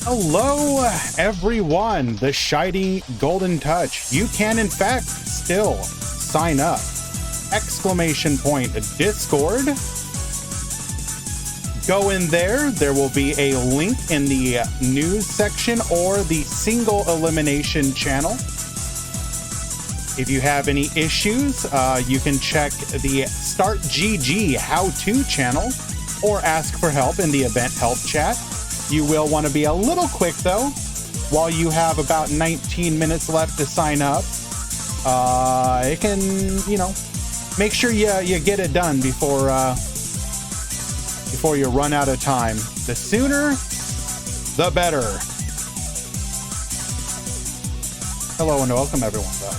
Hello, everyone. The shiny golden touch. You can, in fact, still sign up. Exclamation point Discord. Go in there. There will be a link in the news section or the single elimination channel. If you have any issues, you can check the Start GG how-to channel or ask for help in the event help chat. You will want to be a little quick though, while you have about 19 minutes left to sign up. It can, make sure you get it done before you run out of time. The sooner, the better. Hello and welcome everyone though.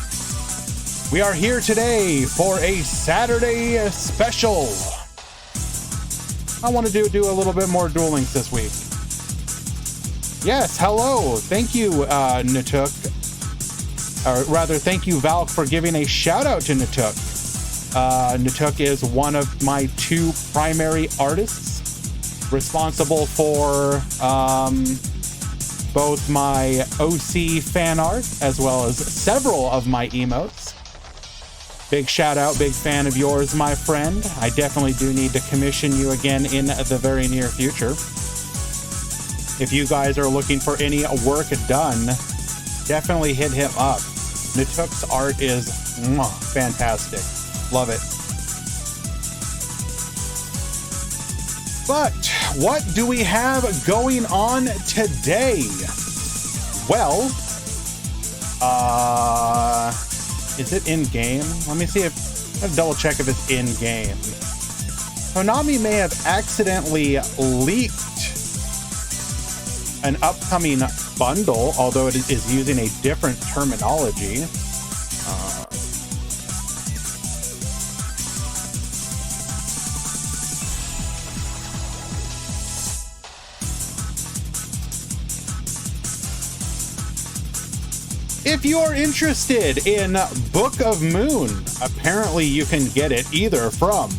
We are here today for a Saturday special. I want to do a little bit more Duel Links this week. Yes, hello. Thank you, Natuk. Or rather, thank you, Valk, for giving a shout out to Natuk. Natuk is one of my two primary artists responsible for both my OC fan art as well as several of my emotes. Big shout out, big fan of yours, my friend. I definitely do need to commission you again in the very near future. If you guys are looking for any work done, definitely hit him up. Natuk's art is fantastic. Love it. But what do we have going on today? Well, is it in game? Let me see if I'll double check if it's in game. Konami may have accidentally leaked an upcoming bundle, although it is using a different terminology. If you're interested in Book of Moon, apparently you can get it either from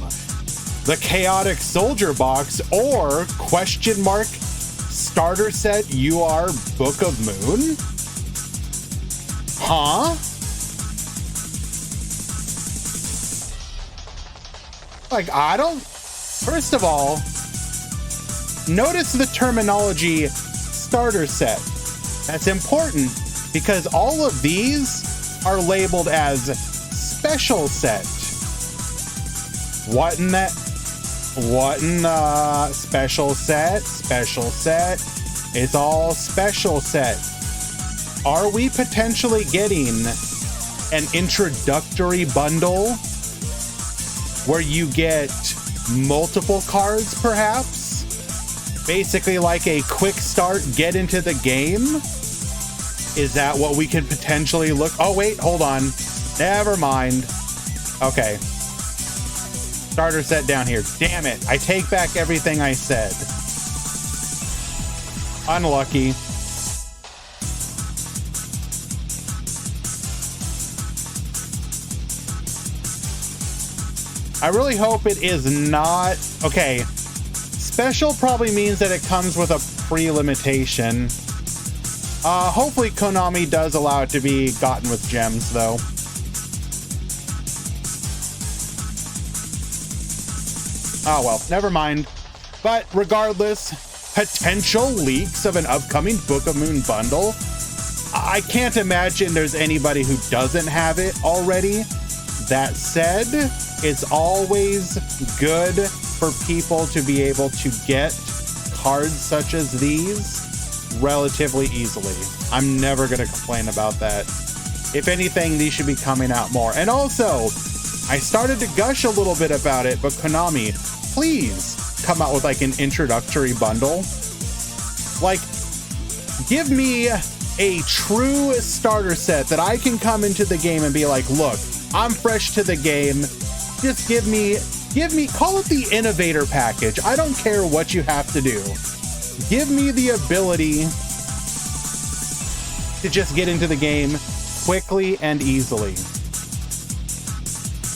the Chaotic Soldier box or question mark starter set UR Book of Moon? Huh? Like, I don't... First of all, notice the terminology starter set. That's important because all of these are labeled as special set. What in special set? Special set. It's all special set. Are we potentially getting an introductory bundle where you get multiple cards, perhaps? Basically like a quick start, get into the game? Is that what we could potentially look? Oh, wait, hold on. Never mind. Okay. Starter set down here. Damn it. I take back everything I said. Unlucky. I really hope it is not... Okay. Special probably means that it comes with a pre-limitation. Hopefully Konami does allow it to be gotten with gems, though. Oh, well, never mind. But regardless, potential leaks of an upcoming Book of Moon bundle. I can't imagine there's anybody who doesn't have it already. That said, it's always good for people to be able to get cards such as these relatively easily. I'm never going to complain about that. If anything, these should be coming out more. And also, I started to gush a little bit about it, but Konami, please come out with like an introductory bundle. Like, give me a true starter set that I can come into the game and be like, look, I'm fresh to the game. Just give me, call it the innovator package. I don't care what you have to do. Give me the ability to just get into the game quickly and easily.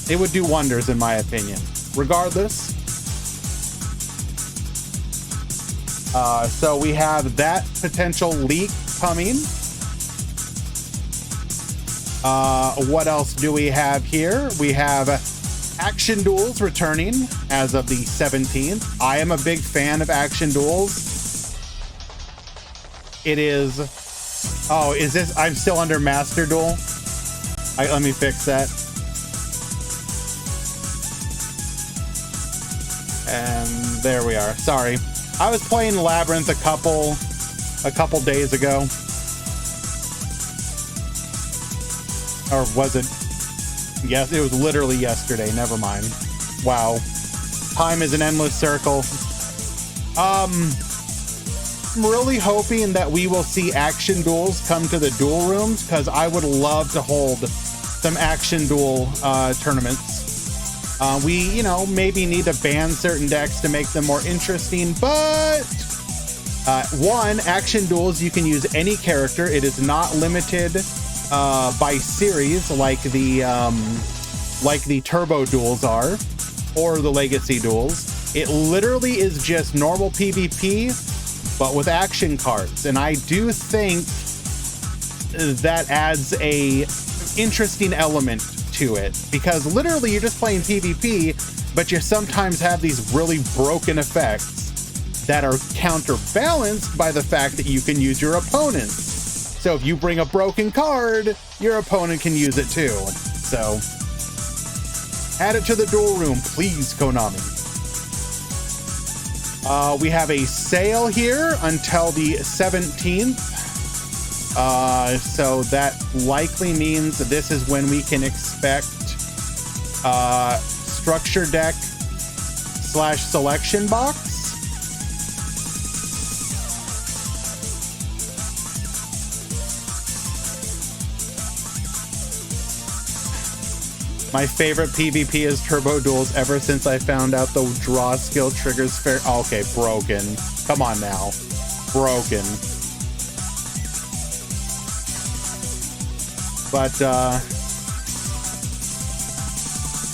It would do wonders in my opinion. Regardless, So we have that potential leak coming. What else do we have here? We have Action Duels returning as of the 17th. I am a big fan of Action Duels. It is... Oh, is this... I'm still under Master Duel. Let me fix that. And there we are. Sorry. I was playing Labyrinth a couple days ago. Or was it? Yes, it was literally yesterday. Never mind. Wow. Time is an endless circle. I'm really hoping that we will see Action Duels come to the duel rooms, because I would love to hold some Action Duel tournaments. We, you know, maybe need to ban certain decks to make them more interesting, but one, Action Duels, you can use any character. It is not limited by series like the Turbo Duels are, or the Legacy Duels. It literally is just normal PvP, but with action cards. And I do think that adds a interesting element to it, because literally you're just playing PvP, but you sometimes have these really broken effects that are counterbalanced by the fact that you can use your opponent's. So if you bring a broken card, your opponent can use it too. So add it to the duel room, please, Konami. We have a sale here until the 17th. So that likely means that this is when we can expect structure deck / selection box. My favorite PvP is Turbo Duels ever since I found out the draw skill triggers fair. Okay, broken. Come on now. Broken. But,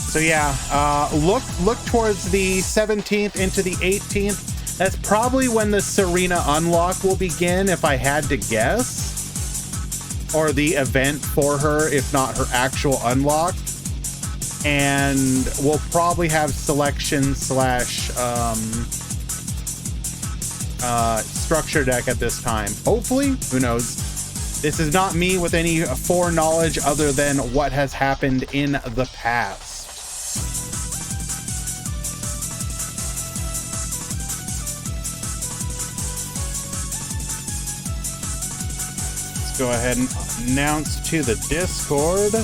so yeah, look towards the 17th into the 18th. That's probably when the Serena unlock will begin, if I had to guess. Or the event for her, if not her actual unlock. And we'll probably have selection / structure deck at this time. Hopefully, who knows? This is not me with any foreknowledge other than what has happened in the past. Let's go ahead and announce to the Discord.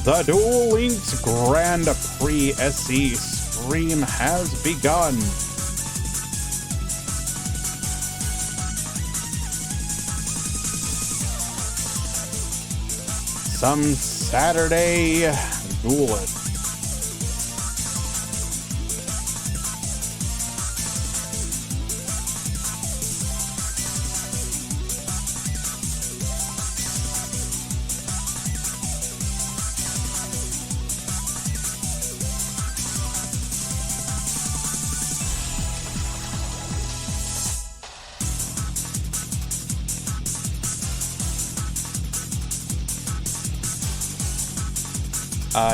The Duel Links Grand Prix SC stream has begun. Some Saturday dueling.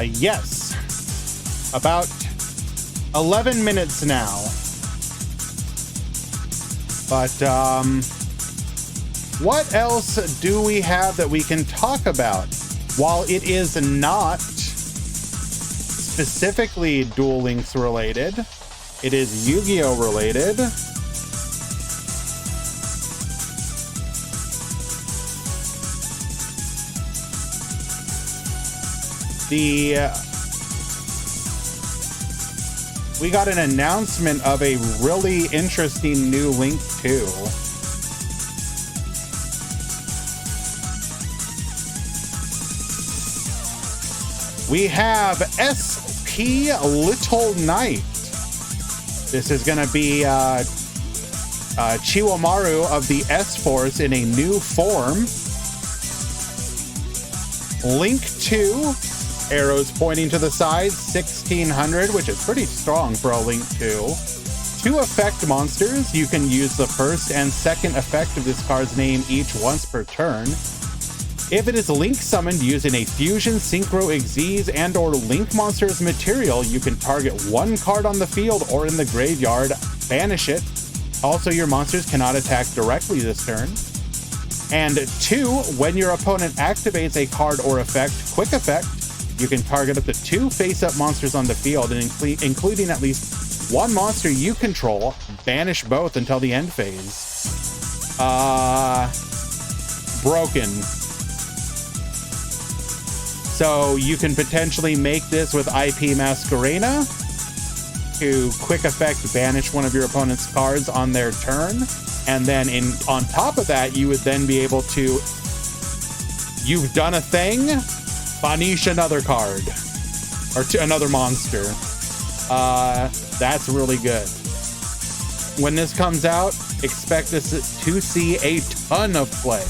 Yes, about 11 minutes now. But what else do we have that we can talk about? While it is not specifically Duel Links related, it is Yu-Gi-Oh related. We got an announcement of a really interesting new Link 2. We have SP Little Knight. This is going to be Chiwamaru of the S-Force in a new form. Link 2. Arrows pointing to the sides, 1600, which is pretty strong for a Link 2. 2 effect monsters. You can use the first and second effect of this card's name each once per turn. If it is Link summoned using a Fusion, Synchro, Xyz, and or Link monster's material, you can target 1 card on the field or in the graveyard, banish it. Also, your monsters cannot attack directly this turn. And 2, when your opponent activates a card or effect, quick effect, you can target up to 2 face-up monsters on the field, and including at least 1 monster you control, banish both until the end phase. Broken. So you can potentially make this with IP Masquerena to quick effect banish one of your opponent's cards on their turn. And then on top of that, you would then be able to, you've done a thing, banish another card or another monster. That's really good. When this comes out, expect this to see a ton of play.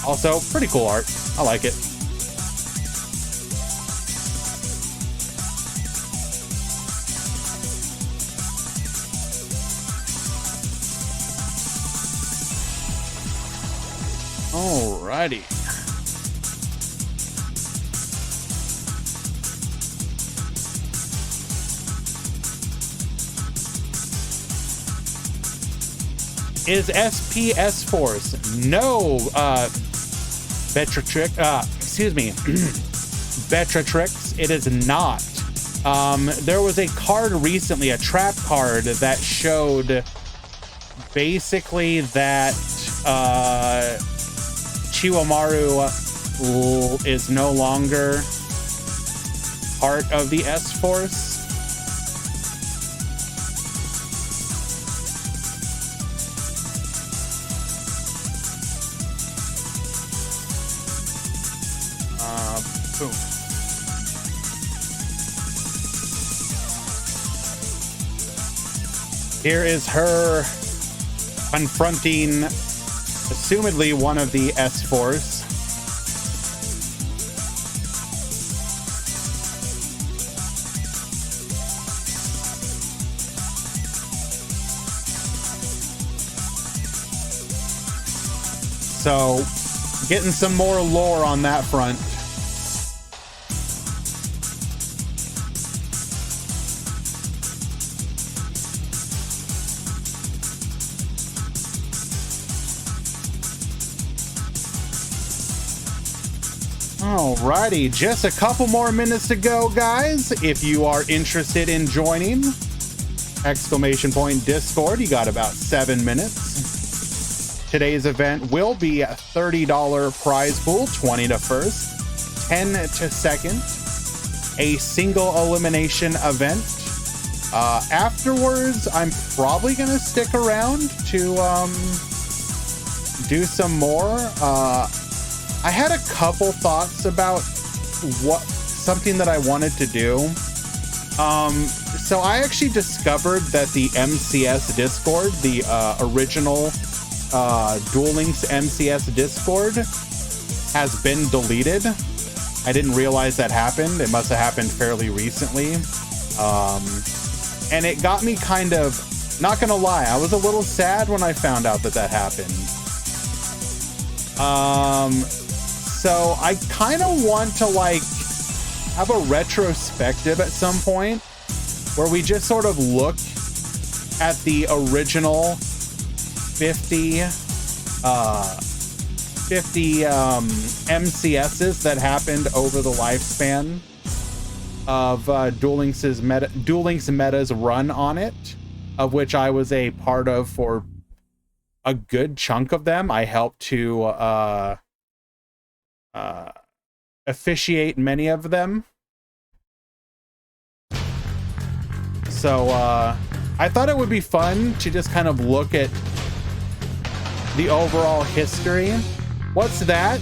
Also, pretty cool art. I like it. Alrighty. Is SPS Force? No, Betratrix, it is not. There was a card recently, a trap card, that showed basically that Chiwamaru is no longer part of the S-Force. Boom. Here is her confronting, assumedly, one of the S-Force. So, getting some more lore on that front. Alrighty, just a couple more minutes to go, guys. If you are interested in joining, ! Discord, you got about 7 minutes. Today's event will be a $30 prize pool, 20 to first, 10 to second, a single elimination event. Afterwards, I'm probably gonna stick around to do some more. I had a couple thoughts about something that I wanted to do. So I actually discovered that the MCS Discord, the original Duel Links MCS Discord, has been deleted. I didn't realize that happened. It must have happened fairly recently. And it got me kind of, not gonna lie, I was a little sad when I found out that that happened. So I kind of want to like have a retrospective at some point where we just sort of look at the original 50 MCSs that happened over the lifespan of Duel Links Meta's run on it, of which I was a part of for a good chunk of them. I helped to officiate many of them. So I thought it would be fun to just kind of look at the overall history. What's that?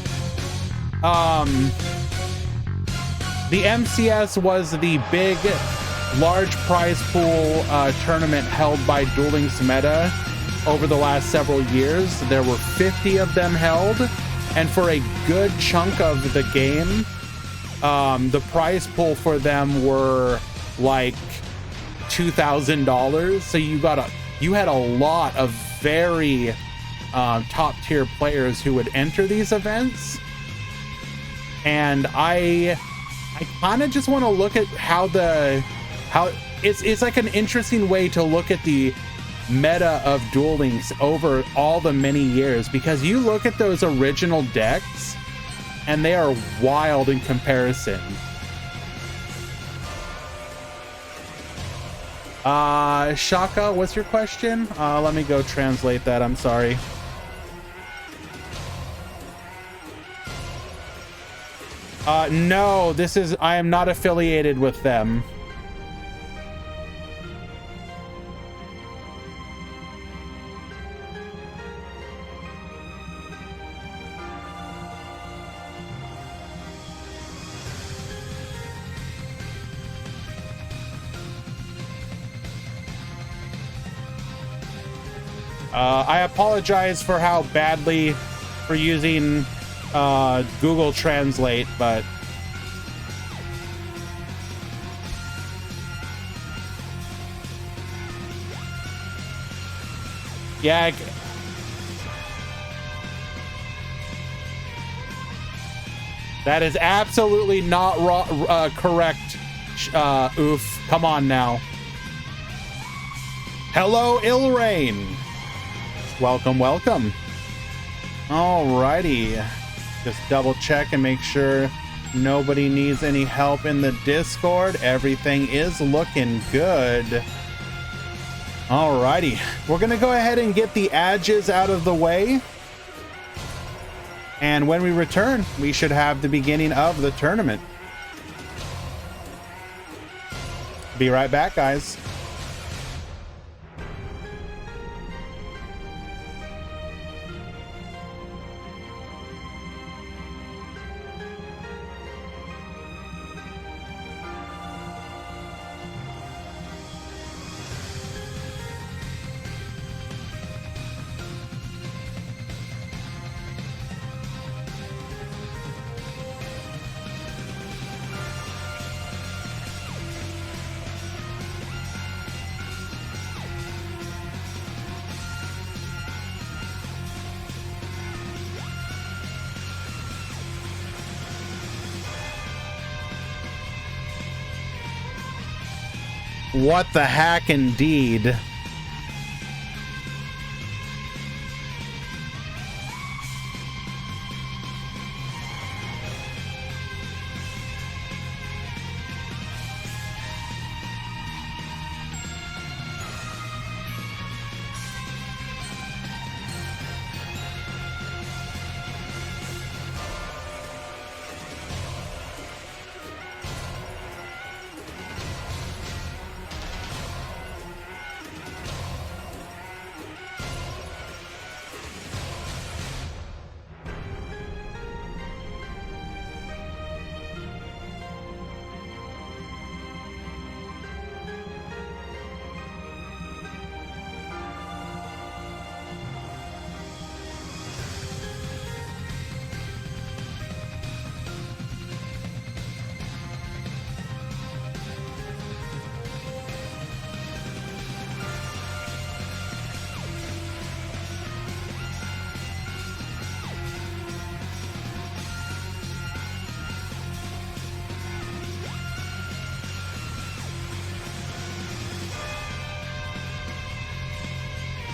The MCS was the big, large prize pool tournament held by Duel Links Meta over the last several years. There were 50 of them held. And for a good chunk of the game, the prize pool for them were like $2,000. So you had a lot of very top tier players who would enter these events. And I kind of just want to look at how it's like an interesting way to look at the meta of Duel Links over all the many years, because you look at those original decks and they are wild in comparison. Shaka, what's your question? Let me go translate that. I'm sorry. No, I am not affiliated with them. I apologize for how badly for using Google Translate, but yeah, that is absolutely not correct. Oof, come on now. Hello, Ilrain. Welcome, welcome. Alrighty. Just double check and make sure nobody needs any help in the Discord. Everything is looking good. Alrighty. We're gonna go ahead and get the edges out of the way. And when we return, we should have the beginning of the tournament. Be right back, guys. What the heck, indeed.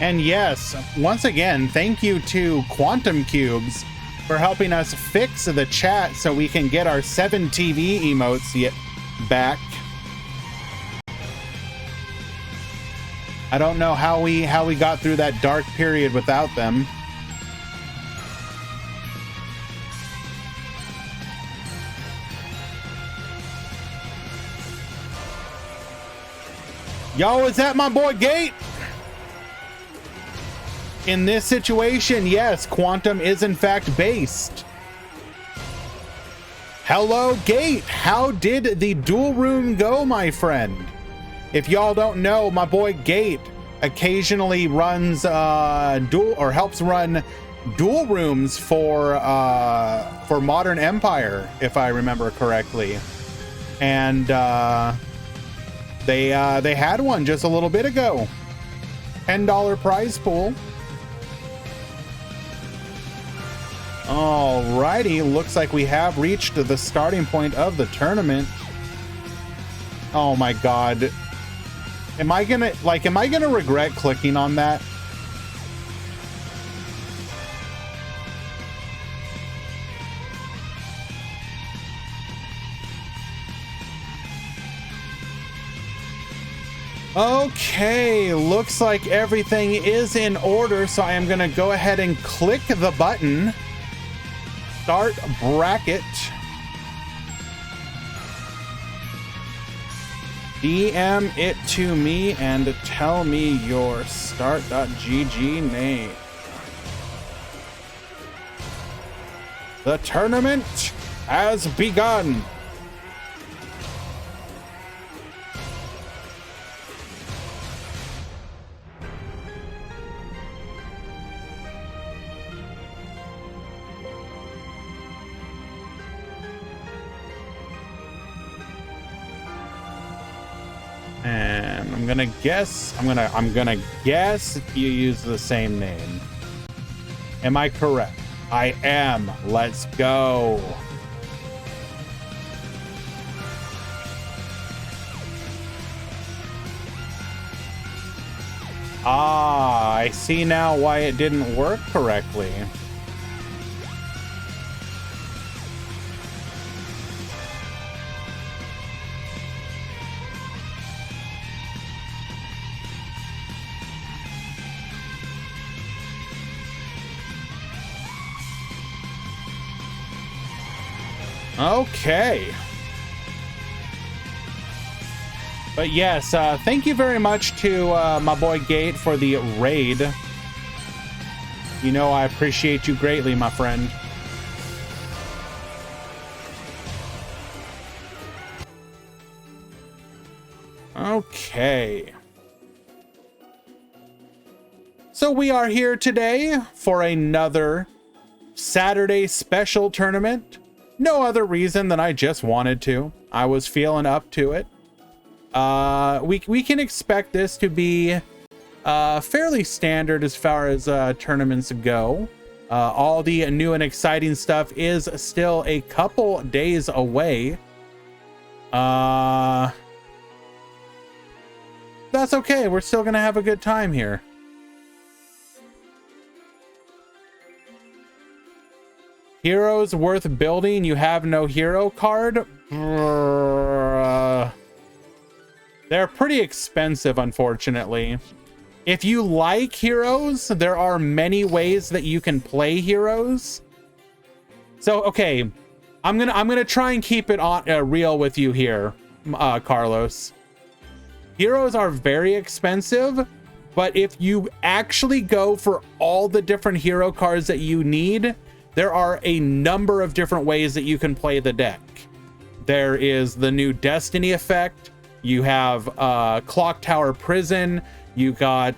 And yes, once again, thank you to Quantum Cubes for helping us fix the chat so we can get our 7 TV emotes back. I don't know how we got through that dark period without them. Yo, is that my boy Gate? In this situation, yes, Quantum is in fact based. Hello, Gate. How did the duel room go, my friend? If y'all don't know, my boy Gate occasionally runs helps run duel rooms for Modern Empire, if I remember correctly. And They had one just a little bit ago. $10 prize pool. Alrighty, looks like we have reached the starting point of the tournament. Oh my god. Am I gonna regret clicking on that? Okay, looks like everything is in order, so I am gonna go ahead and click the button. Start bracket. DM it to me and tell me your start.gg name. The tournament has begun. And I'm gonna guess you use the same name. Am I correct? I am. Let's go. Ah, I see now why it didn't work correctly. Okay. But yes, thank you very much to my boy Gate for the raid. You know I appreciate you greatly, my friend. Okay. So we are here today for another Saturday special tournament. No other reason than I just wanted to. I was feeling up to it. We can expect this to be fairly standard as far as tournaments go. All the new and exciting stuff is still a couple days away. That's okay. We're still gonna have a good time here. Heroes worth building. You have no hero card. They're pretty expensive, unfortunately. If you like heroes, there are many ways that you can play heroes. So, okay, I'm gonna try and keep it on real with you here, Carlos. Heroes are very expensive, but if you actually go for all the different hero cards that you need, there are a number of different ways that you can play the deck. There is the new Destiny effect. You have Clock Tower Prison. You got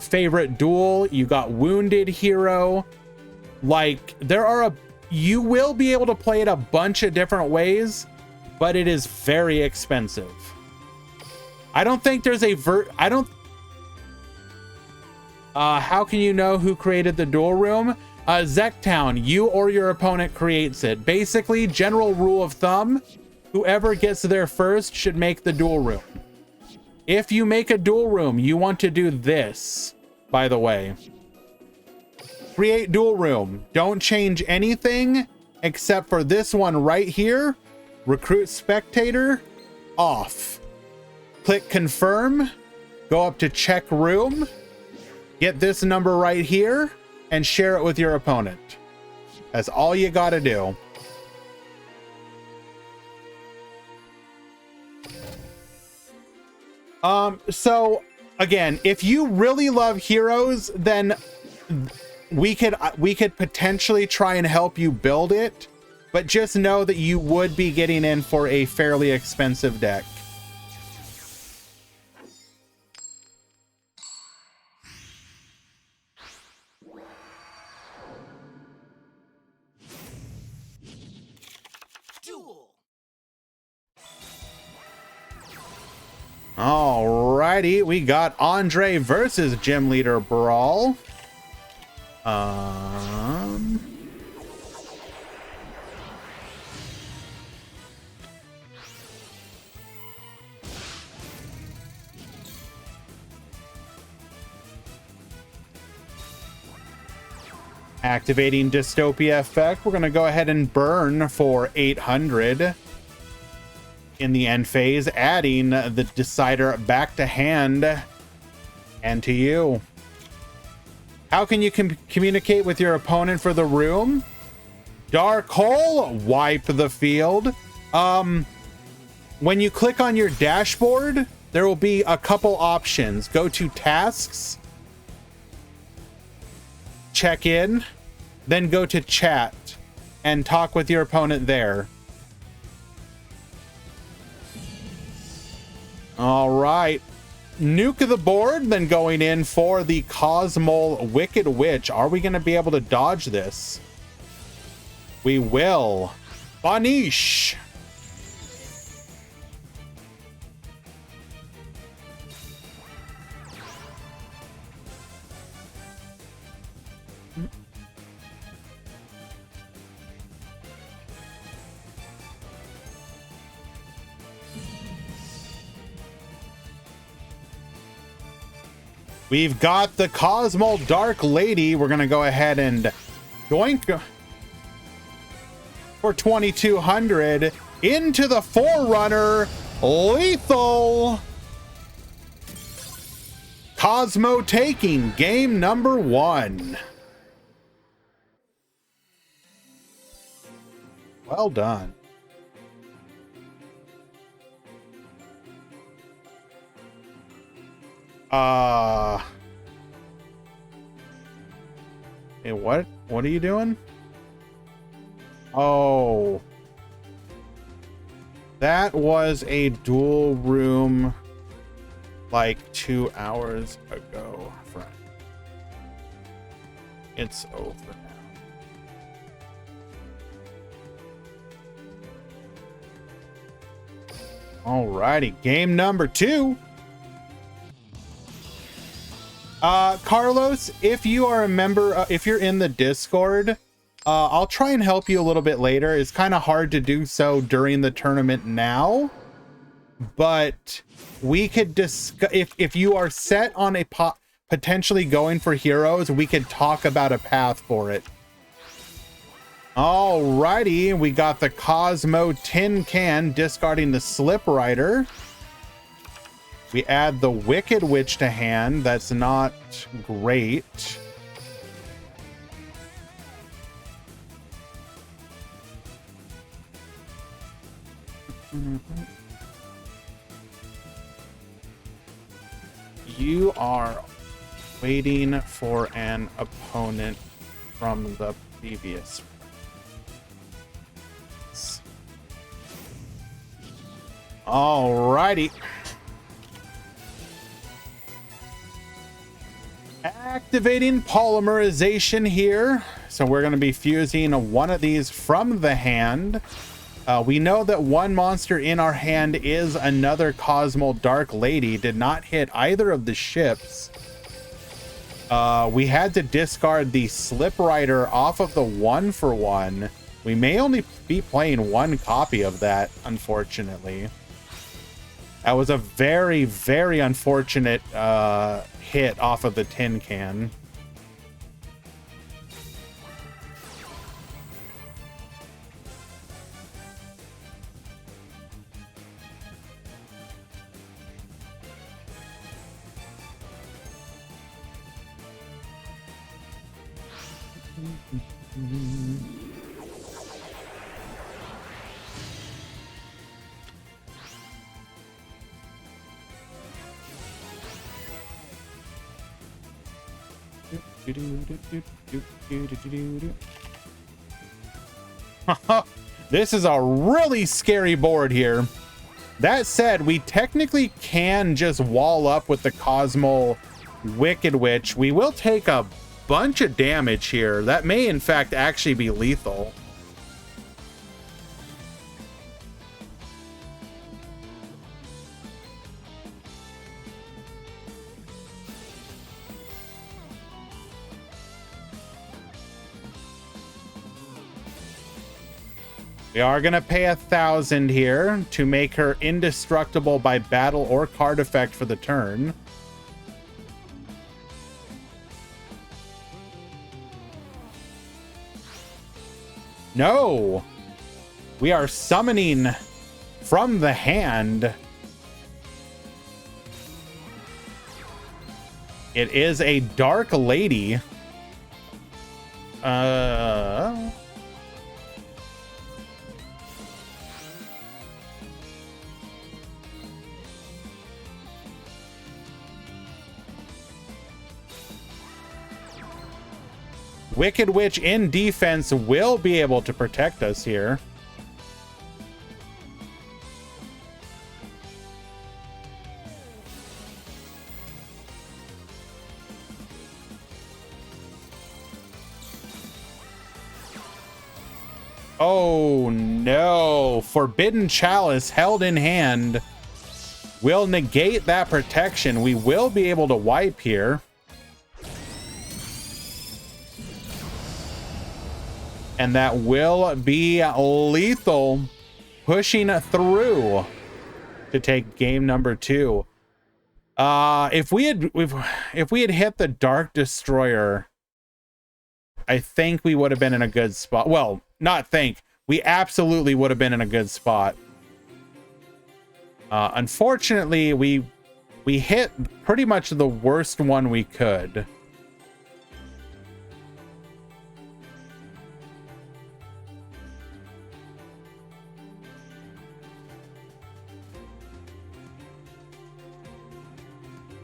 Favorite Duel. You got Wounded Hero. Like, you will be able to play it a bunch of different ways, but it is very expensive. I don't think there's how can you know who created the duel room? Zektown, you or your opponent creates it. Basically, general rule of thumb, whoever gets there first should make the duel room. If you make a duel room, you want to do this, by the way. Create duel room. Don't change anything except for this one right here. Recruit spectator, off. Click confirm, go up to check room, get this number right here, and share it with your opponent. That's all you gotta do. So again, if you really love heroes, then we could potentially try and help you build it, but just know that you would be getting in for a fairly expensive deck. Alrighty, we got Andre versus Gym Leader Brawl. Activating Dystopia effect. We're going to go ahead and burn for 800 in the end phase, adding the Decider back to hand and to you. How can you communicate with your opponent for the room? Dark Hole, wipe the field. When you click on your dashboard, there will be a couple options. Go to tasks, check in, then go to chat and talk with your opponent there. All right. Nuke the board, then going in for the Cosmol Wicked Witch. Are we going to be able to dodge this? We will. Banish. We've got the Cosmo Dark Lady. We're going to go ahead and doink for 2,200 into the Forerunner. Lethal. Cosmo taking game number 1. Well done. Hey, what are you doing? Oh, that was a duel room like 2 hours ago, friend. It's over now. Alrighty, game number 2. Carlos, if you are a member, if you're in the Discord, I'll try and help you a little bit later. It's kind of hard to do so during the tournament now, but we could discuss if you are set on a potentially going for heroes, we could talk about a path for it. Alrighty, we got the Cosmo Tin Can discarding the Slip Rider. We add the Wicked Witch to hand. That's not great. You are waiting for an opponent from the previous. Alrighty. Activating polymerization here. So we're going to be fusing one of these from the hand. We know that one monster in our hand is another Cosmo Dark Lady. Did not hit either of the ships. We had to discard the Slip Rider off of the 1-for-1. We may only be playing one copy of that, unfortunately. That was a very, very unfortunate hit off of the tin can. This is a really scary board here. That said, we technically can just wall up with the Cosmo Wicked Witch. We will take a bunch of damage here. That may in fact actually be lethal. We are going to pay 1,000 here to make her indestructible by battle or card effect for the turn. No! We are summoning from the hand. It is a Dark Lady. Wicked Witch in defense will be able to protect us here. Oh no, Forbidden Chalice held in hand will negate that protection. We will be able to wipe here. And that will be lethal, pushing through to take game number 2. If we had hit the Dark Destroyer, I think we would have been in a good spot. Well, not think. We absolutely would have been in a good spot. Unfortunately, we hit pretty much the worst one we could.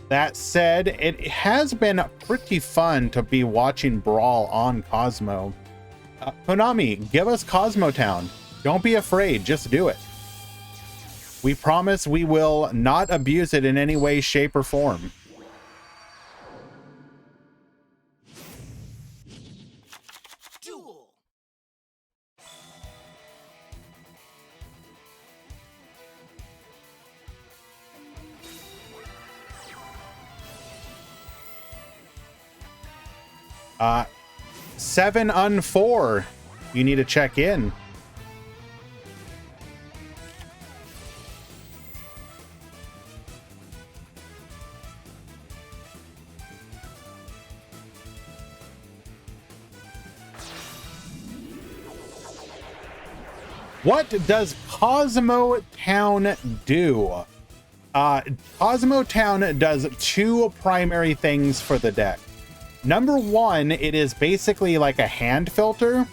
That said, it has been pretty fun to be watching Brawl on Cosmo. Konami, give us Cosmo Town. Don't be afraid, just do it. We promise we will not abuse it in any way, shape, or form. Duel. Uh, 7-4. You need to check in. What does Cosmo Town do? Cosmo Town does 2 primary things for the deck. Number 1, it is basically like a hand filter.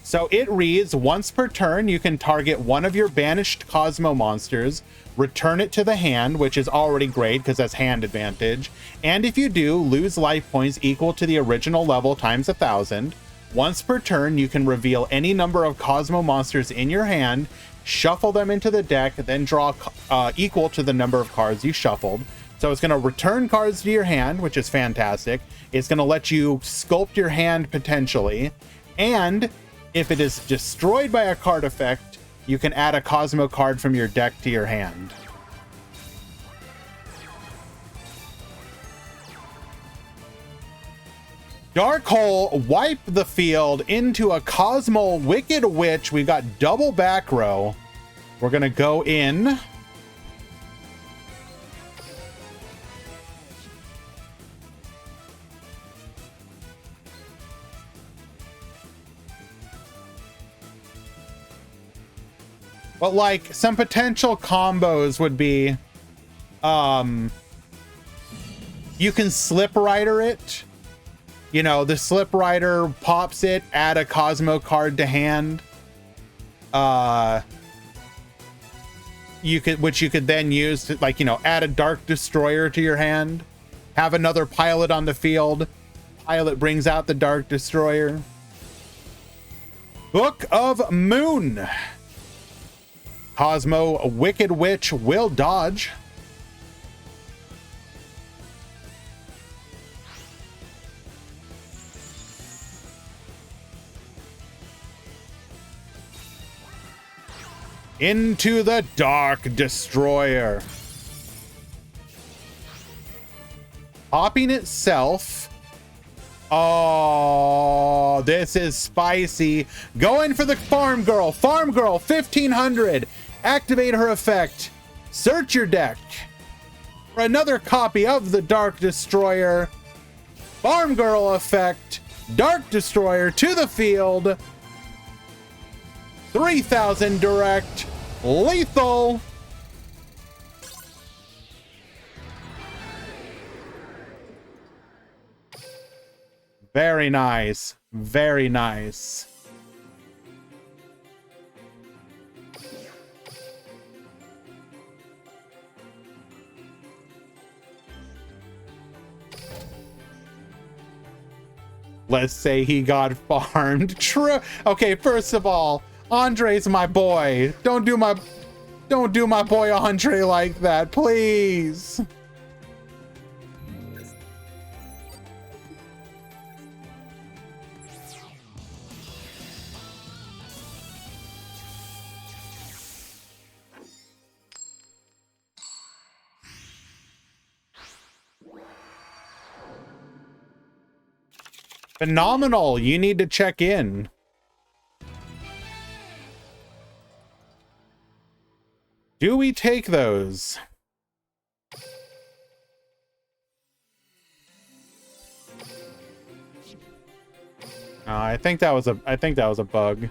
So it reads, once per turn, you can target one of your banished Cosmo monsters, return it to the hand, which is already great because that's hand advantage. And if you do, lose life points equal to the original level times 1,000. Once per turn, you can reveal any number of Cosmo monsters in your hand, shuffle them into the deck, then draw equal to the number of cards you shuffled. So it's going to return cards to your hand, which is fantastic. It's going to let you sculpt your hand potentially. And if it is destroyed by a card effect, you can add a Cosmo card from your deck to your hand. Dark Hole, wipe the field into a Cosmo Wicked Witch. We've got double back row. We're going to go in. But like some potential combos would be, you can Slip Rider it. You know, the Slip Rider pops it, add a Cosmo card to hand. Which you could then use to, like, you know, add a Dark Destroyer to your hand. Have another pilot on the field. Pilot brings out the Dark Destroyer. Book of Moon. Cosmo Wicked Witch will dodge. Into the Dark Destroyer. Popping itself Oh, this is spicy. Going for the farm girl. Farm girl, 1500. Activate her effect. Search your deck for another copy of the Dark Destroyer. Farm girl effect. Dark Destroyer to the field. 3000 direct. Lethal. Very nice. Very nice. Let's say he got farmed. True. Okay, first of all, Andre's my boy. Don't do my boy Andre like that, please. Phenomenal. You need to check in. Do we take those? I think that was a bug.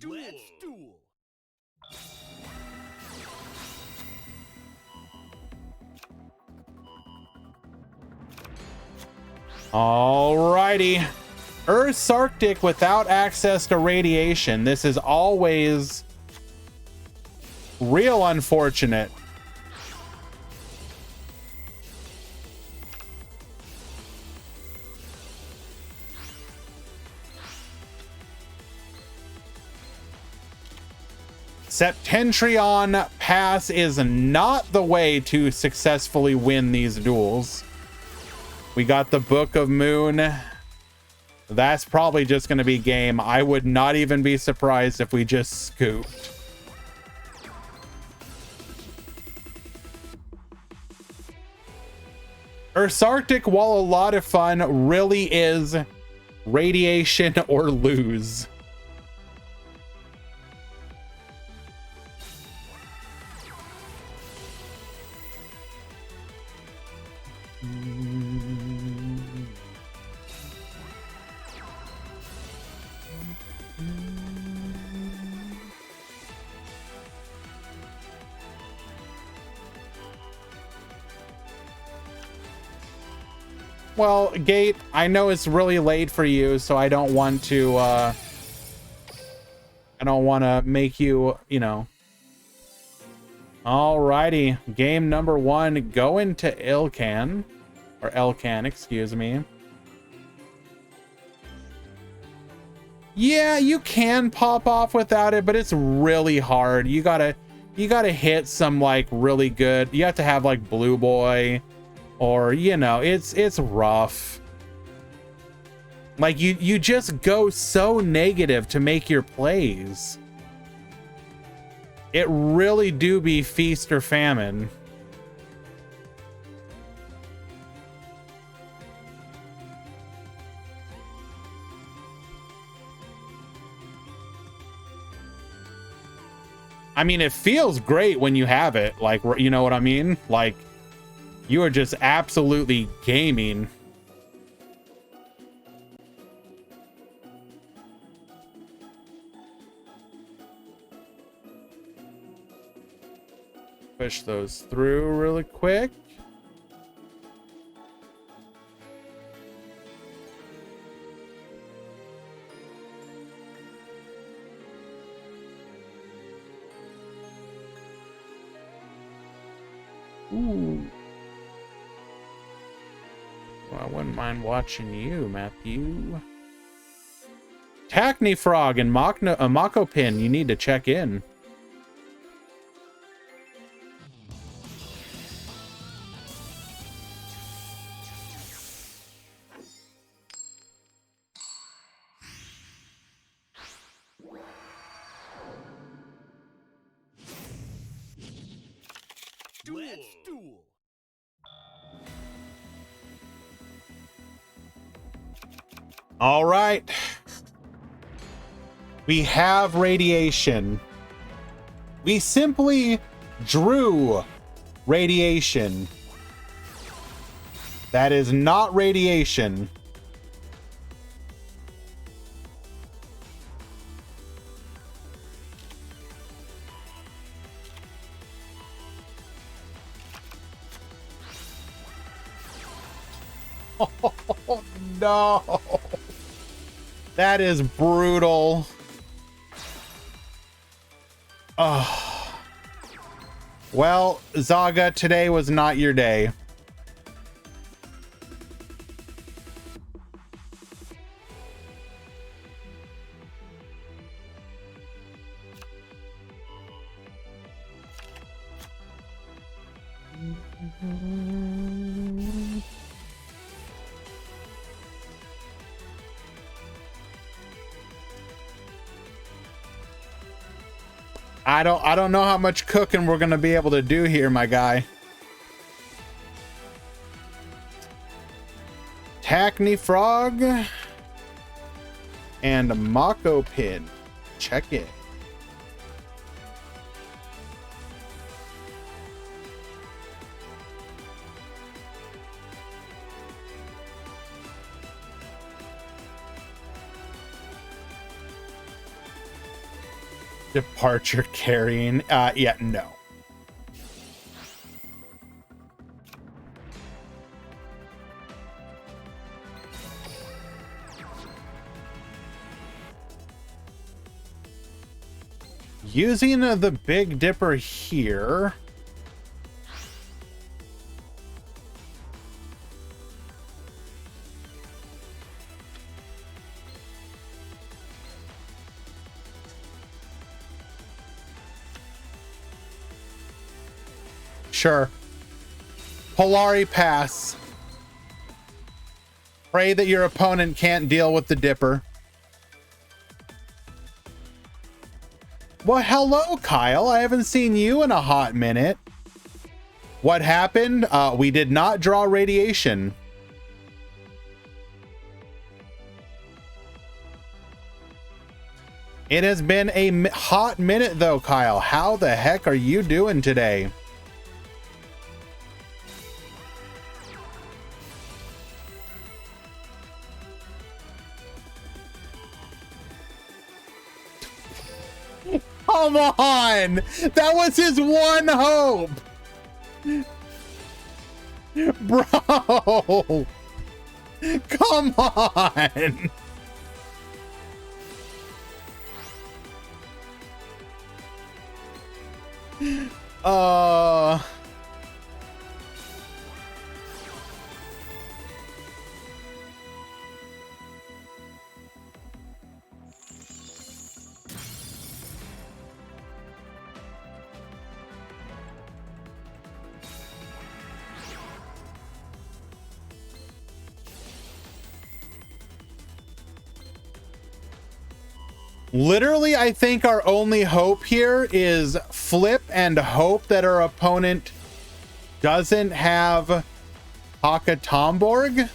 Let's duel. Alrighty. Earth's Arctic without access to radiation. This is always real unfortunate. Septentrion Pass is not the way to successfully win these duels. We got the Book of Moon. That's probably just going to be game. I would not even be surprised if we just scooped. Earth's Arctic, while a lot of fun, really is radiation or lose. Well, Gate, I know it's really late for you, so I don't want to make you, you know. Alrighty, game number 1, going to Ilcan, or Elcan, excuse me. Yeah, you can pop off without it, but it's really hard. You gotta hit some like really good. You have to have like Blue Boy, or you know, it's rough. Like you just go so negative to make your plays. It really do be feast or famine. I mean, it feels great when you have it. Like, you know what I mean? Like, you are just absolutely gaming. Push those through really quick. Ooh. Well, I wouldn't mind watching you, Matthew. Tacny Frog and Mako Pin, you need to check in. All right. We have radiation. We simply drew radiation. That is not radiation. Oh, no. That is brutal. Oh. Well, Zaga, today was not your day. I don't know how much cooking we're gonna be able to do here, my guy. Tackney Frog and a Mako Pin. Check it. Departure carrying. Yeah, no. Using the Big Dipper here. Sure. Polari pass. Pray that your opponent can't deal with the Dipper. Well, hello, Kyle. I haven't seen you in a hot minute. What happened? We did not draw radiation. It has been a hot minute, though, Kyle. How the heck are you doing today? Come on! That was his one hope! Bro! Come on! Literally, I think our only hope here is flip and hope that our opponent doesn't have Haka Tomborg.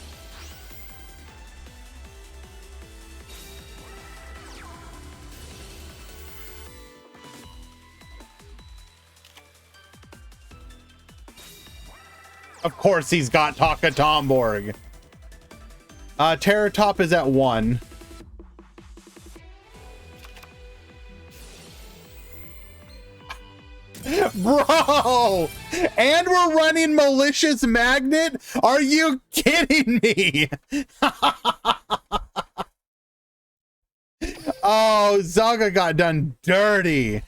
Of course he's got Haka Tomborg. Terror Top is at 1. Bro, and we're running Malicious Magnet? Are you kidding me? Oh, Zaga got done dirty.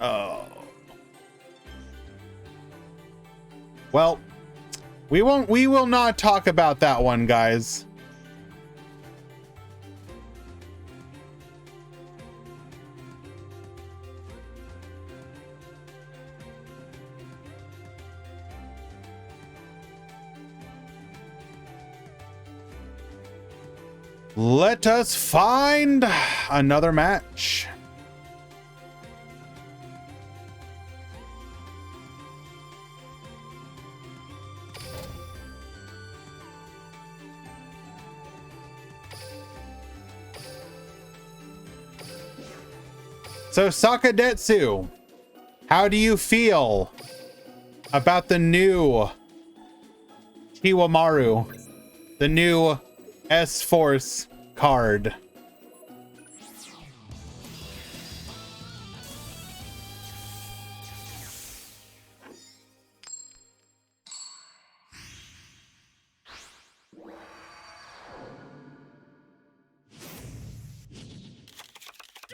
Oh. Well, we will not talk about that one, guys. Let us find another match. So Sakadetsu, how do you feel about the new Chiwamaru, the new S-Force card?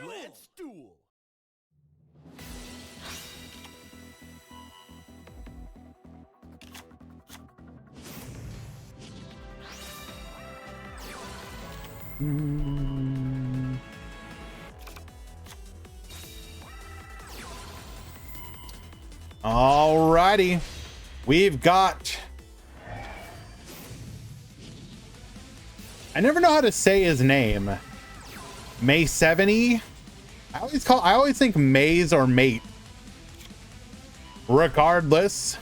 Let's duel. Alrighty, we've got, I never know how to say his name. May 70. I always think Maze or Mate. Regardless,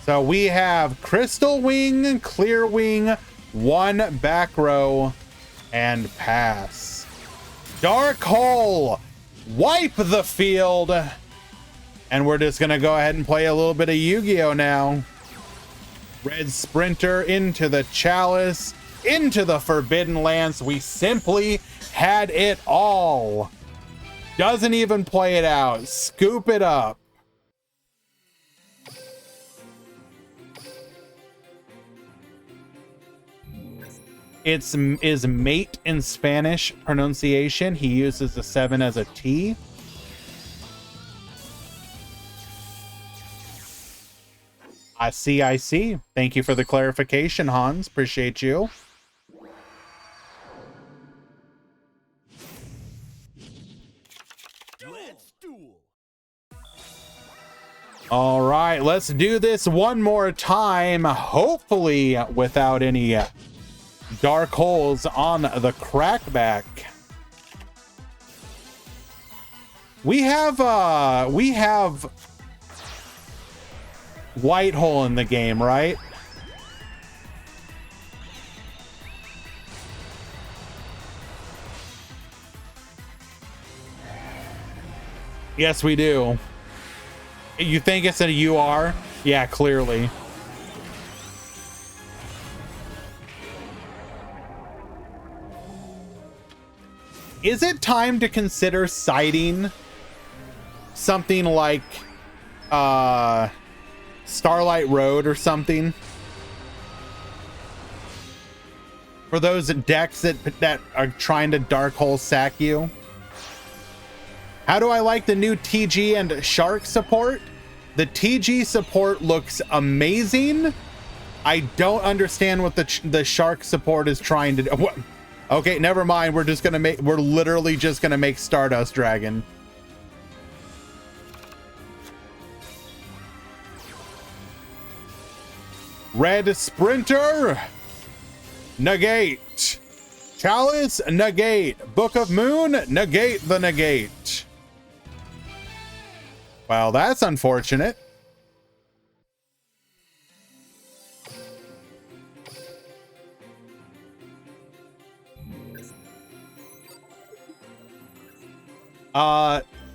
so we have Crystal Wing, Clear Wing, 1 back row, and pass. Dark Hole, wipe the field. And we're just gonna go ahead and play a little bit of Yu-Gi-Oh now. Red Sprinter into the Chalice, into the Forbidden Lands. We simply had it all. Doesn't even play it out. Scoop it up. Is mate in Spanish pronunciation. He uses the 7 as a T. I see. Thank you for the clarification, Hans. Appreciate you. Let's duel. All right, let's do this one more time. Hopefully without any dark holes on the crackback. We have white hole in the game, right? Yes, we do. You think it's a UR? Yeah, clearly. Is it time to consider citing something like Starlight Road or something? For those decks that are trying to dark hole sack you. How do I like the new TG and Shark support? The TG support looks amazing. I don't understand what the Shark support is trying to do. What? Okay, never mind. We're literally just gonna make Stardust Dragon. Red Sprinter, negate. Chalice, negate. Book of Moon, negate the negate. Well, that's unfortunate.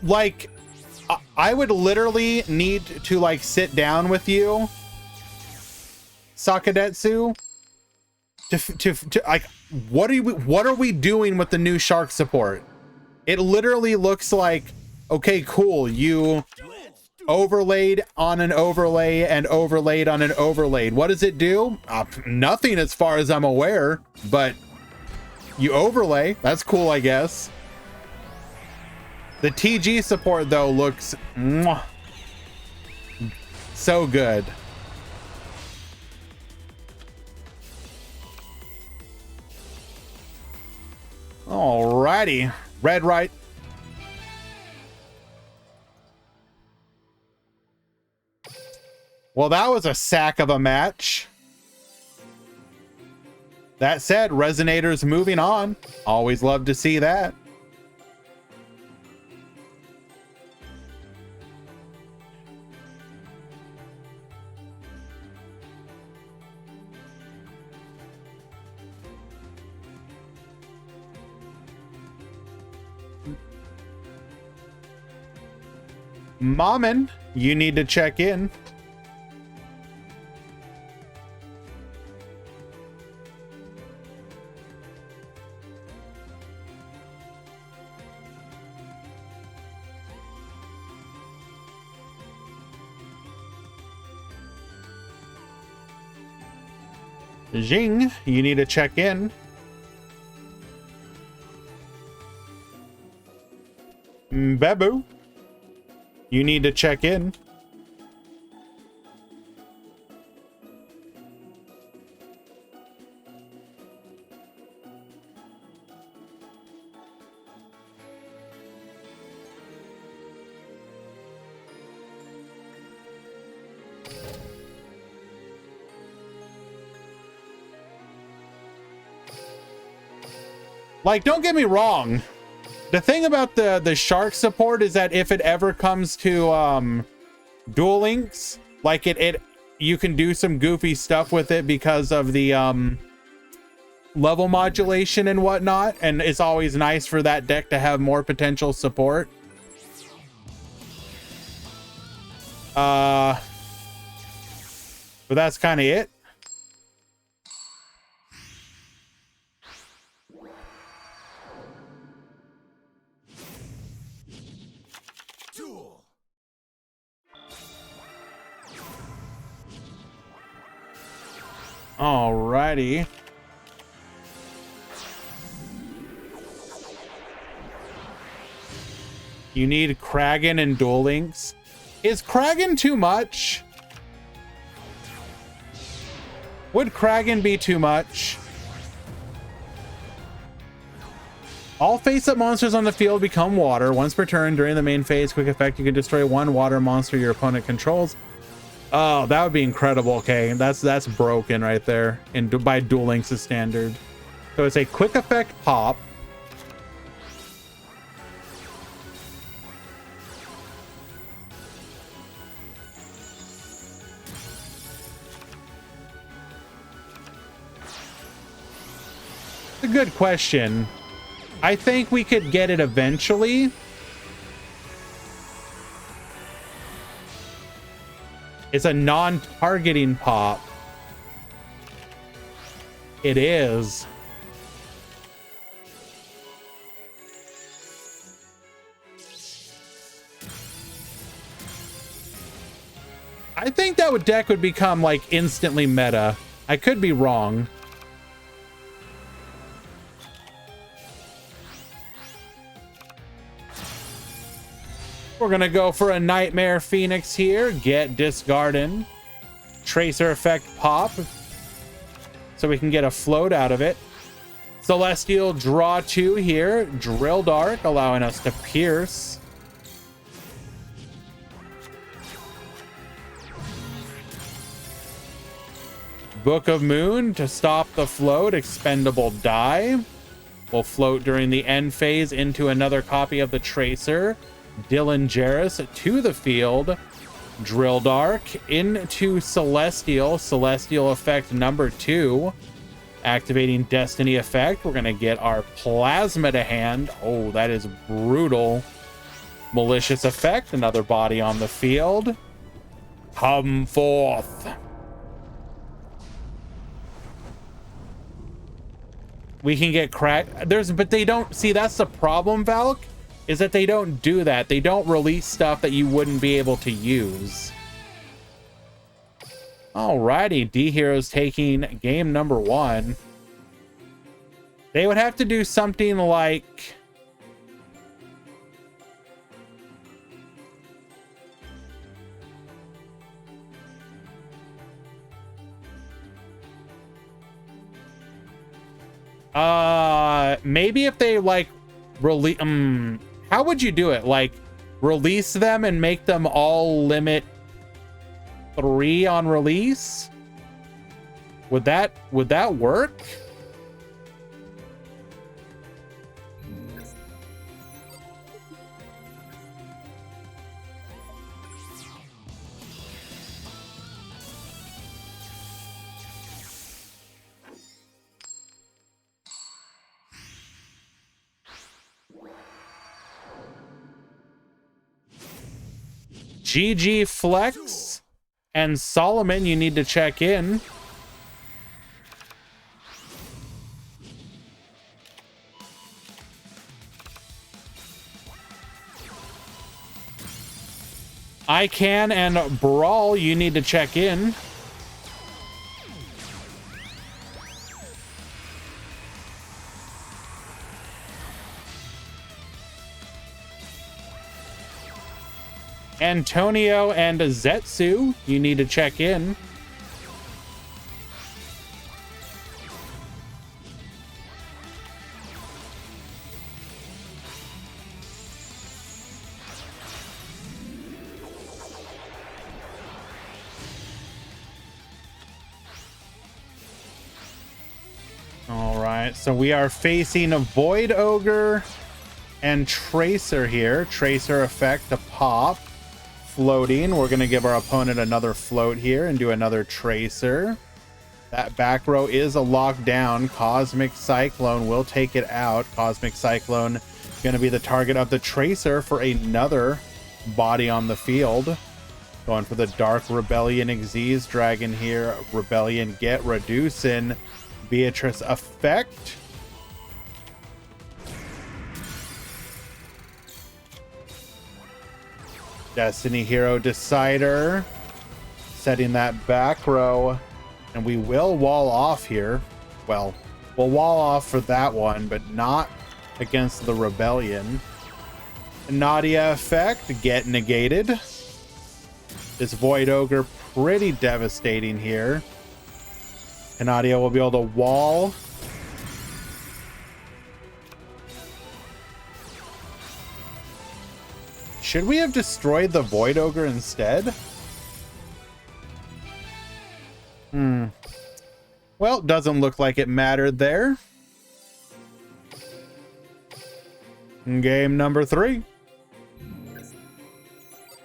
Like, I would literally need to like sit down with you, Sakadetsu, to like, what are we doing with the new Shark support? It literally looks like, okay, cool, you overlaid on an overlay and overlaid on an overlaid. What does it do? Nothing as far as I'm aware, but you overlay. That's cool, I guess. The TG support though looks so good. Alrighty, red right. Well, that was a sack of a match. That said, Resonator's moving on. Always love to see that. Mammon, you need to check in. Jing, you need to check in. Babu, you need to check in. Like, don't get me wrong. The thing about the shark support is that if it ever comes to Duel Links, like you can do some goofy stuff with it because of the level modulation and whatnot, and it's always nice for that deck to have more potential support. But that's kind of it. Duel. Alrighty. You need Kragan and Duel Links. Is Kragan too much? Would Kragan be too much? All face-up monsters on the field become water. Once per turn during the main phase, quick effect, you can destroy one water monster your opponent controls. Oh, that would be incredible. Okay, that's broken right there by Duel Links' standard. So it's a quick effect pop. It's a good question. I think we could get it eventually. It's a non-targeting pop. It is. I think that deck would become like instantly meta. I could be wrong. We're gonna go for a Nightmare Phoenix here. Get Disgarden. Tracer effect pop. So we can get a float out of it. Celestial draw 2 here. Drill Dark, allowing us to pierce. Book of Moon to stop the float. Expendable die. Will float during the end phase into another copy of the Tracer. Dylan Jarrus to the field. Drill Dark into Celestial. Celestial effect number 2. Activating Destiny effect. We're going to get our Plasma to hand. Oh, that is brutal. Malicious effect. Another body on the field. Come forth. We can get cracked. But they don't see, that's the problem, Valk, is that they don't do that. They don't release stuff that you wouldn't be able to use. Alrighty, D Heroes taking game number 1. They would have to do something like maybe if they like release how would you do it? Like release them and make them all limit 3 on release? Would that work? GG Flex and Solomon, you need to check in. ICANN and Brawl, you need to check in. Antonio and Zetsu, you need to check in. All right, so we are facing a Void Ogre and Tracer here. Tracer effect to pop. Floating. We're going to give our opponent another float here and do another Tracer. That back row is a lockdown. Cosmic Cyclone will take it out. Cosmic Cyclone going to be the target of the Tracer for another body on the field. Going for the Dark Rebellion Xyz Dragon here. Rebellion get reducing. Beatrice effect. Destiny Hero Decider. Setting that back row. And we will wall off here. Well, we'll wall off for that one, but not against the Rebellion. Nadia effect, get negated. This Void Ogre, pretty devastating here. And Nadia will be able to wall. Should we have destroyed the Void Ogre instead? Well, doesn't look like it mattered there. Game number 3.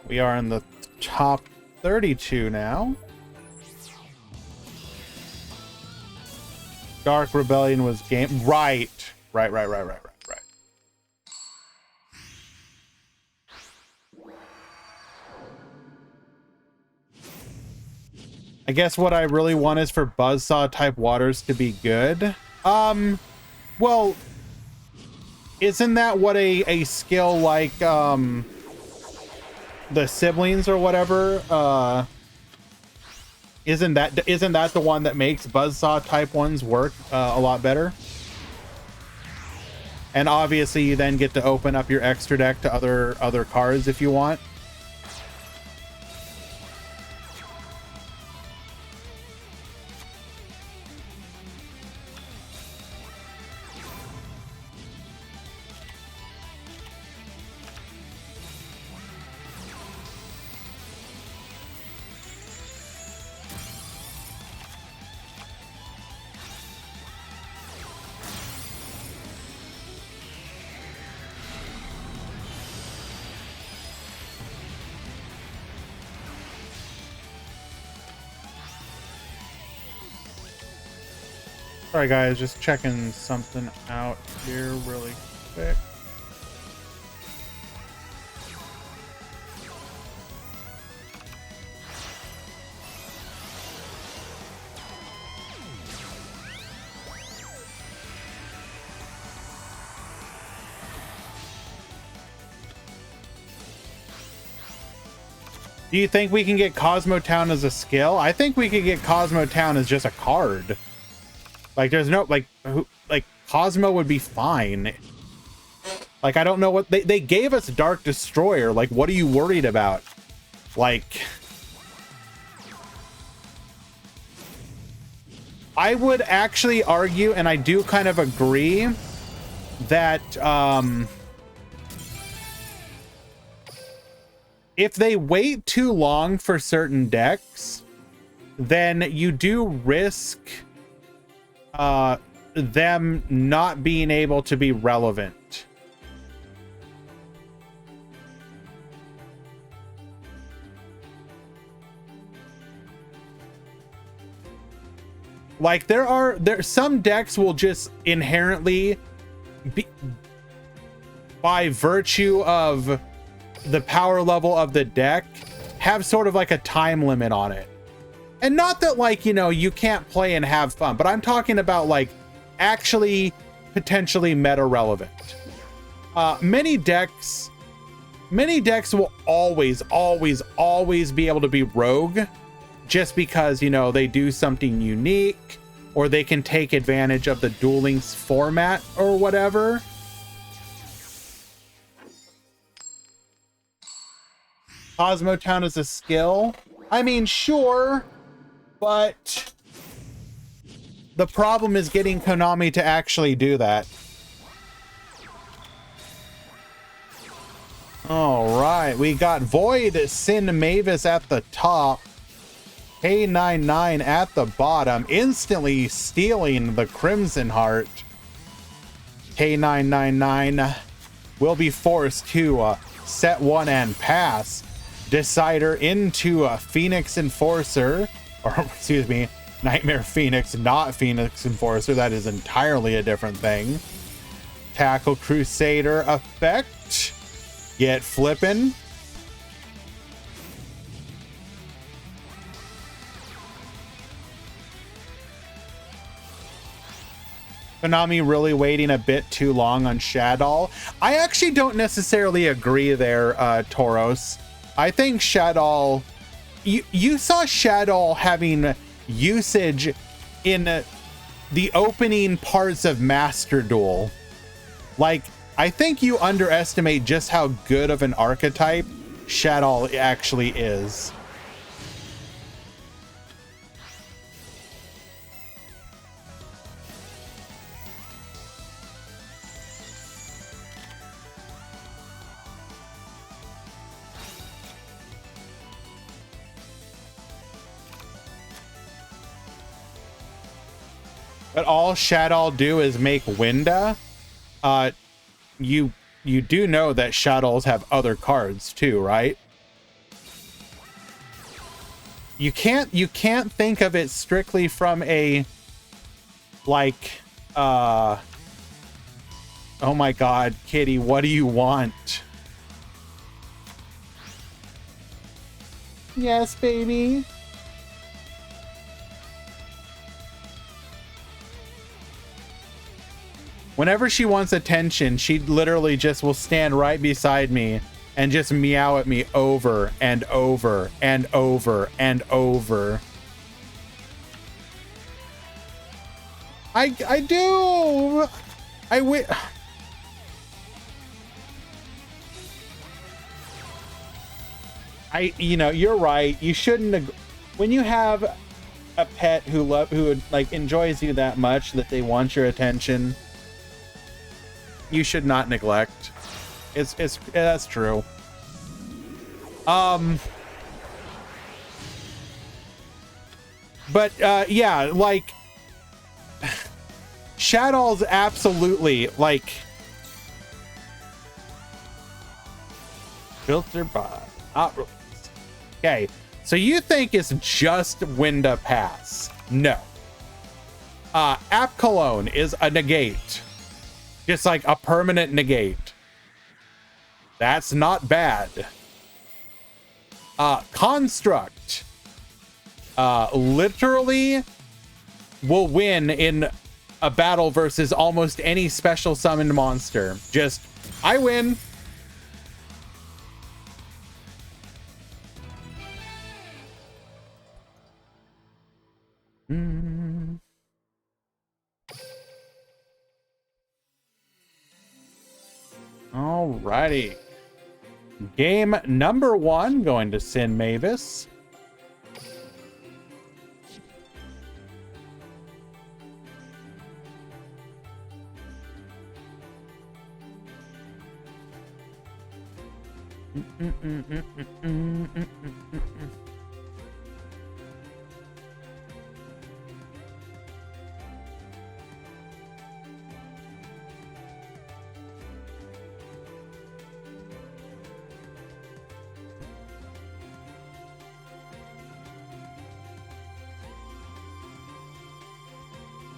We are in the top 32 now. Dark Rebellion was game. Right. I guess what I really want is for Buzzsaw type waters to be good. Well, isn't that what a skill like the siblings or whatever isn't that the one that makes Buzzsaw type ones work a lot better? And obviously you then get to open up your extra deck to other cards if you want. Sorry guys, just checking something out here really quick. Do you think we can get Cosmo Town as a skill? I think we could get Cosmo Town as just a card. Like, there's no, like Cosmo would be fine. Like, I don't know what, they gave us Dark Destroyer. Like, what are you worried about? Like, I would actually argue, and I do kind of agree, that, if they wait too long for certain decks, then you do risk them not being able to be relevant. Like there some decks will just inherently be, by virtue of the power level of the deck have sort of like a time limit on it. And not that, like, you know, you can't play and have fun, but I'm talking about like actually potentially meta relevant. Many decks will always be able to be rogue just because, you know, they do something unique or they can take advantage of the Duel Links format or whatever. Cosmotown is a skill. I mean, sure, but the problem is getting Konami to actually do that. All right, we got Void Sin Mavis at the top, K99 at the bottom, instantly stealing the Crimson Heart. K999 will be forced to set one and pass. Decider into a Phoenix Enforcer, or excuse me, Nightmare Phoenix, not Phoenix Enforcer. That is entirely a different thing. Tackle Crusader effect. Get flippin'. Konami really waiting a bit too long on Shadow. I actually don't necessarily agree there, Tauros. I think Shadow, you saw Shadow having usage in the opening parts of Master Duel. Like, I think you underestimate just how good of an archetype Shadow actually is. But all Shadow do is make Winda. You do know that Shadows have other cards too, right? You can't think of it strictly from a like oh my god, Kitty, what do you want? Yes, baby. Whenever she wants attention, she literally just will stand right beside me and just meow at me over and over and over and over. I do. You know, you're right. You shouldn't, when you have a pet who like enjoys you that much that they want your attention, you should not neglect. That's true. But yeah, like Shadow's absolutely like filter by not released. Okay, so you think it's just Winda Pass? No. App Cologne is a negate. Just like a permanent negate. That's not bad. Construct. Literally will win in a battle versus almost any special summoned monster. Just, I win. Alrighty. Game number 1 going to Sin Mavis.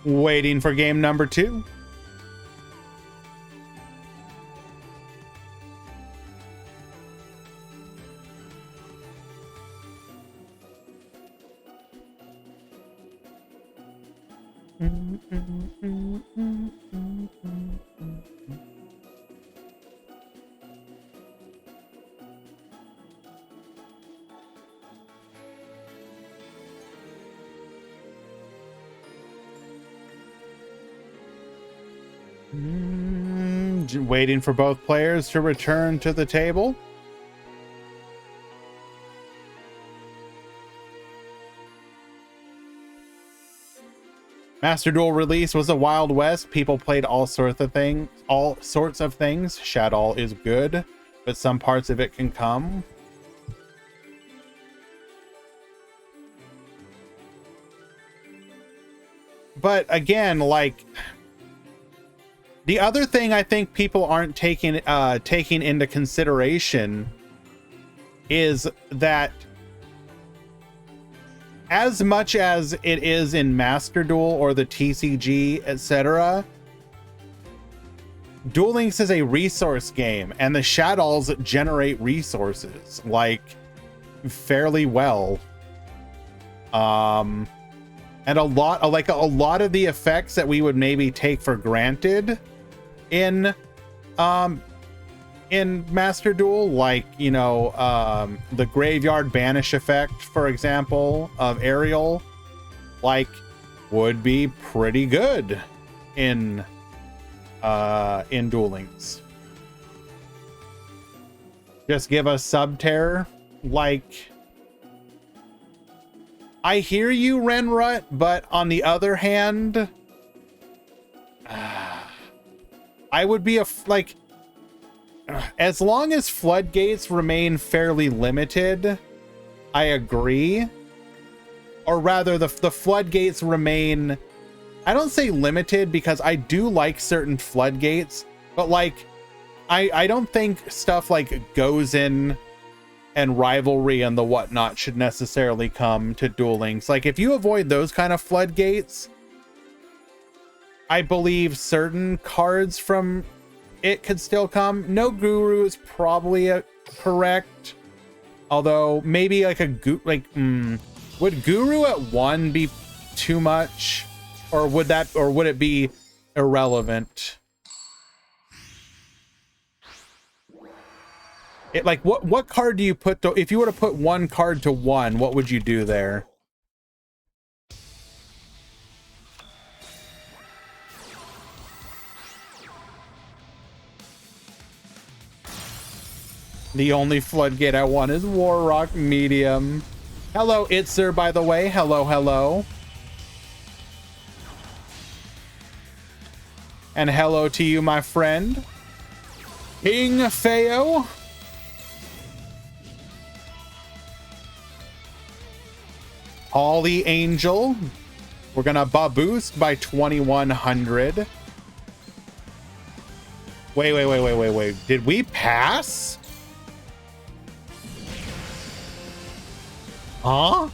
Waiting for game number 2. Waiting for both players to return to the table. Master Duel release was a Wild West. People played all sorts of things. Shadow is good, but some parts of it can come. But again, like, the other thing I think people aren't taking into consideration is that as much as it is in Master Duel or the TCG, etc., Duel Links is a resource game, and the Shadows generate resources, like, fairly well. And a lot of the effects that we would maybe take for granted in Master Duel, like, you know, the graveyard banish effect, for example, of Ariel, like, would be pretty good in Duel Links. Just give us Subterror. Like, I hear you, Renrut, but on the other hand, I would be as long as floodgates remain fairly limited, I agree. Or rather, the floodgates remain, I don't say limited, because I do like certain floodgates, but like, I don't think stuff like Goes In and Rivalry and the whatnot should necessarily come to Duel Links. Like, if you avoid those kind of floodgates, I believe certain cards from it could still come. No Guru is probably correct, although maybe like would Guru at 1 be too much, or would it be irrelevant? It, like, what card do you put to, if you were to put one card to 1, what would you do there? The only floodgate I want is Warrock Medium. Hello, Itzer, by the way. Hello, hello. And hello to you, my friend. King Feo. Holly Angel. We're gonna boost by 2100. Wait. Did we pass? Huh?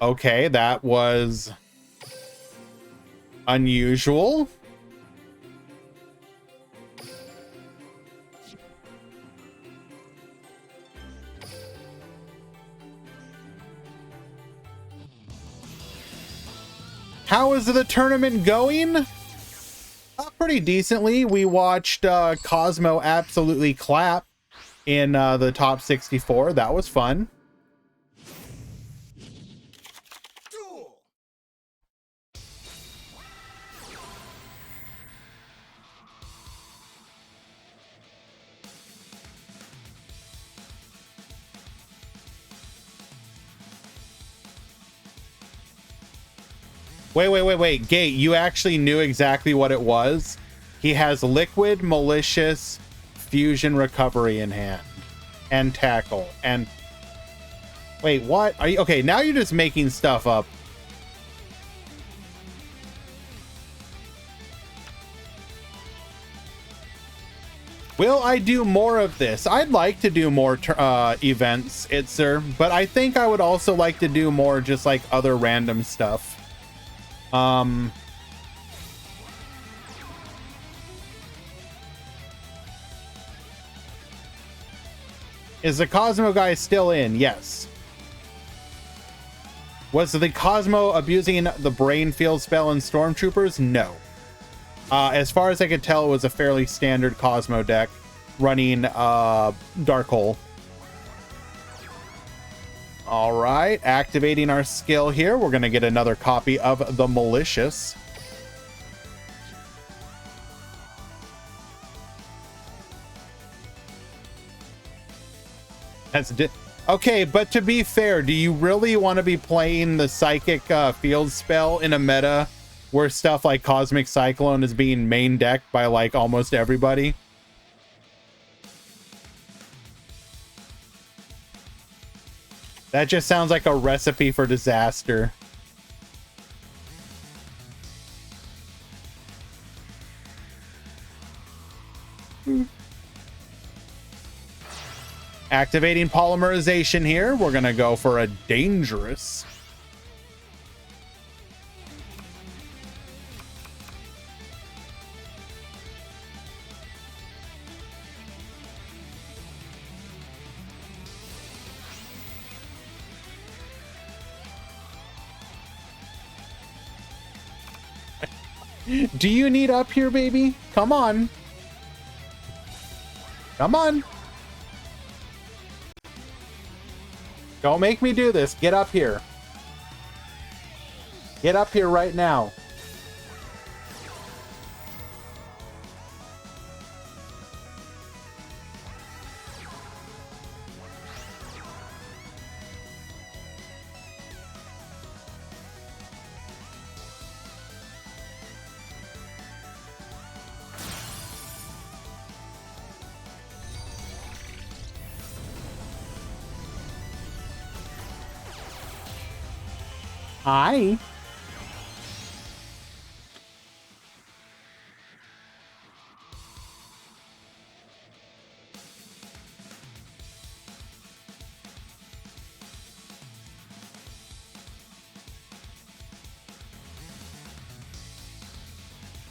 Okay, that was unusual. How is the tournament going? Pretty decently. We watched Cosmo absolutely clap in the top 64. That was fun. Duel. Wait. Gate, you actually knew exactly what it was? He has Liquid, Malicious, Fusion, Recovery in hand. And Tackle. And... wait, what? Are you... okay, now you're just making stuff up. Will I do more of this? I'd like to do more events, Itzer, but I think I would also like to do more just like other random stuff. Is the Cosmo guy still in? Yes. Was the Cosmo abusing the brain field spell in Stormtroopers? No. As far as I could tell, it was a fairly standard Cosmo deck running Dark Hole. All right, activating our skill here. We're going to get another copy of the Malicious. Okay, but to be fair, do you really want to be playing the Psychic field spell in a meta where stuff like Cosmic Cyclone is being main decked by like almost everybody? That just sounds like a recipe for disaster. Activating polymerization here. We're gonna go for a dangerous. Do you need up here, baby? Come on. Come on. Don't make me do this. Get up here. Get up here right now. Hi.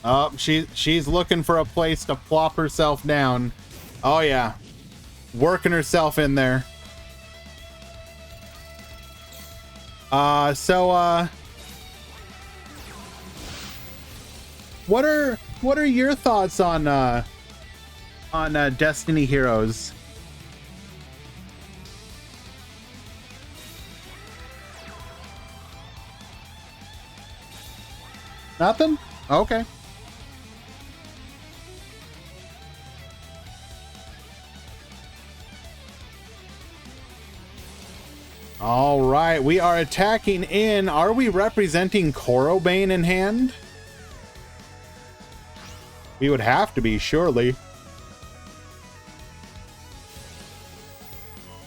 Oh, she's looking for a place to plop herself down. Oh yeah. Working herself in there. What are your thoughts on Destiny Heroes? Nothing? Okay. All right, we are attacking in. Are we representing Korobane in hand? We would have to be, surely.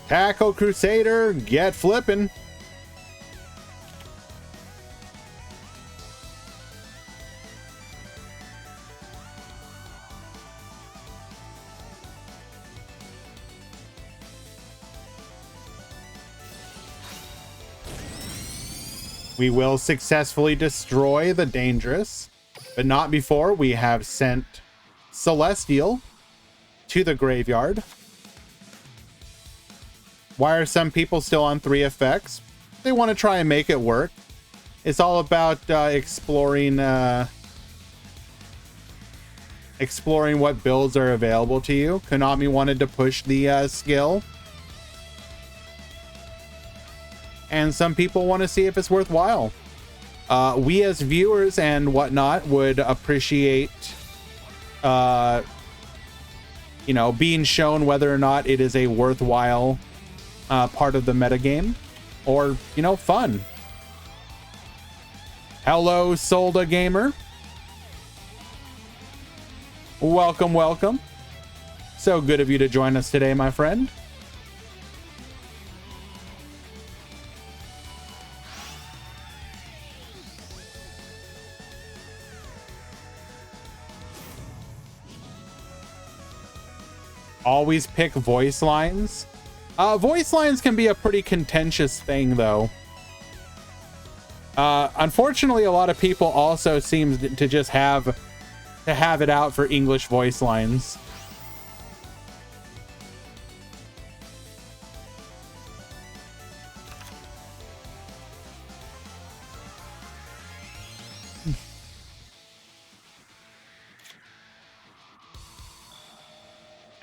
Tackle Crusader, get flipping. We will successfully destroy the Dangerous, but not before we have sent Celestial to the graveyard. Why are some people still on 3 effects? They want to try and make it work. It's all about exploring what builds are available to you. Konami wanted to push the skill. And some people want to see if it's worthwhile. We as viewers and whatnot would appreciate, being shown whether or not it is a worthwhile part of the metagame or, fun. Hello, Solda Gamer. Welcome, welcome. So good of you to join us today, my friend. Always pick voice lines. Voice lines can be a pretty contentious thing, though. Unfortunately, a lot of people also seem to just have it out for English voice lines.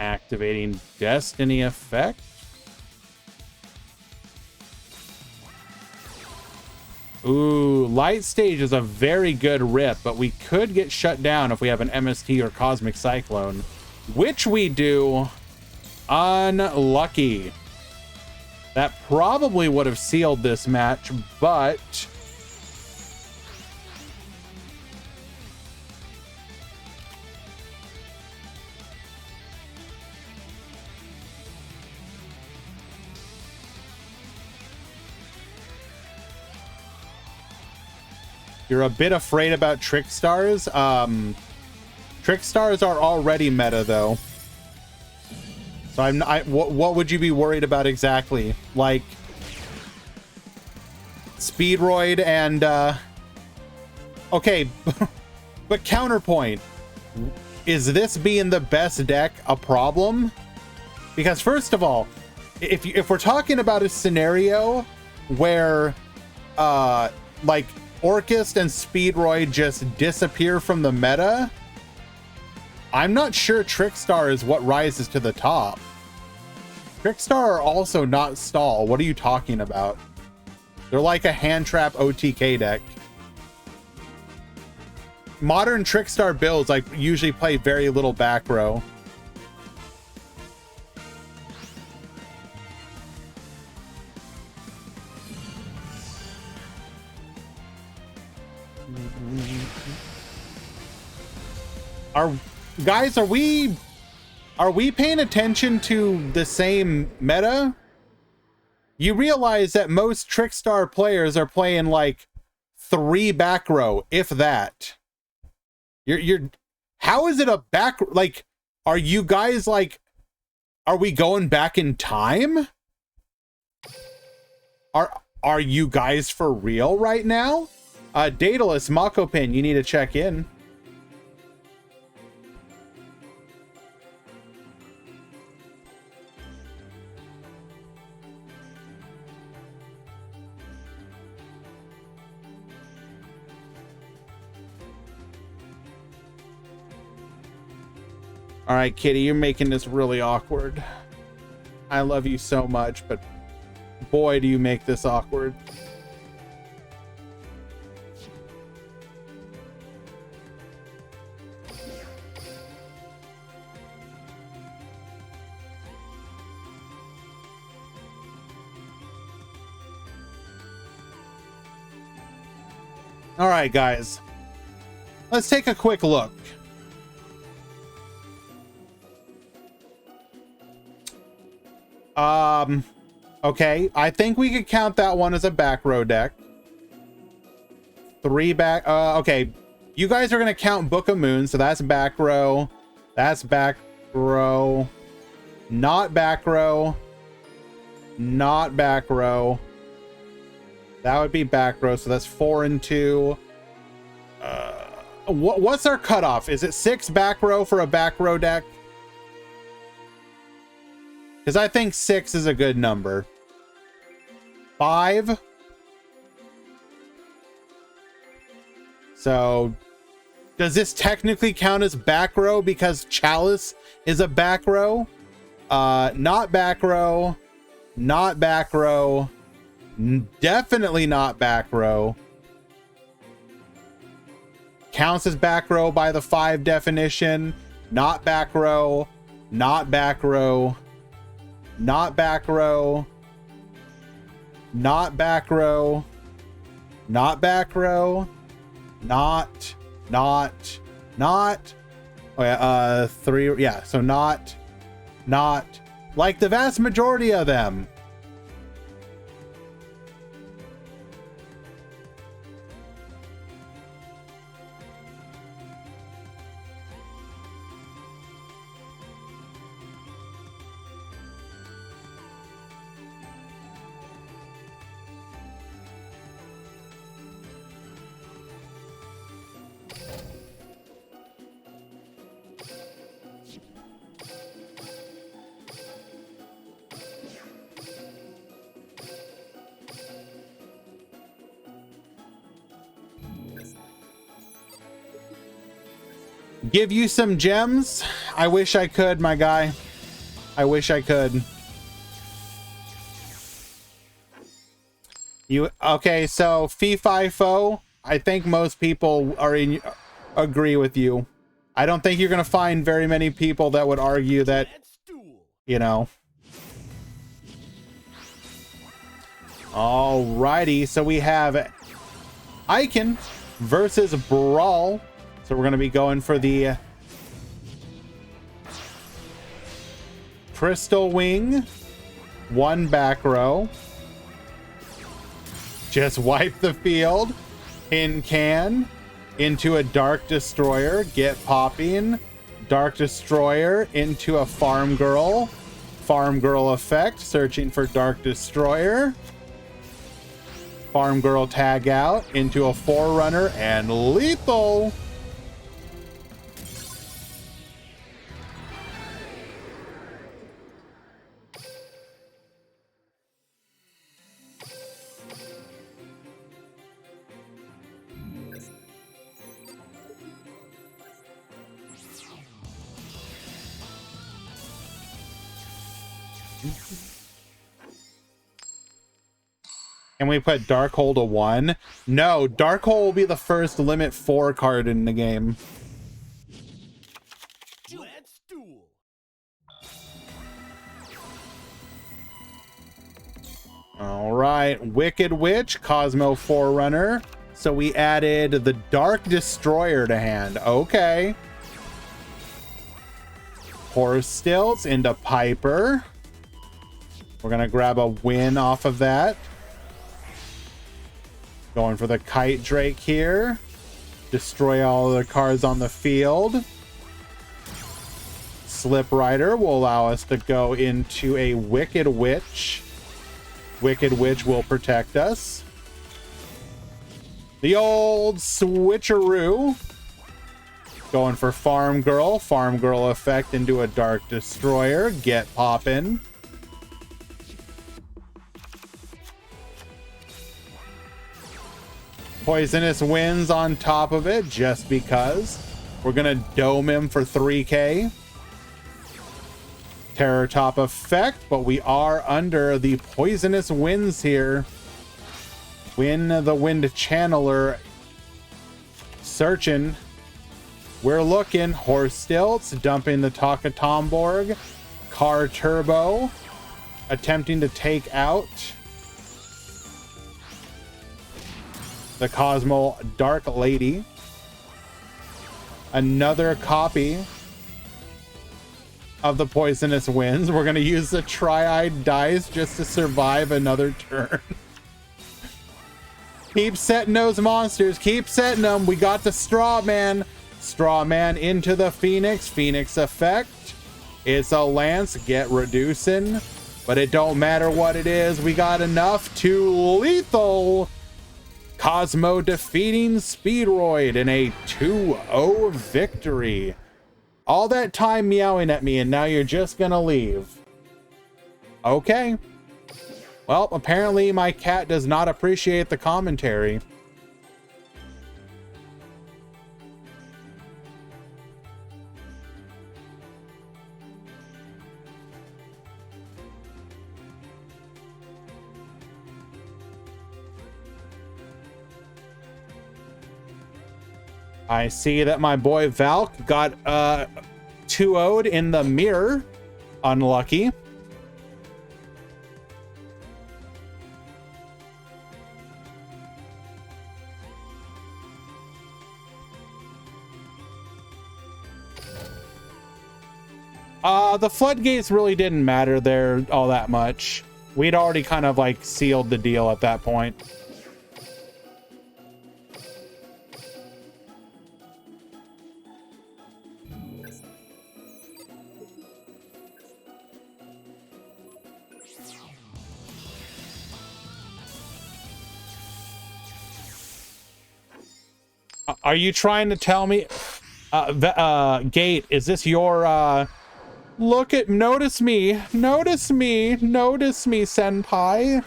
Activating Destiny effect. Ooh, Light Stage is a very good rip, but we could get shut down if we have an MST or Cosmic Cyclone, which we do. Unlucky. That probably would have sealed this match, but you're a bit afraid about Trick Stars. Trick Stars are already meta, though. So what would you be worried about exactly? Like Speedroid and okay, but counterpoint, is this being the best deck a problem? Because first of all, if we're talking about a scenario where like Orchist and Speedroid just disappear from the meta, I'm not sure Trickstar is what rises to the top. Trickstar are also not stall. What are you talking about? They're like a hand trap OTK deck. Modern Trickstar builds like usually play very little back row. Guys, are we paying attention to the same meta? You realize that most Trickstar players are playing like 3 back row, if that. You're how is it a back, like, are you guys like, are we going back in time? Are you guys for real right now? Daedalus, Mako Pin, you need to check in. All right, Kitty, you're making this really awkward. I love you so much, but boy, do you make this awkward. All right, guys, let's take a quick look. Okay, I think we could count that one as a back row deck. 3 back, okay. You guys are gonna count Book of Moon, so that's back row. That's back row. Not back row. Not back row. That would be back row, so that's 4 and 2. What's our cutoff? Is it 6 back row for a back row deck? Because I think 6 is a good number. 5. So, does this technically count as back row because Chalice is a back row? Not back row. Not back row. Definitely not back row. Counts as back row by the 5 definition. Not back row. Not back row. Not back row. Not back row. Not back row. Not. Oh yeah, 3, yeah, so not. Like the vast majority of them. Give you some gems? I wish I could, my guy. I wish I could. Okay, so fee fi fo, I think most people agree with you. I don't think you're gonna find very many people that would argue that, you know. Alrighty, so we have Icon versus Brawl. So we're gonna be going for the Crystal Wing, 1 back row. Just wipe the field. Can into a Dark Destroyer. Get popping. Dark Destroyer into a Farm Girl. Farm Girl effect. Searching for Dark Destroyer. Farm Girl tag out into a Forerunner and lethal. Can we put Darkhold to 1? No, Darkhold will be the first limit 4 card in the game. Let's duel. All right, Wicked Witch, Cosmo Forerunner. So we added the Dark Destroyer to hand. Okay. Horse Stilts into Piper. We're gonna grab a win off of that. Going for the Kite Drake here. Destroy all of the cards on the field. Slip Rider will allow us to go into a Wicked Witch. Wicked Witch will protect us. The old switcheroo. Going for Farm Girl. Farm Girl effect into a Dark Destroyer. Get poppin'. Poisonous Winds on top of it, just because. We're gonna dome him for 3k. Terror Top effect, but we are under the Poisonous Winds here. Win the Wind Channeler. Searching. We're looking. Horse Stilts, dumping the Taka Tomborg. Car Turbo, attempting to take out the Cosmo Dark Lady. Another copy of the Poisonous Winds. We're going to use the Tri-Eyed Dice just to survive another turn. Keep setting those monsters. Keep setting them. We got the Straw Man. Straw Man into the Phoenix. Phoenix effect. It's a Lance. Get reducing. But it don't matter what it is. We got enough to lethal. Cosmo defeating Speedroid in a 2-0 victory. All that time meowing at me and now you're just gonna leave. Okay. Well, apparently my cat does not appreciate the commentary. I see that my boy Valk got 2-0'd in the mirror. Unlucky. The floodgates really didn't matter there all that much. We'd already kind of like sealed the deal at that point. Are you trying to tell me, Gate, is this your, notice me, senpai?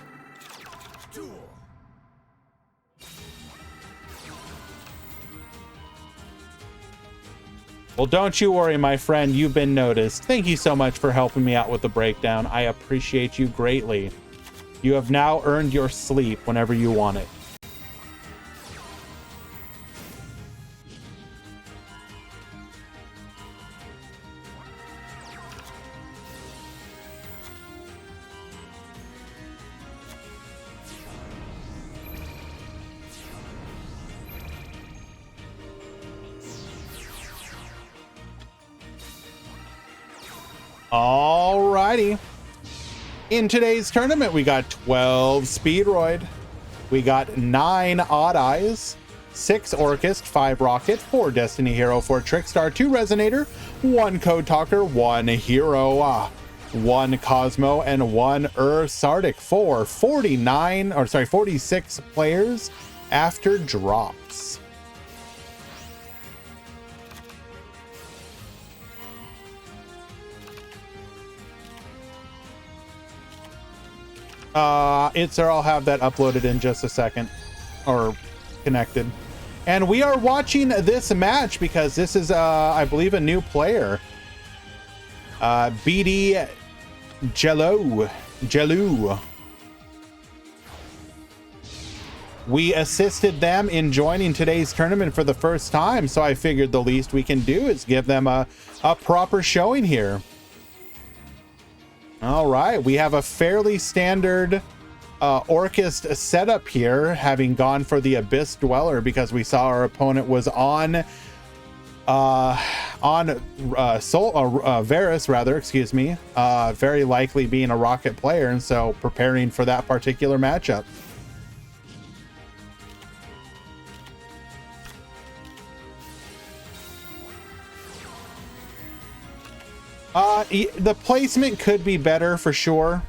Well, don't you worry, my friend. You've been noticed. Thank you so much for helping me out with the breakdown. I appreciate you greatly. You have now earned your sleep whenever you want it. Alrighty. In today's tournament, we got 12 Speedroid. We got 9 Odd Eyes, 6 Orchist, 5 Rocket, 4 Destiny Hero, 4 Trickstar, 2 Resonator, 1 Code Talker, 1 Hero, 1 Cosmo, and 1 Sardic for 46 players after drops. I'll have that uploaded in just a second, or connected. And we are watching this match because this is, I believe, a new player. BD Jello. We assisted them in joining today's tournament for the first time, so I figured the least we can do is give them a proper showing here. All right, we have a fairly standard Orchist setup here, having gone for the Abyss Dweller because we saw our opponent was on Varus, rather, excuse me, very likely being a Rocket player, and so preparing for that particular matchup. The placement could be better for sure.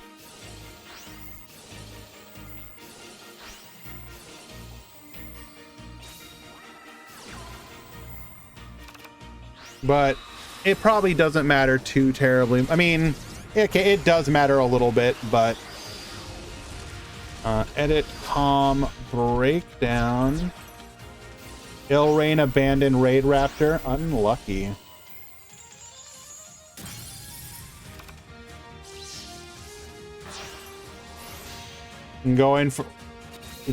But it probably doesn't matter too terribly. I mean, it does matter a little bit, but edit com breakdown. Ilrain abandoned Raid Raptor. Unlucky. Going for,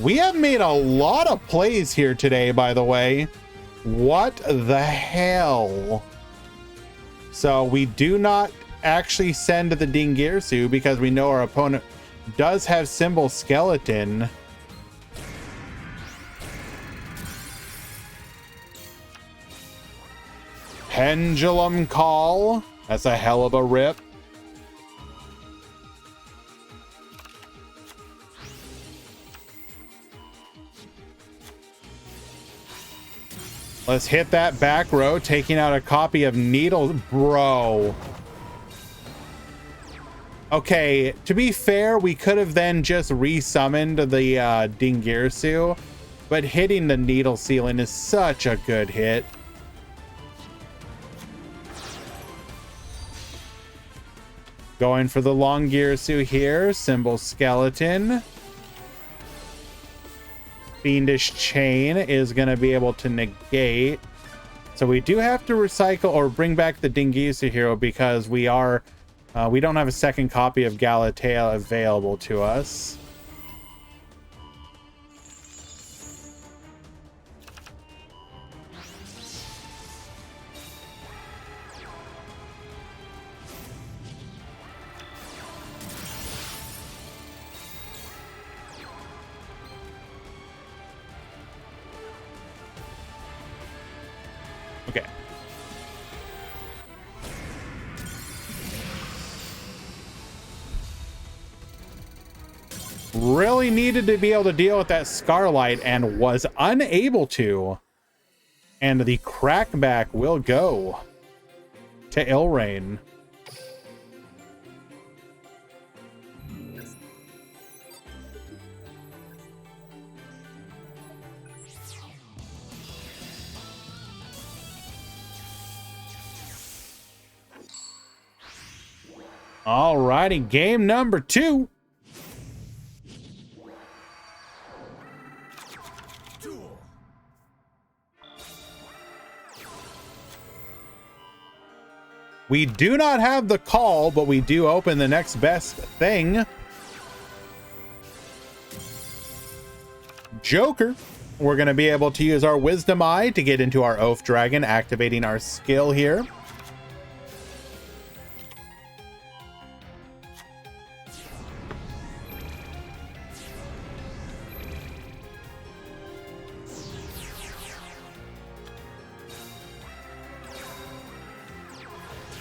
we have made a lot of plays here today, by the way. What the hell? So we do not actually send the Dingirsu because we know our opponent does have Symbol Skeleton. Pendulum Call. That's a hell of a rip. Let's hit that back row, taking out a copy of Needle. Bro. Okay, to be fair, we could have then just resummoned the Dingirsu, but hitting the Needle Ceiling is such a good hit. Going for the Long Girsu here, Symbol Skeleton. Fiendish Chain is going to be able to negate. So we do have to recycle or bring back the Dingirsu hero because we don't have a second copy of Galatea available to us. Okay. Really needed to be able to deal with that Scarlight and was unable to. And the crackback will go to Ilrain. Alrighty, game number 2. We do not have the call, but we do open the next best thing. Joker. We're going to be able to use our Wisdom Eye to get into our Oath Dragon, activating our skill here.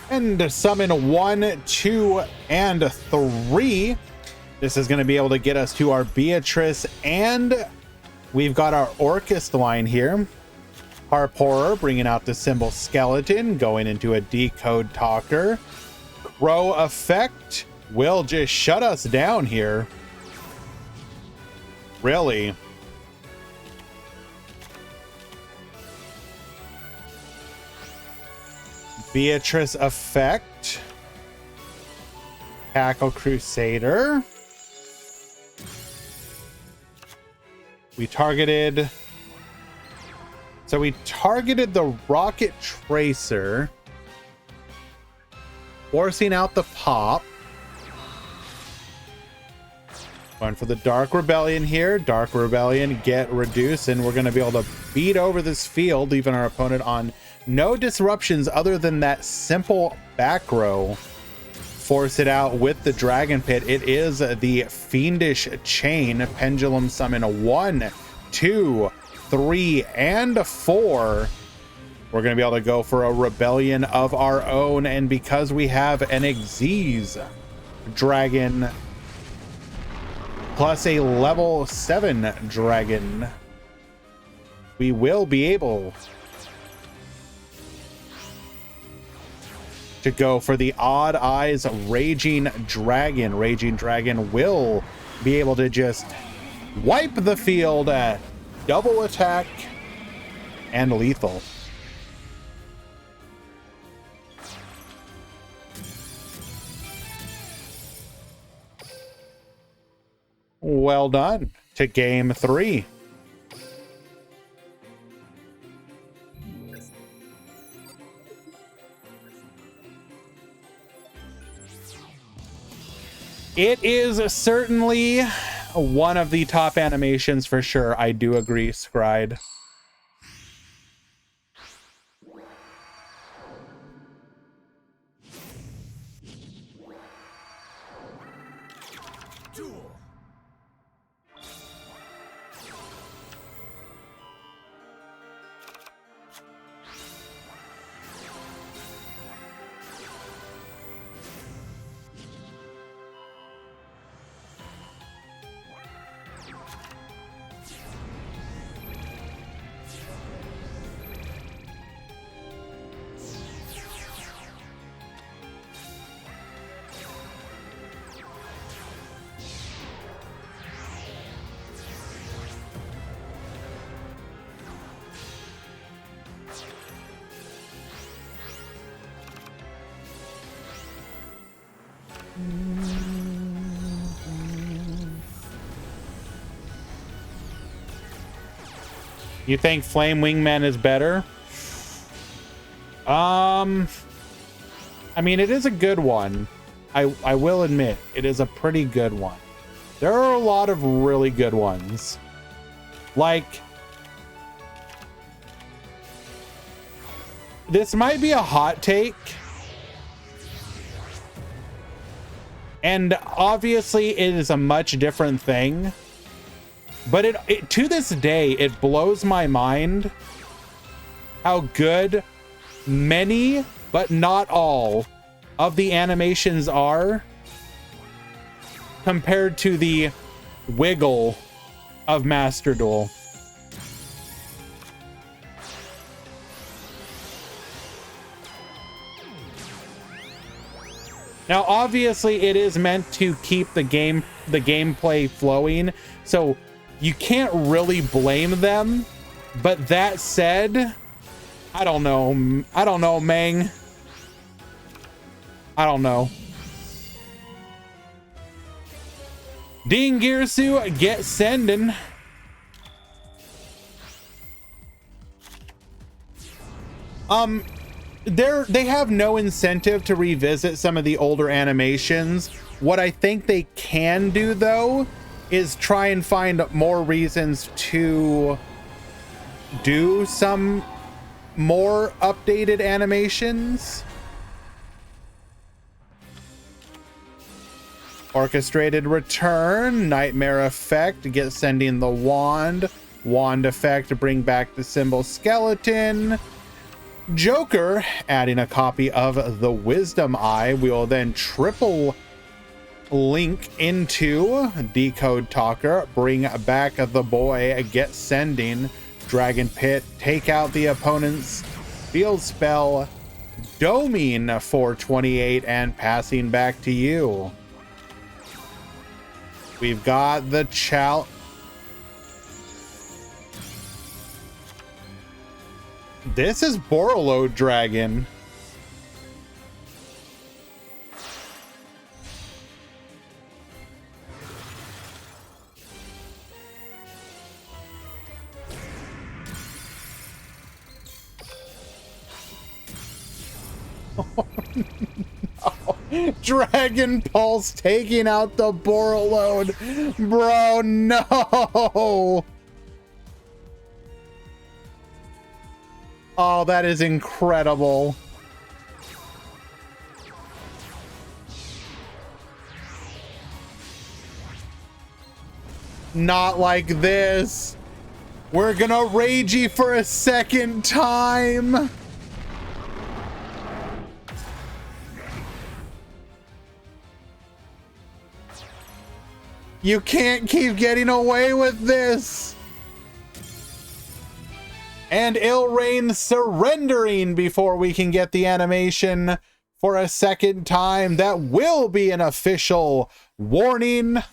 And to summon 1, 2, and 3. This is going to be able to get us to our Beatrice, and we've got our Orcust line here. Harp Horror bringing out the symbol skeleton, going into a Decode Talker. Crow Effect will just shut us down here. Really? Beatrice Effect. Tackle Crusader. We targeted the Rocket Tracer, forcing out the pop. Going for the Dark Rebellion here. Dark Rebellion get reduced, and we're going to be able to beat over this field, leaving our opponent on no disruptions other than that simple back row. Force it out with the Dragon Pit. It is the Fiendish Chain. Pendulum summon 1, 2, 3, and 4. We're going to be able to go for a Rebellion of our own, and because we have an Xyz Dragon plus a level 7 Dragon, we will be able to go for the Odd Eyes Raging Dragon. Raging Dragon will be able to just wipe the field at double attack and lethal. Well done. To game 3. It is certainly one of the top animations for sure. I do agree, Scride. Duel. You think Flame Wingman is better? I mean, it is a good one. I will admit, it is a pretty good one. There are a lot of really good ones. Like, this might be a hot take. And obviously it is a much different thing. But it to this day, it blows my mind how good many, but not all, of the animations are compared to the wiggle of Master Duel. Now, obviously, it is meant to keep the gameplay flowing, so you can't really blame them. But that said, I don't know, Mang. I don't know. Dean Girsu, get sending. they have no incentive to revisit some of the older animations. What I think they can do, though, is try and find more reasons to do some more updated animations. Orchestrated return, nightmare effect, get sending the wand effect to bring back the symbol skeleton. Joker, adding a copy of the wisdom eye. We will then triple link into decode talker, bring back the boy, get sending, dragon pit, take out the opponent's field spell, doming for 28 and passing back to you. We've got the This is Borolo Dragon. Oh, no. Dragon Pulse taking out the Borolo. Bro, no. Oh, that is incredible. Not like this. We're gonna ragey for a second time. You can't keep getting away with this. And Ilrain surrendering before we can get the animation for a second time. That will be an official warning.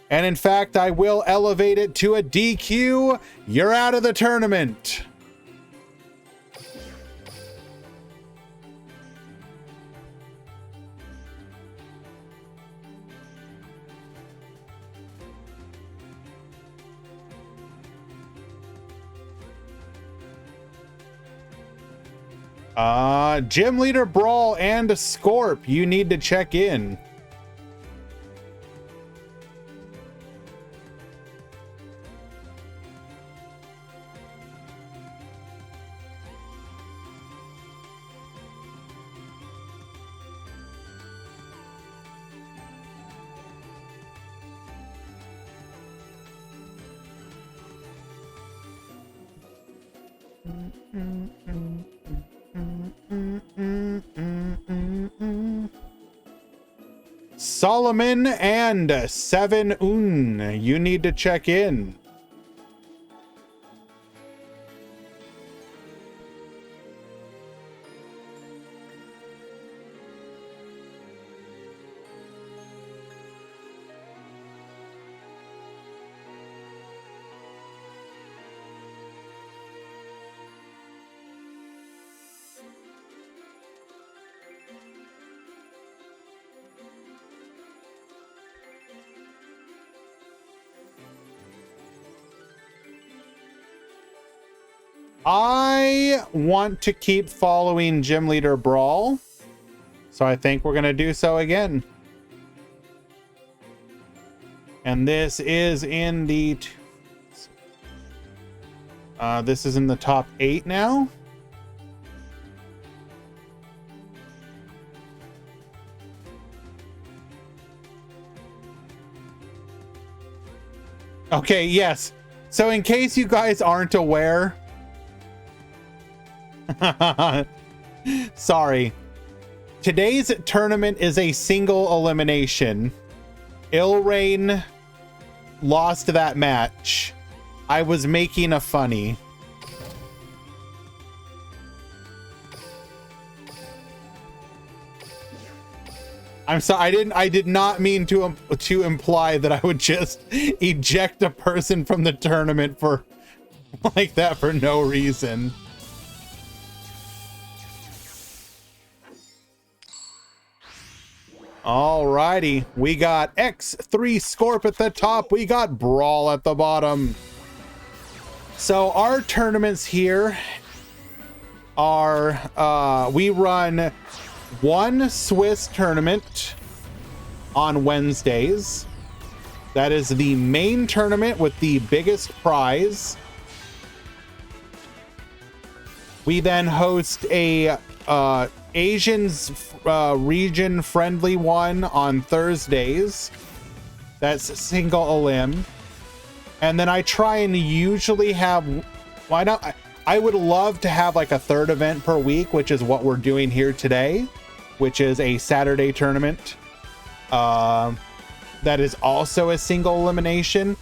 And in fact, I will elevate it to a DQ. You're out of the tournament. Gym Leader Brawl and Scorp, you need to check in. Solomon and 7Un, you need to check in. I want to keep following Gym Leader Brawl, so I think we're going to do so again. And this is in the... this is in the top 8 now. Okay, yes. So in case you guys aren't aware... Sorry. Today's tournament is a single elimination. Ilrain lost that match. I was making a funny. I'm sorry. I did not mean to imply that I would just eject a person from the tournament for like that for no reason. Alrighty, we got X3 Scorp at the top, we got Brawl at the bottom. So our tournaments here are we run one Swiss tournament on Wednesdays. That is the main tournament with the biggest prize. We then host a Asians region friendly one on Thursdays. That's single elim. And then I try and usually have, why not? I would love to have like a third event per week, which is what we're doing here today, which is a Saturday tournament. That is also a single elimination.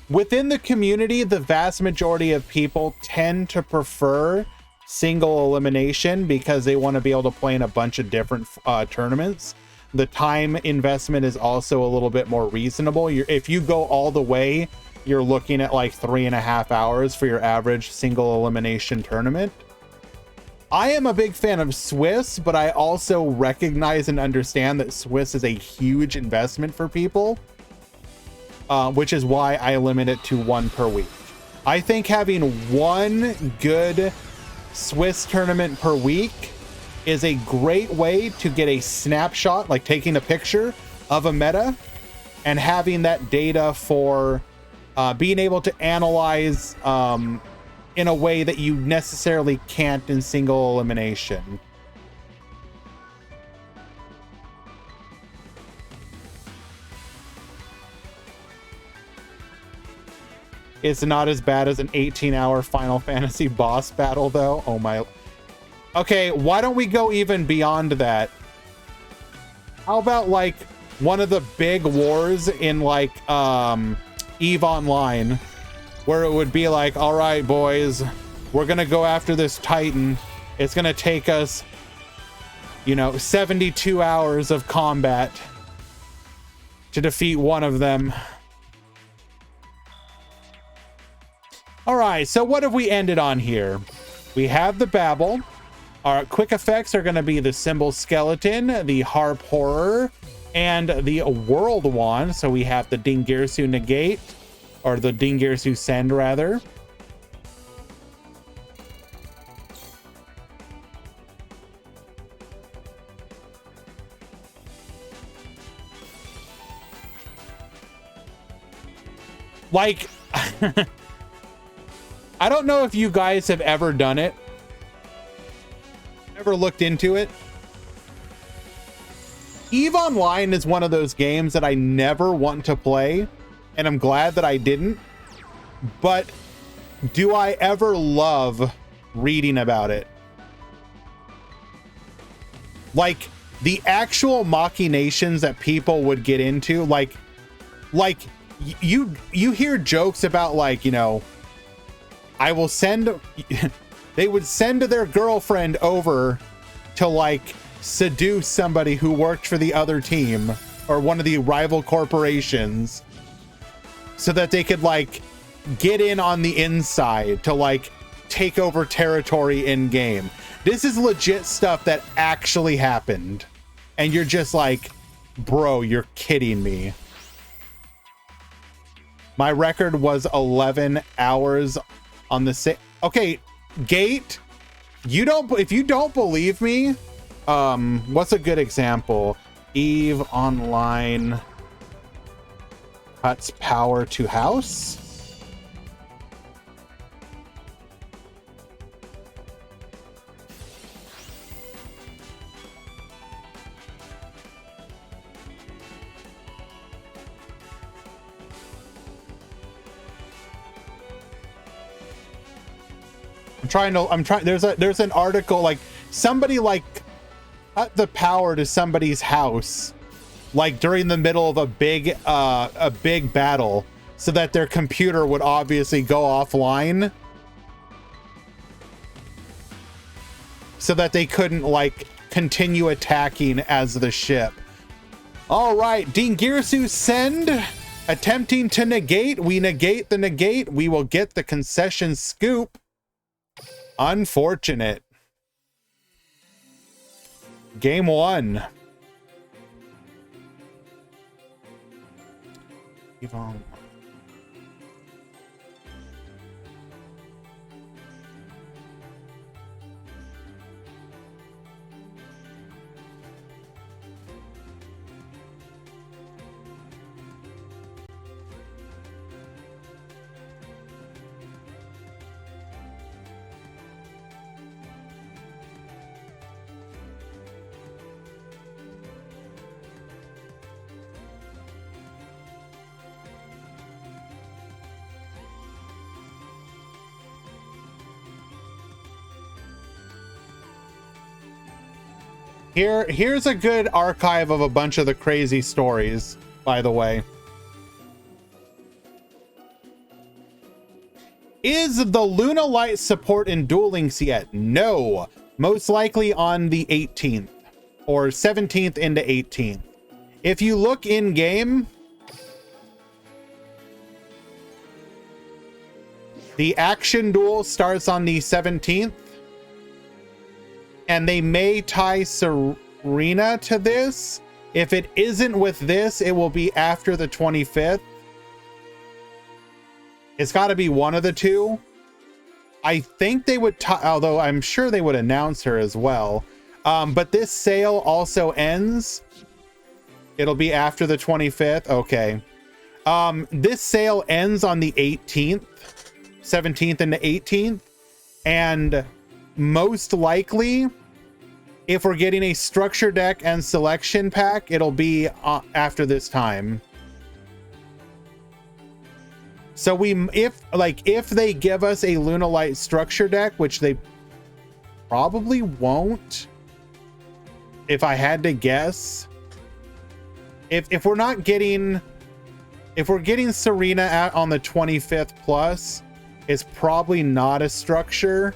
Within the community, the vast majority of people tend to prefer single elimination because they want to be able to play in a bunch of different tournaments. The time investment is also a little bit more reasonable. If you go all the way, you're looking at like 3.5 hours for your average single elimination tournament. I am a big fan of Swiss, but I also recognize and understand that Swiss is a huge investment for people, which is why I limit it to one per week. I think having one good Swiss tournament per week is a great way to get a snapshot, like taking a picture of a meta and having that data for being able to analyze in a way that you necessarily can't in single elimination. It's not as bad as an 18-hour Final Fantasy boss battle, though. Oh my. Okay, why don't we go even beyond that? How about like one of the big wars in like EVE Online, where it would be like, all right, boys, we're gonna go after this Titan. It's gonna take us, 72 hours of combat to defeat one of them. All right, so what have we ended on here? We have the Babel. Our quick effects are going to be the Symbol Skeleton, the Harp Horror, and the World Wand. So we have the Dingirsu Negate, or the Dingirsu Send, rather. Like, I don't know if you guys have ever done it. Ever looked into it? EVE Online is one of those games that I never want to play, and I'm glad that I didn't. But do I ever love reading about it? Like the actual machinations that people would get into, like you hear jokes about like, I will send they would send their girlfriend over to like seduce somebody who worked for the other team or one of the rival corporations so that they could like get in on the inside to like take over territory in game. This is legit stuff that actually happened. And you're just like, bro, you're kidding me. My record was 11 hours on the okay, Gate, if you don't believe me, what's a good example? EVE Online cuts power to house. There's an article like somebody like cut the power to somebody's house like during the middle of a big battle so that their computer would obviously go offline so that they couldn't like continue attacking as the ship. All right, Dingirsu Send attempting to negate. We negate the negate. We will get the concession scoop. Unfortunate. Game one. Yvonne. Here's a good archive of a bunch of the crazy stories, by the way. Is the Luna Light support in Duel Links yet? No. Most likely on the 18th or 17th into 18th. If you look in game, the action duel starts on the 17th, and they may tie Serena to this. If it isn't with this, it will be after the 25th. It's got to be one of the two. I think they would, although I'm sure they would announce her as well. But this sale also ends. It'll be after the 25th. Okay. This sale ends on the 18th, 17th and the 18th. And most likely, if we're getting a structure deck and selection pack, it'll be after this time. So if they give us a Luna Light structure deck, which they probably won't, if I had to guess, if we're getting Serena on the 25th plus, it's probably not a structure.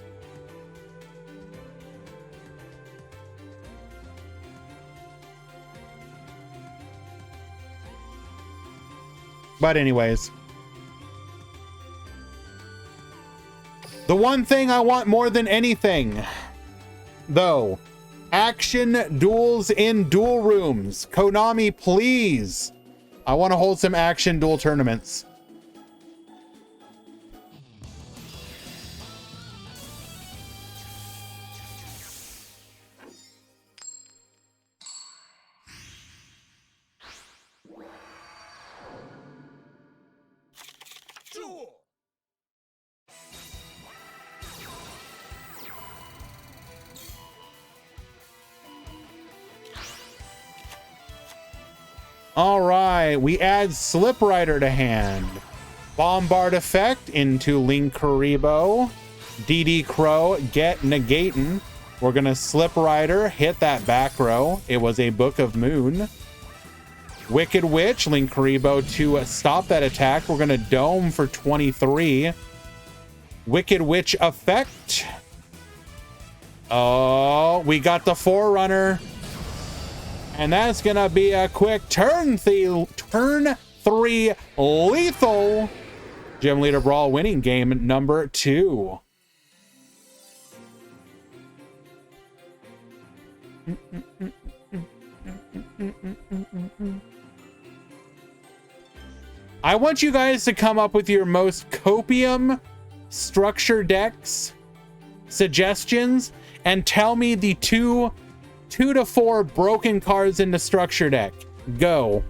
But anyways, the one thing I want more than anything, though, action duels in duel rooms. Konami, please. I want to hold some action duel tournaments. Duel. All right, we add Slip Rider to hand. Bombard effect into Link Karibo. DD Crow, get negatin'. We're gonna Slip Rider, hit that back row. It was a Book of Moon. Wicked Witch, Link Karibo to stop that attack. We're gonna Dome for 23. Wicked Witch effect. Oh, we got the Forerunner. And that's gonna be a quick turn 3 lethal. Gym Leader Brawl winning game number 2. I want you guys to come up with your most copium structure decks suggestions and tell me the 2 to 4 broken cards in the structure deck. Go.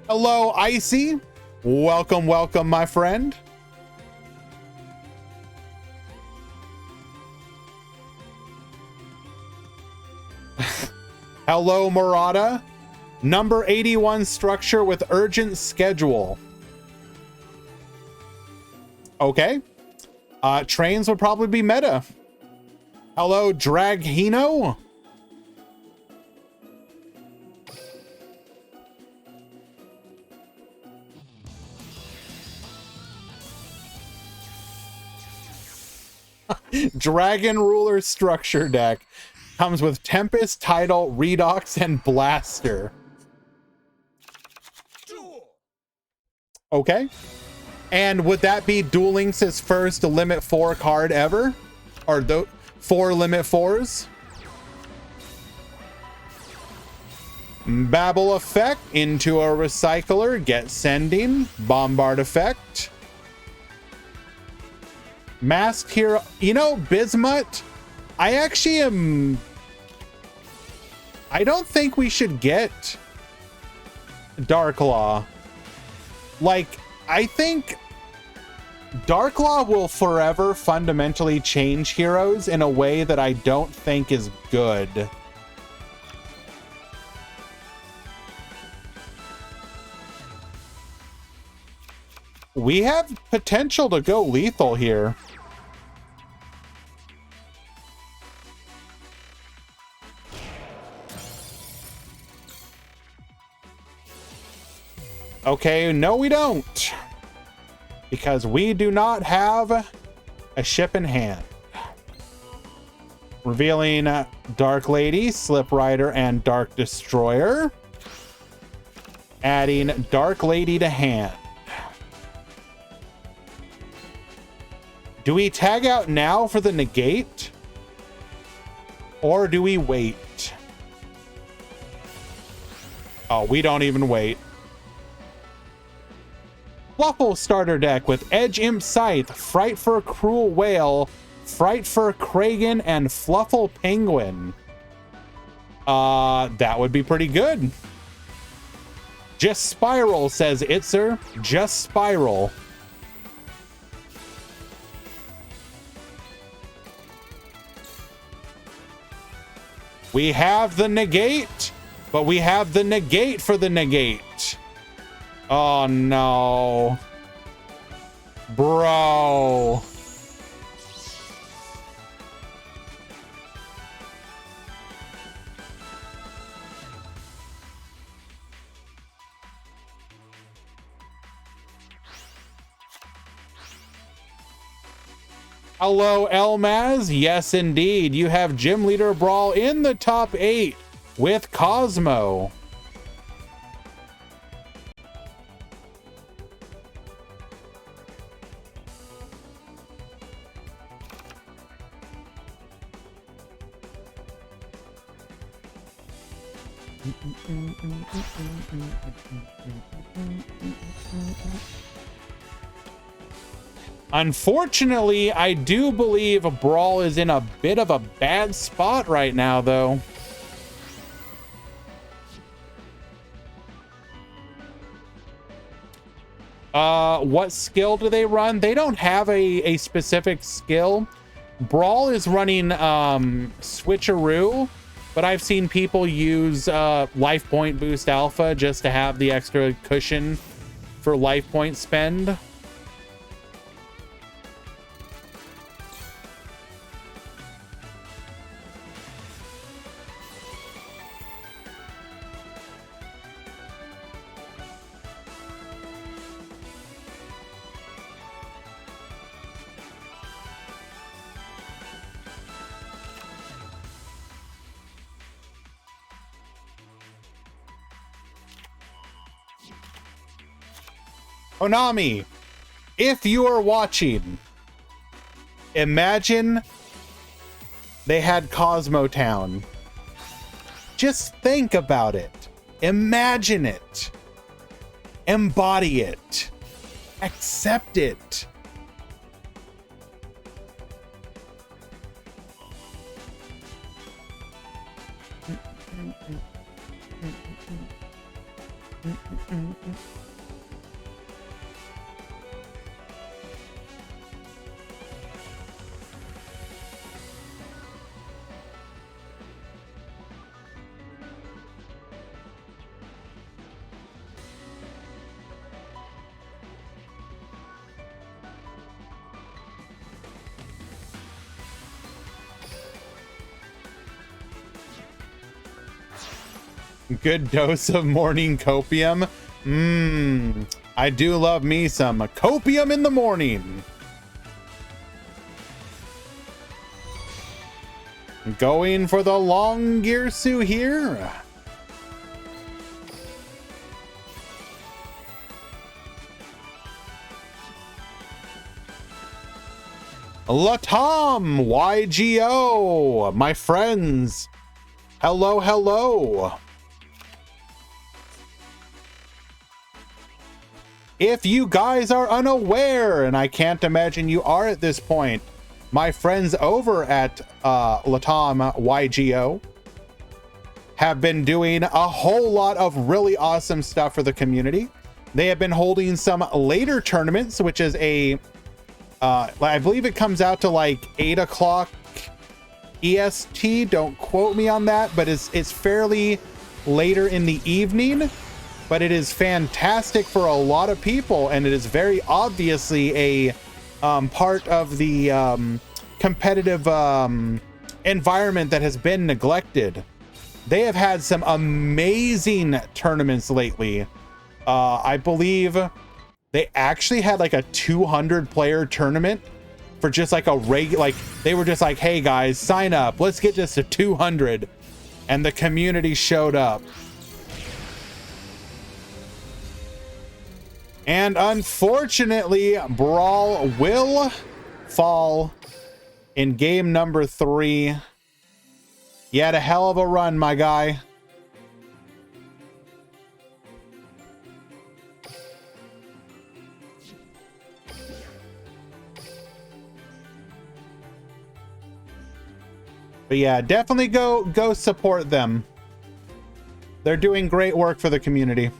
Hello, Icy. Welcome, welcome, my friend. Hello, Murata. Number 81 structure with urgent schedule. Okay. Trains would probably be meta. Hello, Draghino. Dragon Ruler structure deck comes with Tempest, Tidal, Redox, and Blaster. Okay. And would that be Duel Links' first limit 4 card ever? Or the 4 limit 4s? Babble effect into a recycler, get sending. Bombard effect. Masked Hero. You know, Bismuth, I actually am... I don't think we should get Darklaw. Like, I think Darklaw will forever fundamentally change heroes in a way that I don't think is good. We have potential to go lethal here. Okay, no we don't. Because we do not have a ship in hand. Revealing Dark Lady, Slip Rider, and Dark Destroyer. Adding Dark Lady to hand. Do we tag out now for the negate? Or do we wait? Oh, we don't even wait. Fluffle starter deck with Edge Imp Scythe, Fright for Cruel Whale, Fright for Kragan, and Fluffle Penguin. That would be pretty good. Just Spiral, says Itzer. Just Spiral. We have the negate, but we have the negate for the negate. Oh no. Bro. Hello, Elmaz. Yes, indeed. You have Gym Leader Brawl in the top 8 with Cosmo. Unfortunately, I do believe Brawl is in a bit of a bad spot right now, though. What skill do they run? They don't have a specific skill. Brawl is running Switcheroo, but I've seen people use Life Point Boost Alpha just to have the extra cushion for life point spend. Konami, if you are watching, imagine they had Cosmo Town. Just think about it. Imagine it. Embody it. Accept it. Good dose of morning copium. I do love me some copium in the morning. Going for the long Gearsu here. Latam YGO, my friends. Hello, hello. If you guys are unaware, and I can't imagine you are at this point, my friends over at Latam YGO have been doing a whole lot of really awesome stuff for the community. They have been holding some later tournaments, which is I believe it comes out to like 8 o'clock EST. Don't quote me on that, but it's fairly later in the evening. but it is fantastic for a lot of people, and it is very obviously a part of the competitive environment that has been neglected. They have had some amazing tournaments lately. I believe they actually had like a 200 player tournament for just like a like they were just like, hey guys, sign up, let's get this to 200, and the community showed up. And unfortunately, Brawl will fall in game number 3. You had a hell of a run, my guy. But yeah, definitely go support them. They're doing great work for the community.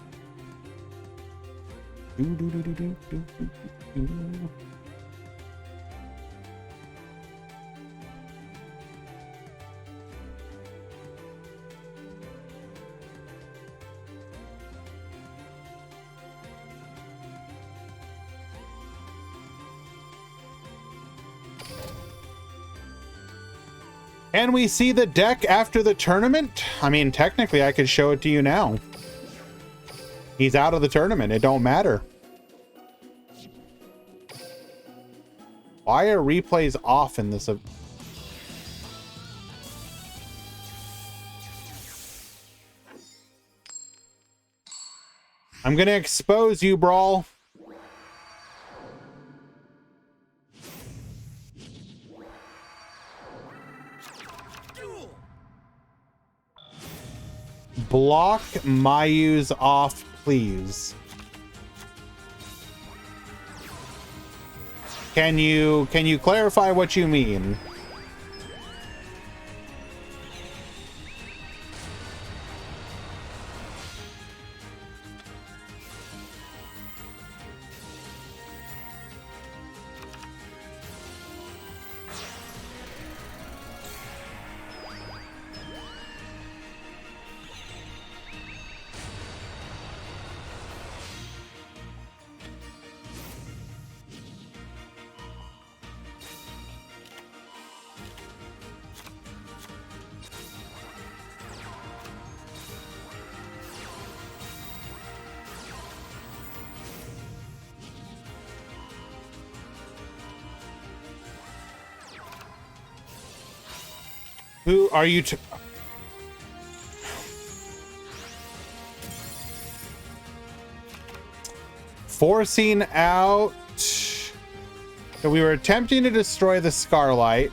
Can we see the deck after the tournament? I mean, technically, I could show it to you now. He's out of the tournament. It don't matter. Why are replays off in this? I'm gonna expose you, Brawl. Block Mayu's off, please. Can you clarify what you mean? Who are you forcing out? So we were attempting to destroy the Scarlight,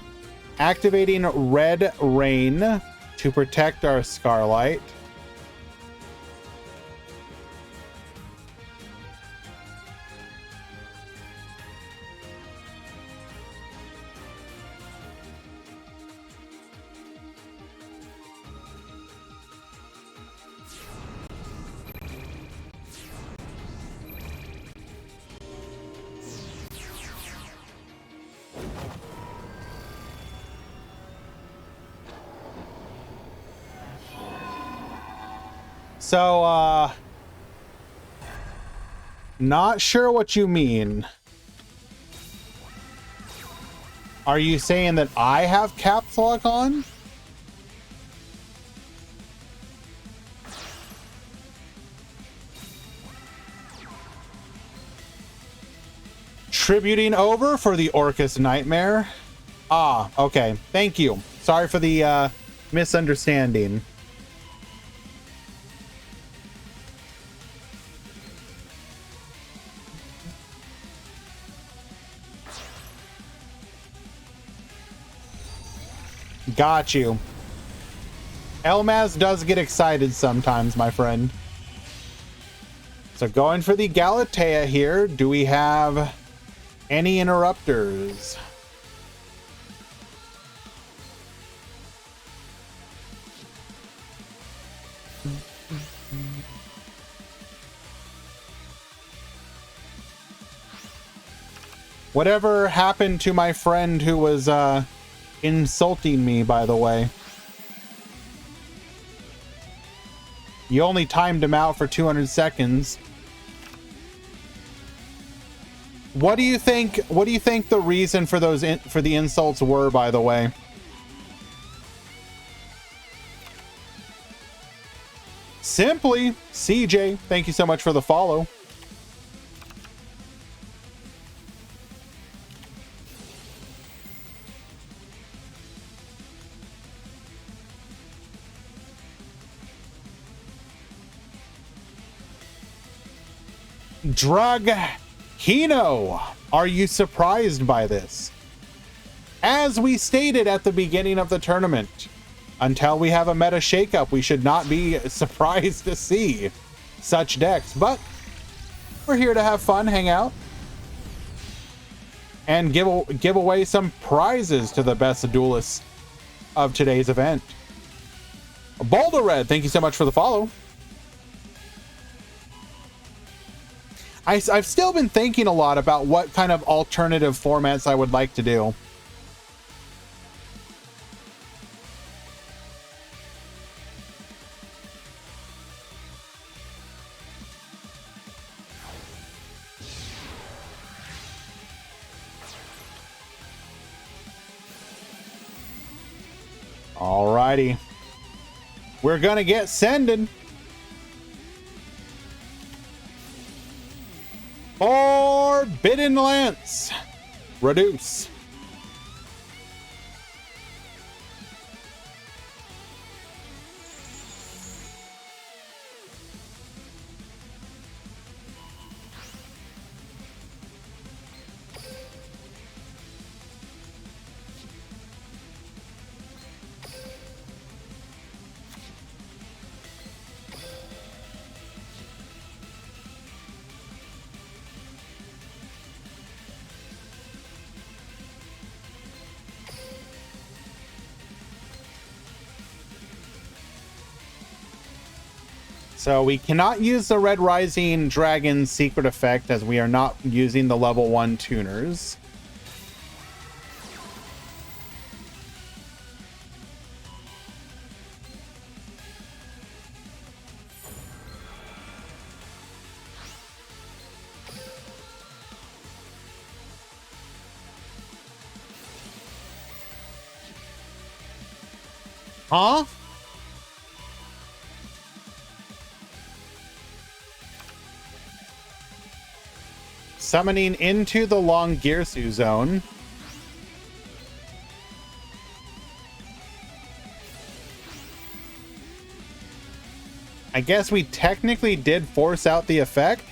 activating Red Rain to protect our Scarlight. So, not sure what you mean. Are you saying that I have caps lock on? Tributing over for the Orcus Nightmare. Ah, okay. Thank you. Sorry for the misunderstanding. Got you. Elmaz does get excited sometimes, my friend. So going for the Galatea here. Do we have any interrupters? Whatever happened to my friend who was insulting me, by the way? You only timed him out for 200 seconds. What do you think? What do you think the reason for those for the insults were, by the way? Simply CJ, thank you so much for the follow. Drug Hino, are you surprised by this? As we stated at the beginning of the tournament, until we have a meta shakeup, we should not be surprised to see such decks. But we're here to have fun, hang out, and give away some prizes to the best duelists of today's event. Boulder Red, thank you so much for the follow. I've still been thinking a lot about what kind of alternative formats I would like to do. Alrighty. We're gonna get sending. Forbidden Lance. Reduce. So we cannot use the Red Rising Dragon secret effect as we are not using the level 1 tuners. Huh? Summoning into the Longirsu zone. I guess we technically did force out the effect.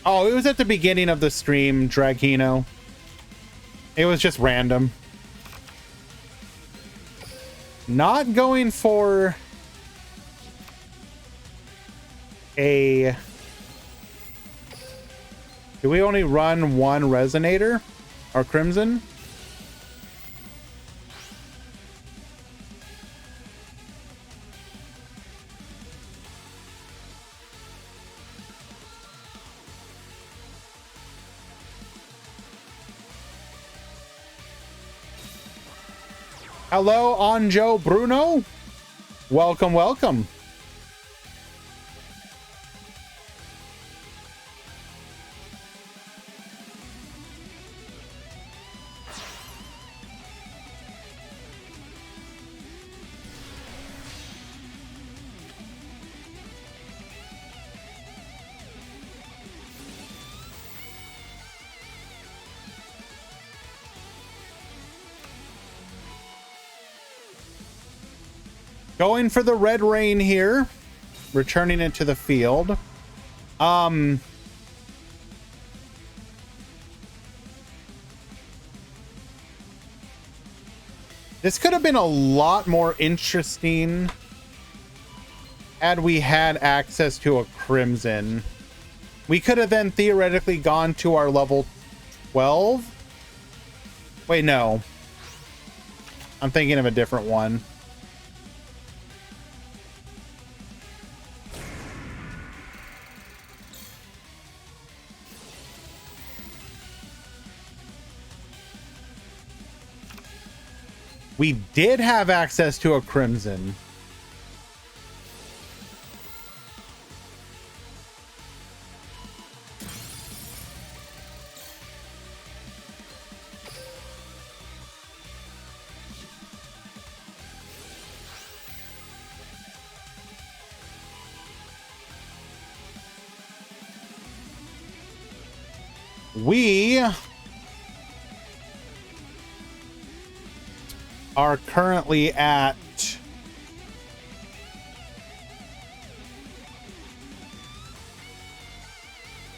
Oh, it was at the beginning of the stream, Dragino. It was just random. Not going for a... Do we only run one Resonator? Or Crimson? Hello, Anjo Bruno. Welcome, welcome. Going for the Red Rain here, returning it to the field. This could have been a lot more interesting Had we had access to a Crimson, we could have then theoretically gone to our level 12. Wait, no. I'm thinking of a different one. We did have access to a Crimson. We are currently at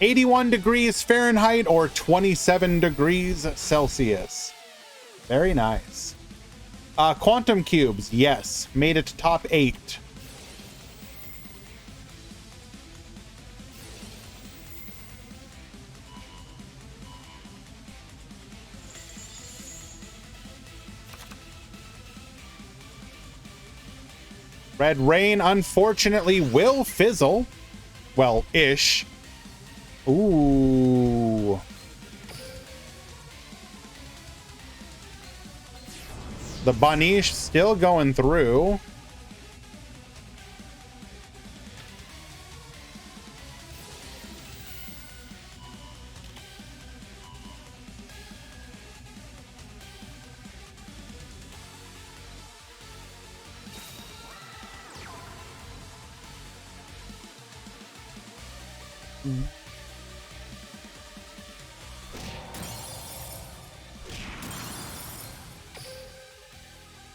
81 degrees Fahrenheit or 27 degrees Celsius. Very nice. Quantum cubes, yes, made it to top 8. Red Rain, unfortunately, will fizzle. Well, ish. Ooh. The Banish still going through.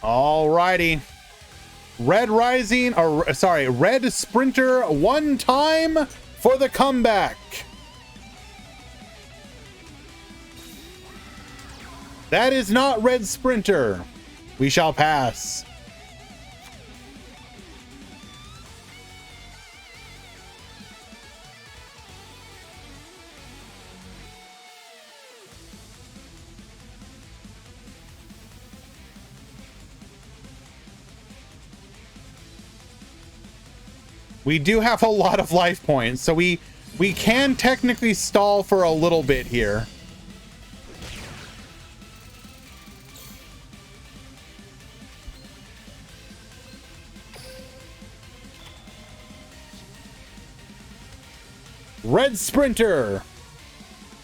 Alrighty. Red Rising, or sorry, Red Sprinter one time for the comeback. That is not Red Sprinter. We shall pass. We do have a lot of life points, so we can technically stall for a little bit here. Red Sprinter.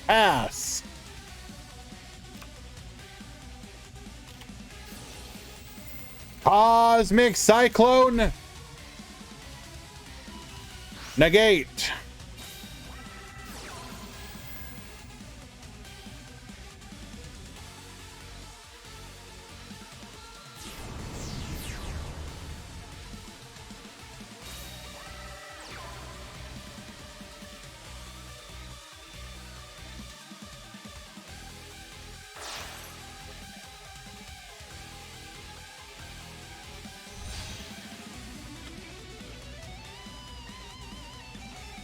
Pass. Cosmic Cyclone. Negate.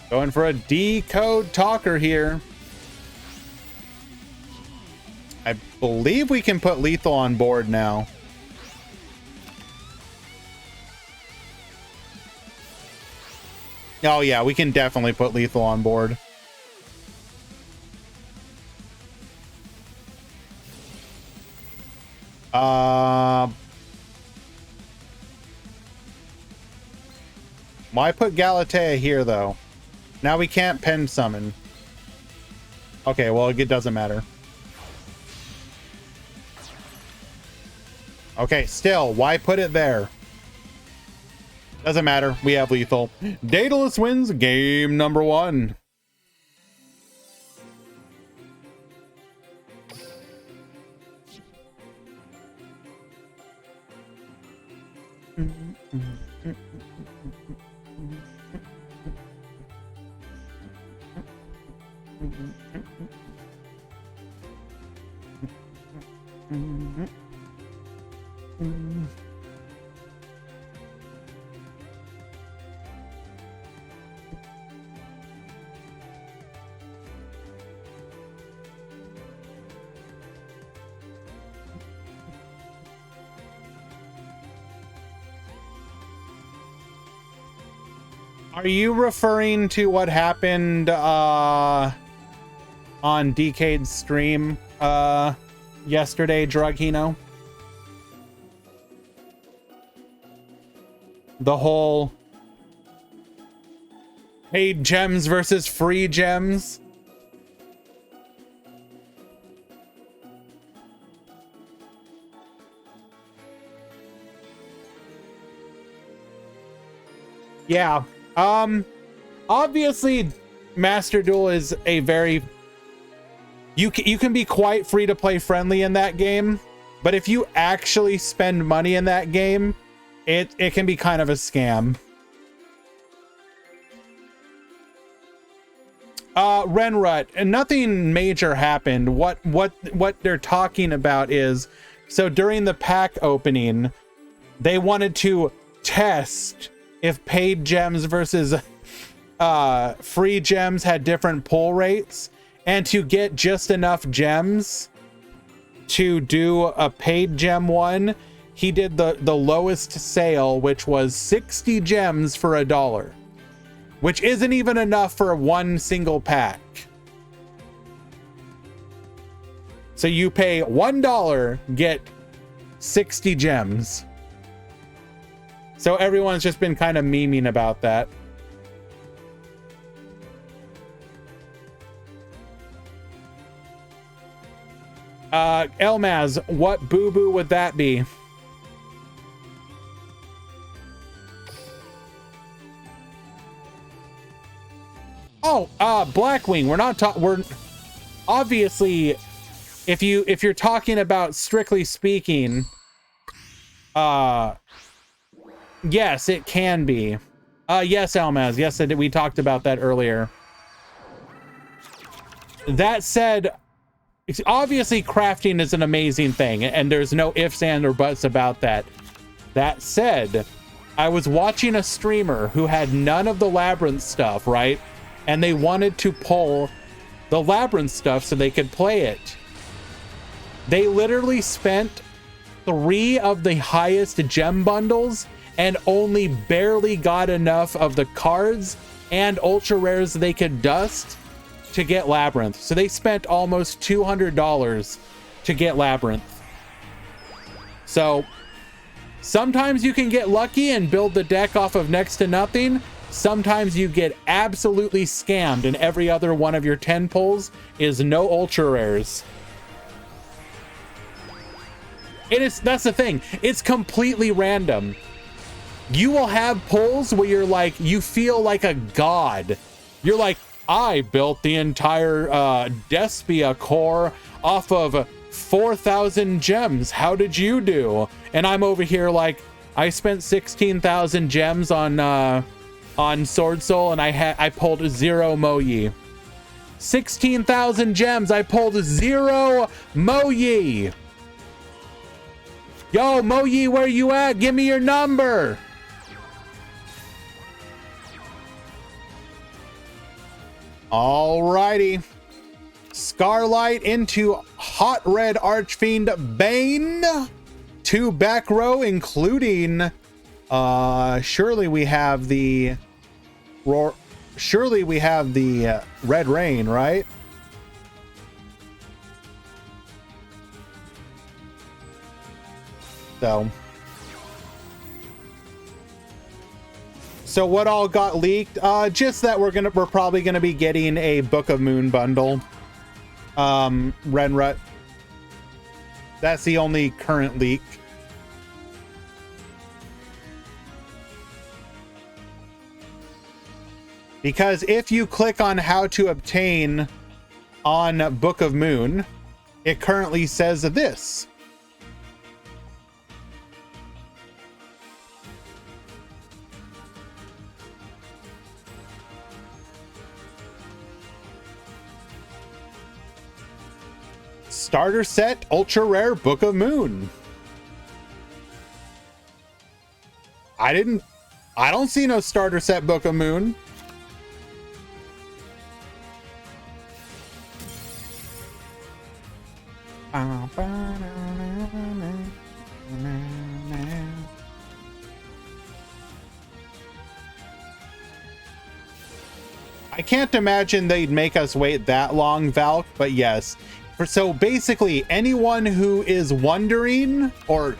Going for a decode talker here. I believe we can put lethal on board now. Oh yeah, we can definitely put lethal on board. Why put Galatea here though? Now we can't pen summon. Okay, well, it doesn't matter. Okay, still, why put it there? Doesn't matter. We have lethal. Daedalus wins game number 1. Are you referring to what happened on Decade's stream yesterday, Drugino? The whole paid gems versus free gems? Yeah. Obviously Master Duel is a very you can be quite free to play friendly in that game, but if you actually spend money in that game, it can be kind of a scam. Renrut, and nothing major happened. What they're talking about is, so during the pack opening, they wanted to test if paid gems versus free gems had different pull rates, and to get just enough gems to do a paid gem one, he did the lowest sale, which was 60 gems for $1, which isn't even enough for one single pack. So you pay $1, get 60 gems. So everyone's just been kind of memeing about that. Elmaz, what boo-boo would that be? Oh, Blackwing. We're obviously, if you're talking about strictly speaking, yes, it can be. Yes, Elmaz. Yes, we talked about that earlier. That said, obviously crafting is an amazing thing, and there's no ifs, and or buts about that. That said, I was watching a streamer who had none of the labyrinth stuff, right? And they wanted to pull the labyrinth stuff so they could play it. They literally spent 3 of the highest gem bundles and only barely got enough of the cards and ultra rares they could dust to get labyrinth. So they spent almost $200 to get labyrinth. So sometimes you can get lucky and build the deck off of next to nothing. Sometimes you get absolutely scammed and every other one of your 10 pulls is no ultra rares. That's the thing. It's completely random. You will have pulls where you're like, you feel like a god. You're like, I built the entire Despia core off of 4,000 gems. How did you do? And I'm over here like, I spent 16,000 gems on Sword Soul, and I pulled 0 Moyi. 16,000 gems, I pulled 0 Moyi. Yo, Moyi, where you at? Give me your number. Alrighty. Scarlight into Hot Red Archfiend Bane. 2 back row, including surely we have the Red Rain, right? So what all got leaked? Just that we're probably gonna be getting a Book of Moon bundle. Renrut. That's the only current leak. Because if you click on how to obtain on Book of Moon, it currently says this. Starter set, ultra rare Book of Moon. I don't see no starter set Book of Moon. I can't imagine they'd make us wait that long, Valk, but yes. So basically, anyone who is wondering, or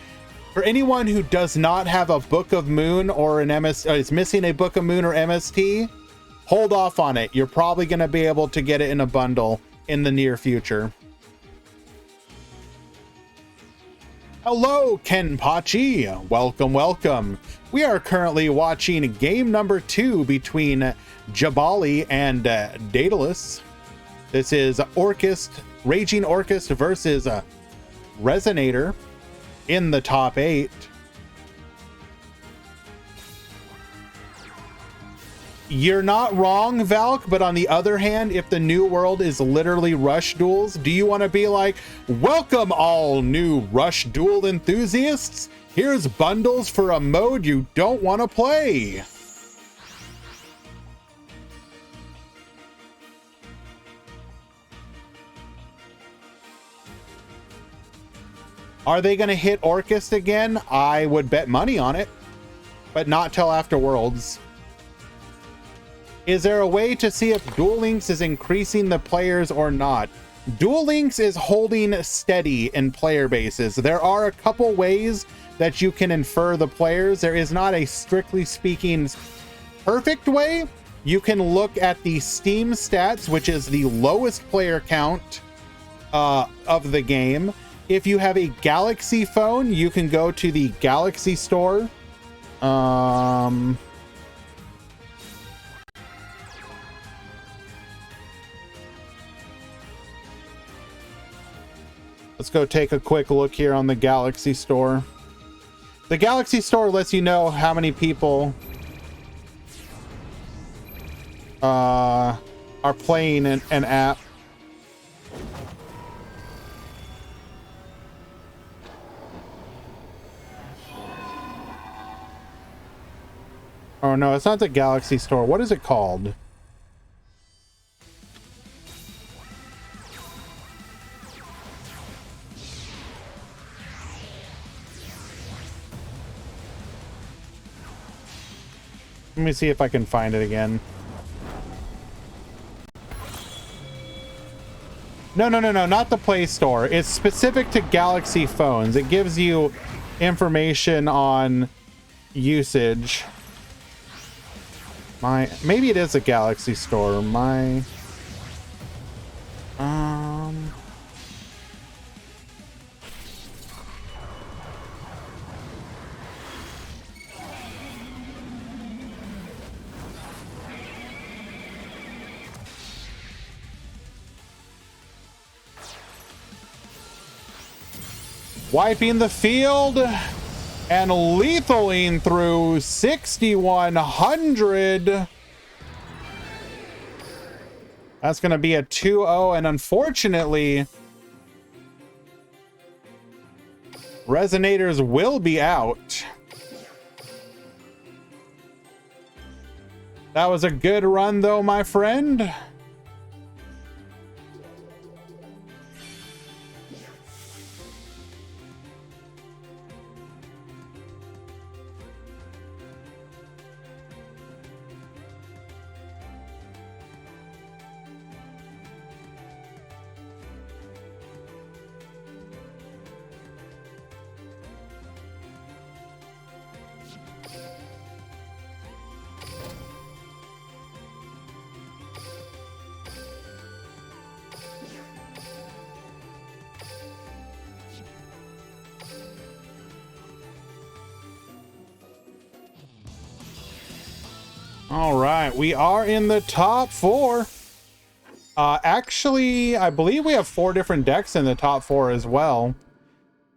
for anyone who does not have a Book of Moon or an is missing a Book of Moon or MST, hold off on it. You're probably going to be able to get it in a bundle in the near future. Hello, Kenpachi. Welcome, welcome. We are currently watching game number 2 between Jabali and Daedalus. This is Raging Orcust versus Resonator in the top 8. You're not wrong, Valk, but on the other hand, if the new world is literally rush duels, do you want to be like, welcome all new rush duel enthusiasts? Here's bundles for a mode you don't want to play. Are they going to hit Orcust again? I would bet money on it, but not till after Worlds. Is there a way to see if Duel Links is increasing the players or not? Duel Links is holding steady in player bases. There are a couple ways that you can infer the players. There is not a strictly speaking perfect way. You can look at the Steam stats, which is the lowest player count of the game. If you have a Galaxy phone, you can go to the Galaxy store. Let's go take a quick look here on the Galaxy store. The Galaxy store lets you know how many people are playing an app. Oh no, it's not the Galaxy store. What is it called? Let me see if I can find it again. No, not the Play Store. It's specific to Galaxy phones. It gives you information on usage. Maybe it is a Galaxy Store. Wiping the field and lethaling through 6,100. That's going to be a 2-0, and unfortunately, Resonators will be out. That was a good run, though, my friend. All right, we are in the top 4. Actually, I believe we have 4 different decks in the top 4 as well.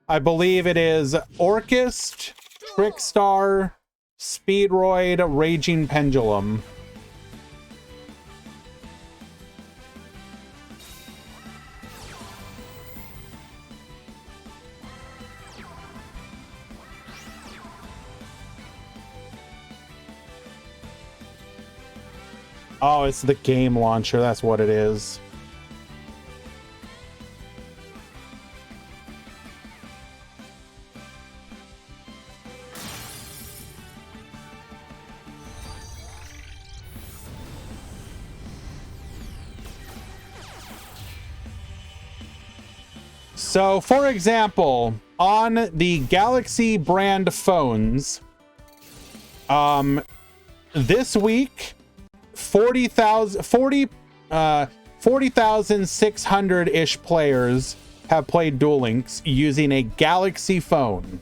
I believe it is Orcust, Trickstar, Speedroid, Raging Pendulum. Oh, it's the game launcher. That's what it is. So, for example, on the Galaxy brand phones, this week, 40,600-ish players have played Duel Links using a Galaxy phone.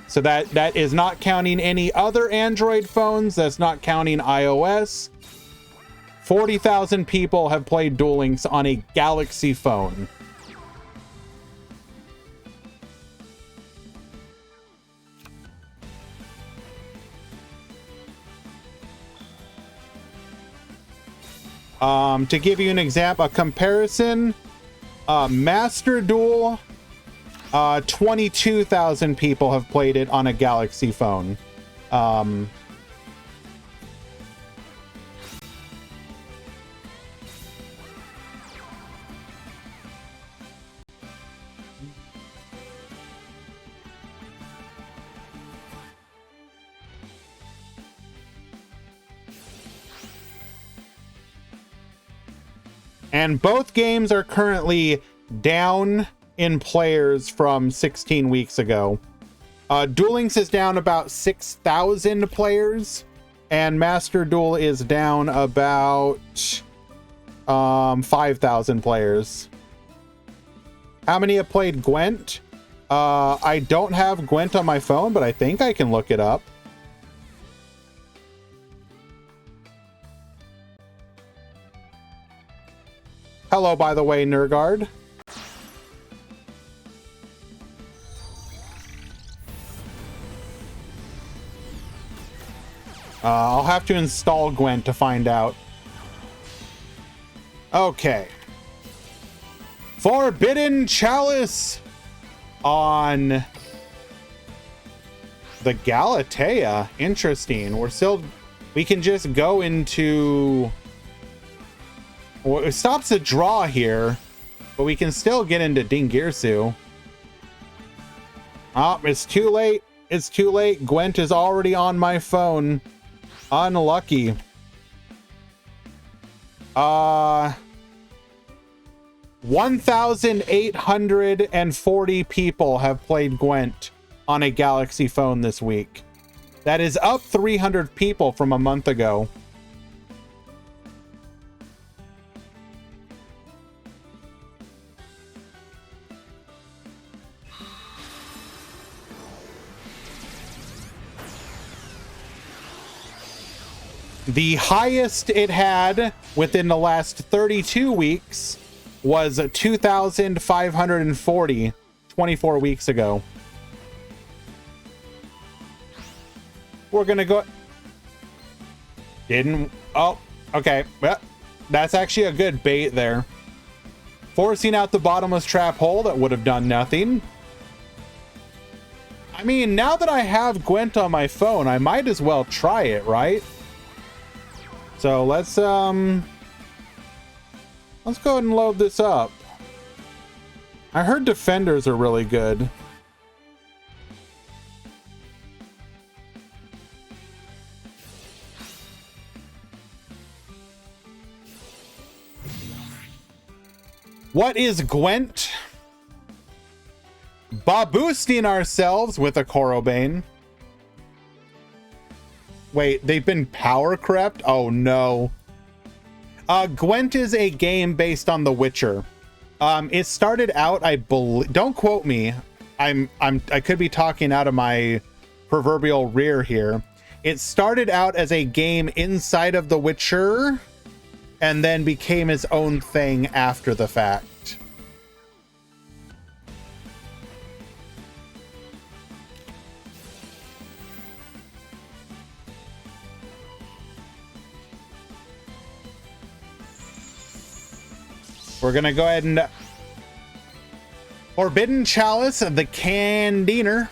So that is not counting any other Android phones. That's not counting iOS. 40,000 people have played Duel Links on a Galaxy phone. To give you an example, a comparison, Master Duel, 22,000 people have played it on a Galaxy phone. And both games are currently down in players from 16 weeks ago. Duel Links is down about 6,000 players, and Master Duel is down about 5,000 players. How many have played Gwent? I don't have Gwent on my phone, but I think I can look it up. Hello, by the way, Nergard. I'll have to install Gwent to find out. Okay. Forbidden Chalice on the Galatea. Interesting. We can just go into... Well, it stops the draw here, but we can still get into Dingirsu. Oh, it's too late. It's too late. Gwent is already on my phone. Unlucky. 1,840 people have played Gwent on a Galaxy phone this week. That is up 300 people from a month ago. The highest it had within the last 32 weeks was 2,540 24 weeks ago. We're gonna go... Oh, okay. Well, that's actually a good bait there. Forcing out the bottomless trap hole, that would have done nothing. I mean, now that I have Gwent on my phone, I might as well try it, right? So let's go ahead and load this up. I heard defenders are really good. What is Gwent? Boosting ourselves with a Korobane. Wait, they've been power crept? Oh no. Gwent is a game based on The Witcher. It started out, I believe, don't quote me. I could be talking out of my proverbial rear here. It started out as a game inside of The Witcher and then became its own thing after the fact. We're gonna go ahead and Forbidden Chalice of the Candiner.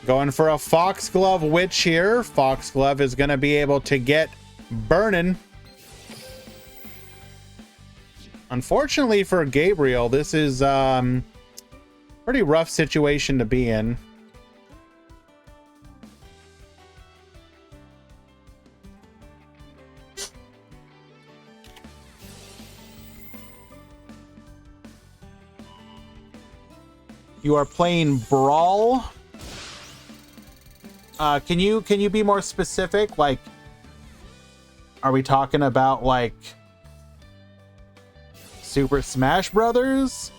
Going for a Foxglove Witch here. Foxglove is gonna be able to get burning. Unfortunately for Gabriel, this is pretty rough situation to be in. You are playing Brawl. Can you be more specific? Like, are we talking about like Super Smash Brothers?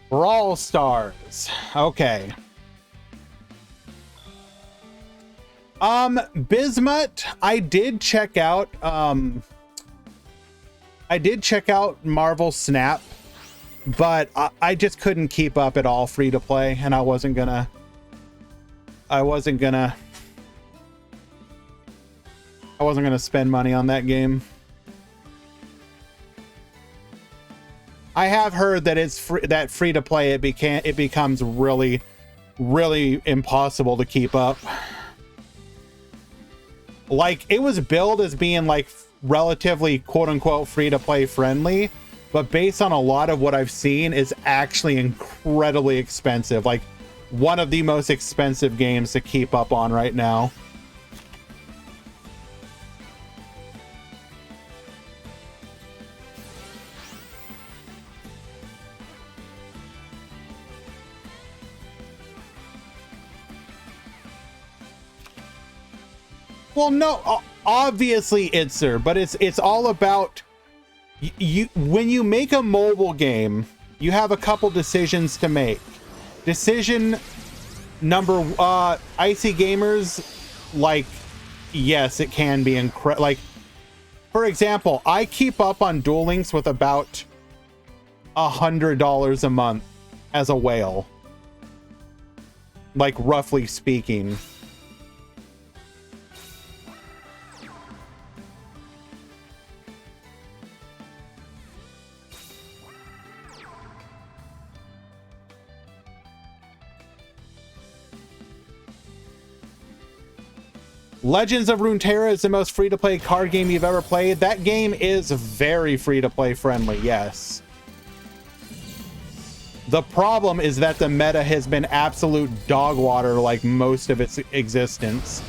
Brawl Stars. Okay. Bismuth, I did check out Marvel Snap, but I just couldn't keep up at all free to play, and I wasn't gonna spend money on that game. I have heard that it's free to play it becomes really impossible to keep up. Like, it was billed as being like relatively quote unquote free to play friendly, but based on a lot of what I've seen, is actually incredibly expensive. Like, one of the most expensive games to keep up on right now. Well, no, obviously it's there, but it's all about you. When you make a mobile game, you have a couple decisions to make. Decision number, Icy Gamers, like, yes, it can be incredible. Like, for example, I keep up on Duel Links with about $100 a month as a whale, like, roughly speaking. Legends of Runeterra is the most free-to-play card game you've ever played. That game is very free-to-play friendly, yes. The problem is that the meta has been absolute dog water like most of its existence.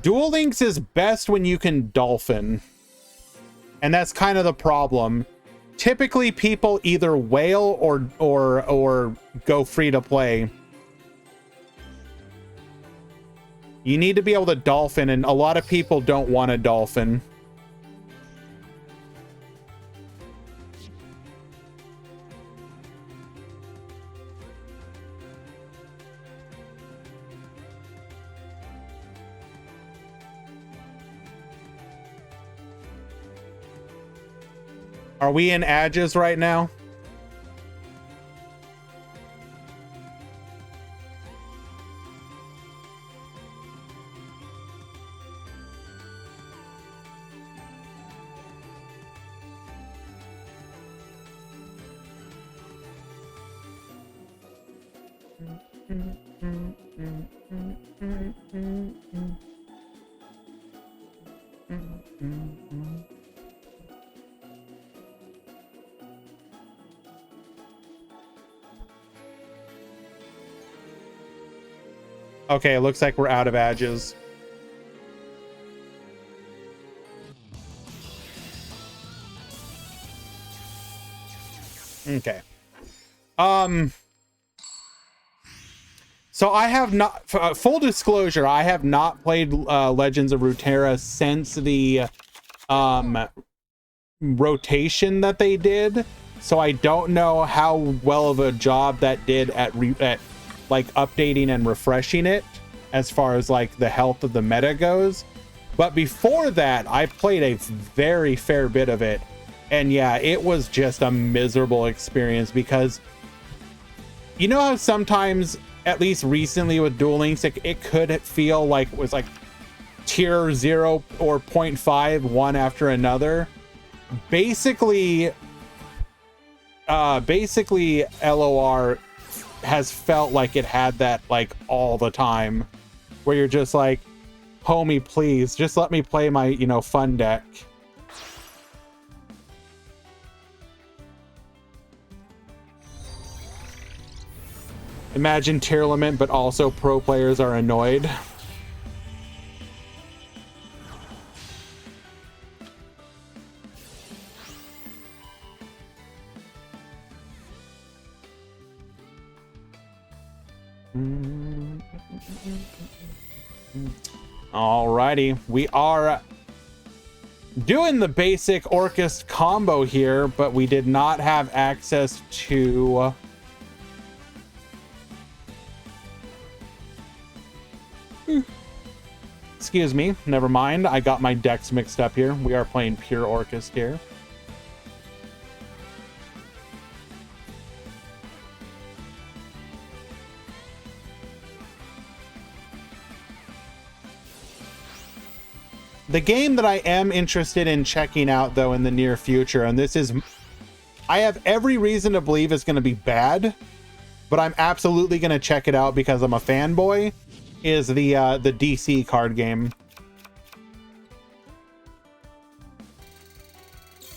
Duel Links is best when you can dolphin. And that's kind of the problem. Typically people either whale or go free to play. You need to be able to dolphin, and a lot of people don't want to dolphin. Are we in Adges right now? Okay, it looks like we're out of Adges. Okay. So I have not, full disclosure, I have not played Legends of Runeterra since the rotation that they did. So I don't know how well of a job that did at like updating and refreshing it as far as like the health of the meta goes. But before that, I played a very fair bit of it. And yeah, it was just a miserable experience because You know how sometimes, at least recently with Duel Links, it could feel like it was like tier 0 or 0.5, one after another. Basically LOR has felt like it had that like all the time, where you're just like, homie, please just let me play my, you know, fun deck. Imagine tier limit, but also pro players are annoyed. Alrighty, we are doing the basic Orcust combo here, but we did not have access to excuse me, never mind, I got my decks mixed up here. We are playing pure Orcust here. The game that I am interested in checking out, though, in the near future, and this is, I have every reason to believe it's going to be bad, but I'm absolutely going to check it out because I'm a fanboy, is the DC card game.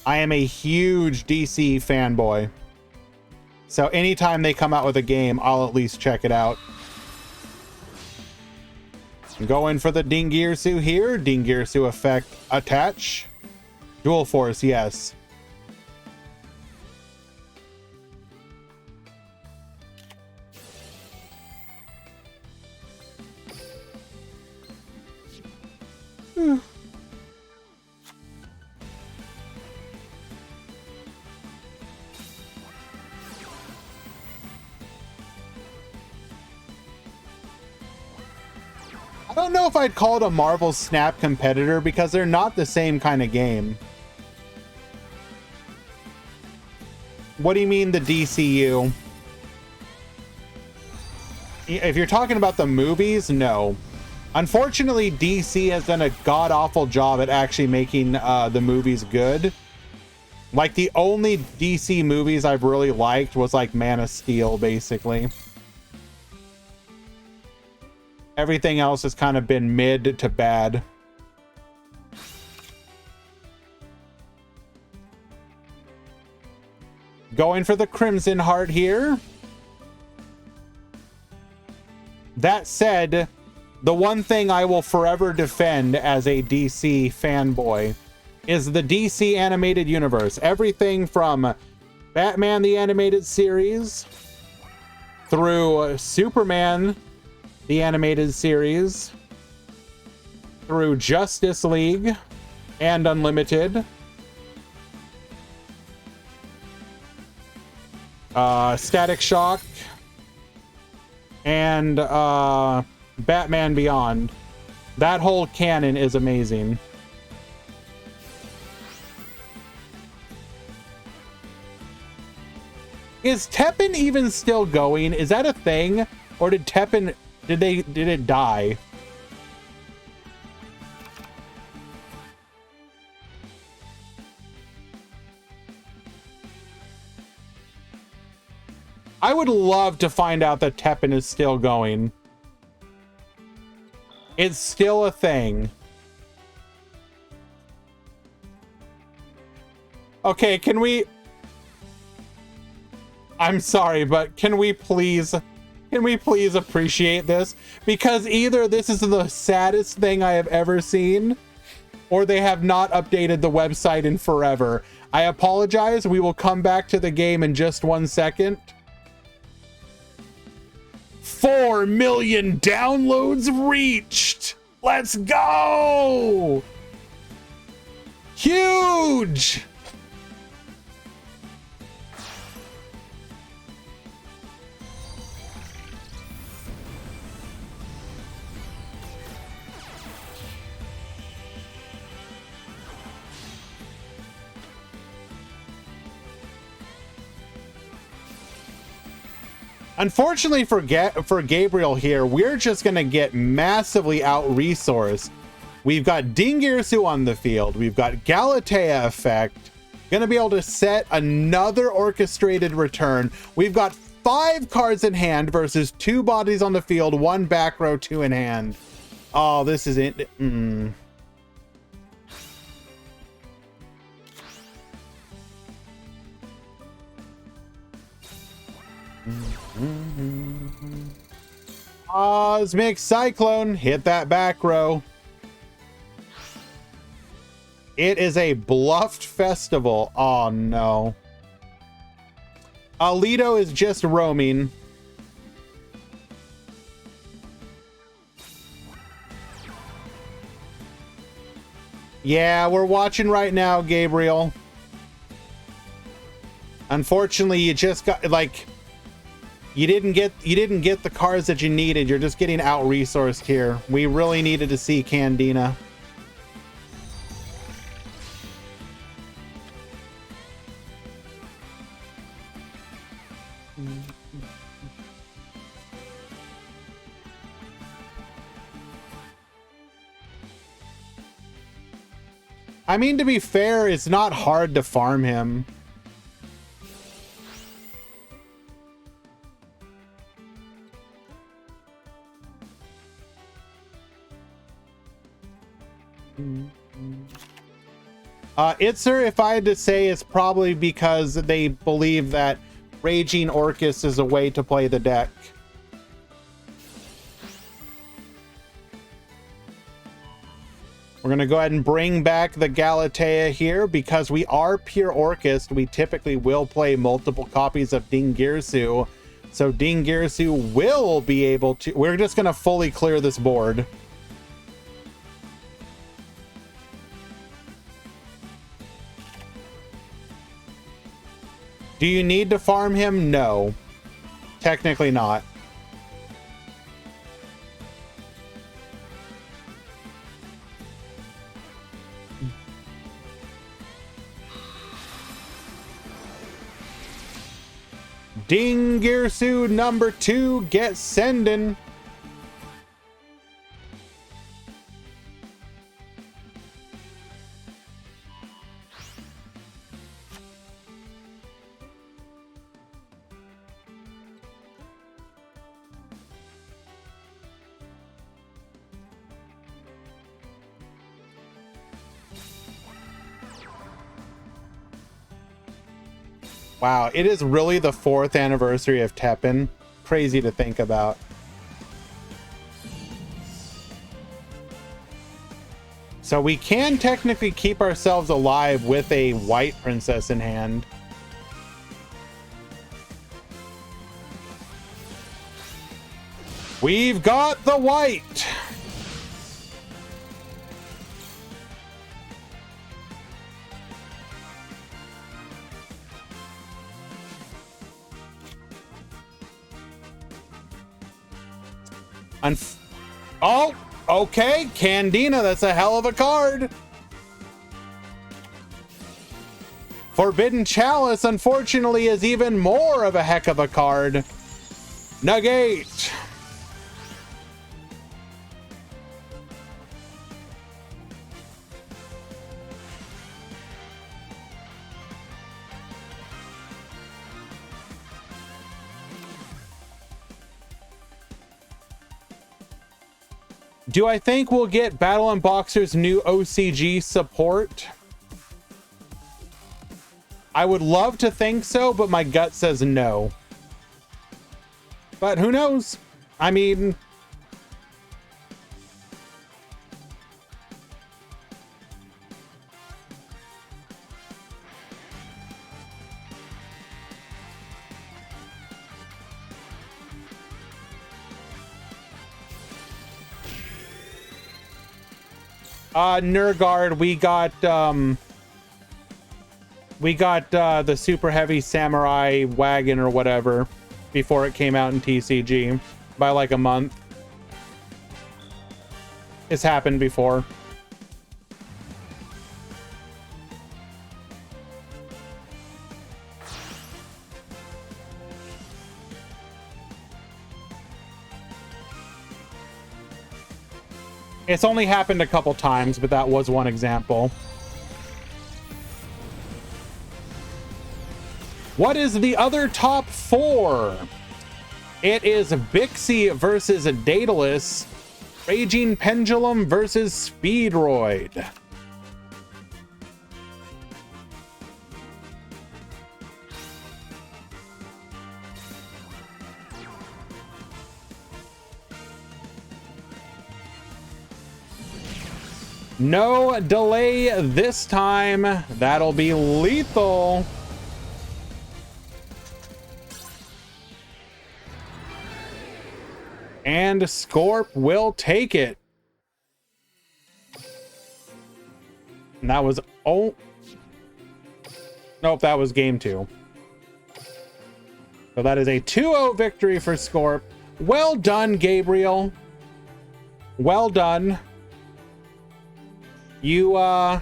I am a huge DC fanboy. So anytime they come out with a game, I'll at least check it out. Going for the Dingirsu here. Dingirsu effect attach. Dual force, yes. I don't know if I'd call it a Marvel Snap competitor because they're not the same kind of game. What do you mean the DCU? If you're talking about the movies, no. Unfortunately, DC has done a god-awful job at actually making the movies good. Like, the only DC movies I've really liked was like Man of Steel, basically. Everything else has kind of been mid to bad. Going for the Crimson Heart here. That said, the one thing I will forever defend as a DC fanboy is the DC animated universe. Everything from Batman the Animated Series through Superman the Animated Series through Justice League and Unlimited, Static Shock, and Batman Beyond. That whole canon is amazing. Is Teppen even still going? Is that a thing? Or did Teppen, did it die? I would love to find out that Teppen is still going. It's still a thing. Okay, can we... I'm sorry, but can we please appreciate this? Because either this is the saddest thing I have ever seen, or they have not updated the website in forever. I apologize. We will come back to the game in just 1 second. 4 million downloads reached. Let's go. Huge. Unfortunately for Gabriel here, we're just going to get massively out-resourced. We've got Dingirsu on the field. We've got Galatea effect. Going to be able to set another orchestrated return. We've got 5 cards in hand versus 2 bodies on the field, 1 back row, 2 in hand. Oh, this is it. Cosmic Cyclone, hit that back row. It is a bluffed festival. Oh no. Alito is just roaming. Yeah, we're watching right now, Gabriel. Unfortunately, you just got like you didn't get the cards that you needed. You're just getting out-resourced here. We really needed to see Candina. I mean, to be fair, it's not hard to farm him. Itzer, if I had to say, it's probably because they believe that Raging Orcus is a way to play the deck. We're going to go ahead and bring back the Galatea here because we are pure Orcus. We typically will play multiple copies of Dingirsu. So Dingirsu will be able to... We're just going to fully clear this board. Do you need to farm him? No. Technically not. Dingirsu number 2 gets sending. Wow, it is really the 4th anniversary of Teppen. Crazy to think about. So we can technically keep ourselves alive with a white princess in hand. We've got the white. Oh, okay. Candina, that's a hell of a card. Forbidden Chalice, unfortunately, is even more of a heck of a card. Negate. Do I think we'll get Battle and Boxer's new OCG support? I would love to think so, but my gut says no. But who knows? I mean... Nurgard, we got the super heavy samurai wagon or whatever before it came out in TCG by like a month. It's happened before. It's only happened a couple times, but that was one example. What is the other top 4? It is Bixie versus Daedalus, Raging Pendulum versus Speedroid. No delay this time. That'll be lethal. And Scorp will take it. And that was... Oh. Nope, that was game 2. So that is a 2-0 victory for Scorp. Well done, Gabriel. Well done. You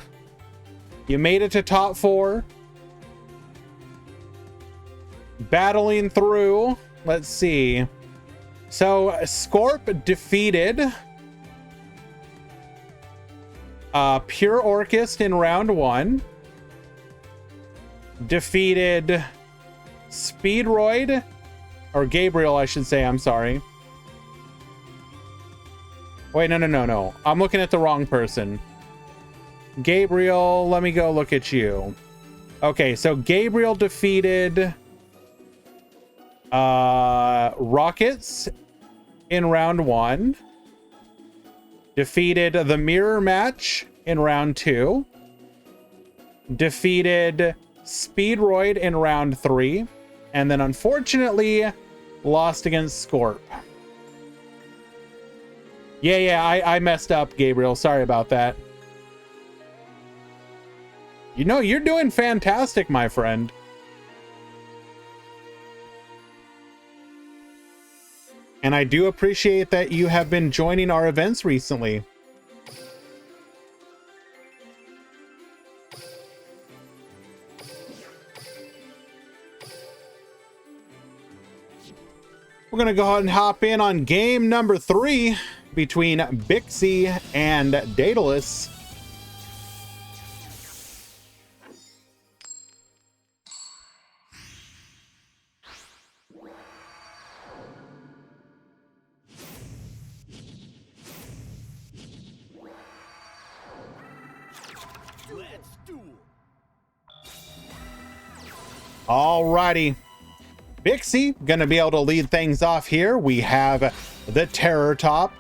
made it to top 4. Battling through. Let's see. So Scorp defeated Pure Orchist in round 1. Defeated Speedroid, or Gabriel, I should say. I'm sorry. Wait, no. I'm looking at the wrong person. Gabriel, let me go look at you. Okay, so Gabriel defeated Rockets in round 1. Defeated the Mirror Match in round 2. Defeated Speedroid in round 3. And then unfortunately lost against Scorp. Yeah, I messed up, Gabriel. Sorry about that. You know, you're doing fantastic, my friend. And I do appreciate that you have been joining our events recently. We're going to go ahead and hop in on game number 3 between Bixie and Daedalus. Let's duel. Alrighty. Bixie gonna be able to lead things off here. We have the Terror Top.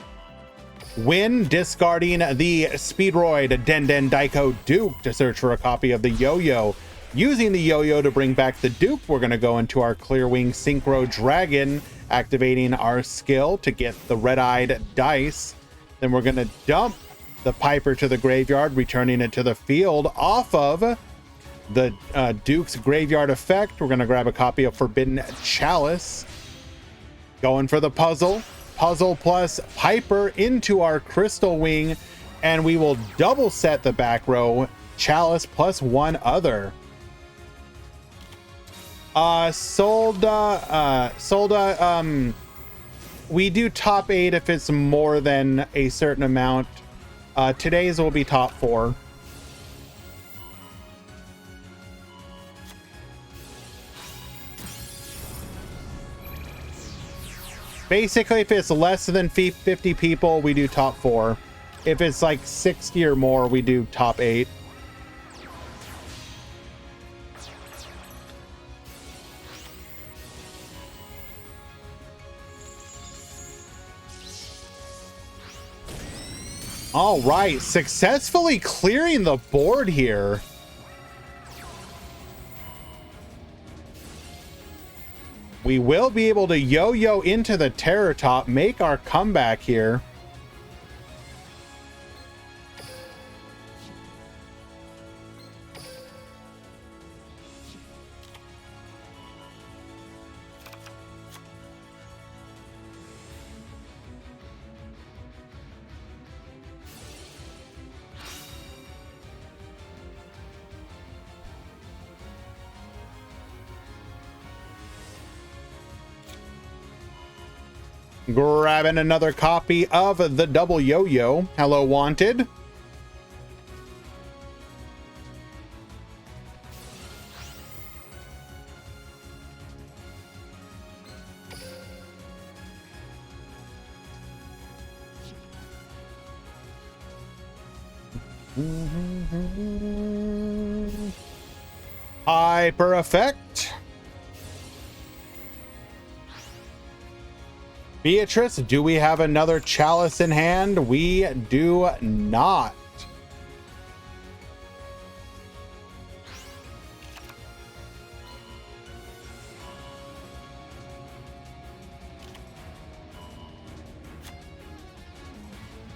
Win, discarding the Speedroid Den Daiko Duke to search for a copy of the Yo-Yo. Using the Yo-Yo to bring back the Duke, we're gonna go into our Clearwing Synchro Dragon, activating our skill to get the red-eyed dice. Then we're gonna dump the Piper to the graveyard, returning it to the field off of the Duke's graveyard effect. We're gonna grab a copy of Forbidden Chalice. Going for the puzzle plus Piper into our Crystal Wing, and we will double set the back row Chalice plus 1 other. Solda, we do top 8 if it's more than a certain amount. Today's will be top 4. Basically, if it's less than 50 people, we do top 4. If it's like 60 or more, we do top 8. All right, successfully clearing the board here. We will be able to yo-yo into the Terror Top, make our comeback here. Grabbing another copy of the Double Yo-Yo. Hello, Wanted. Hyper Effect. Beatrice, do we have another chalice in hand? We do not.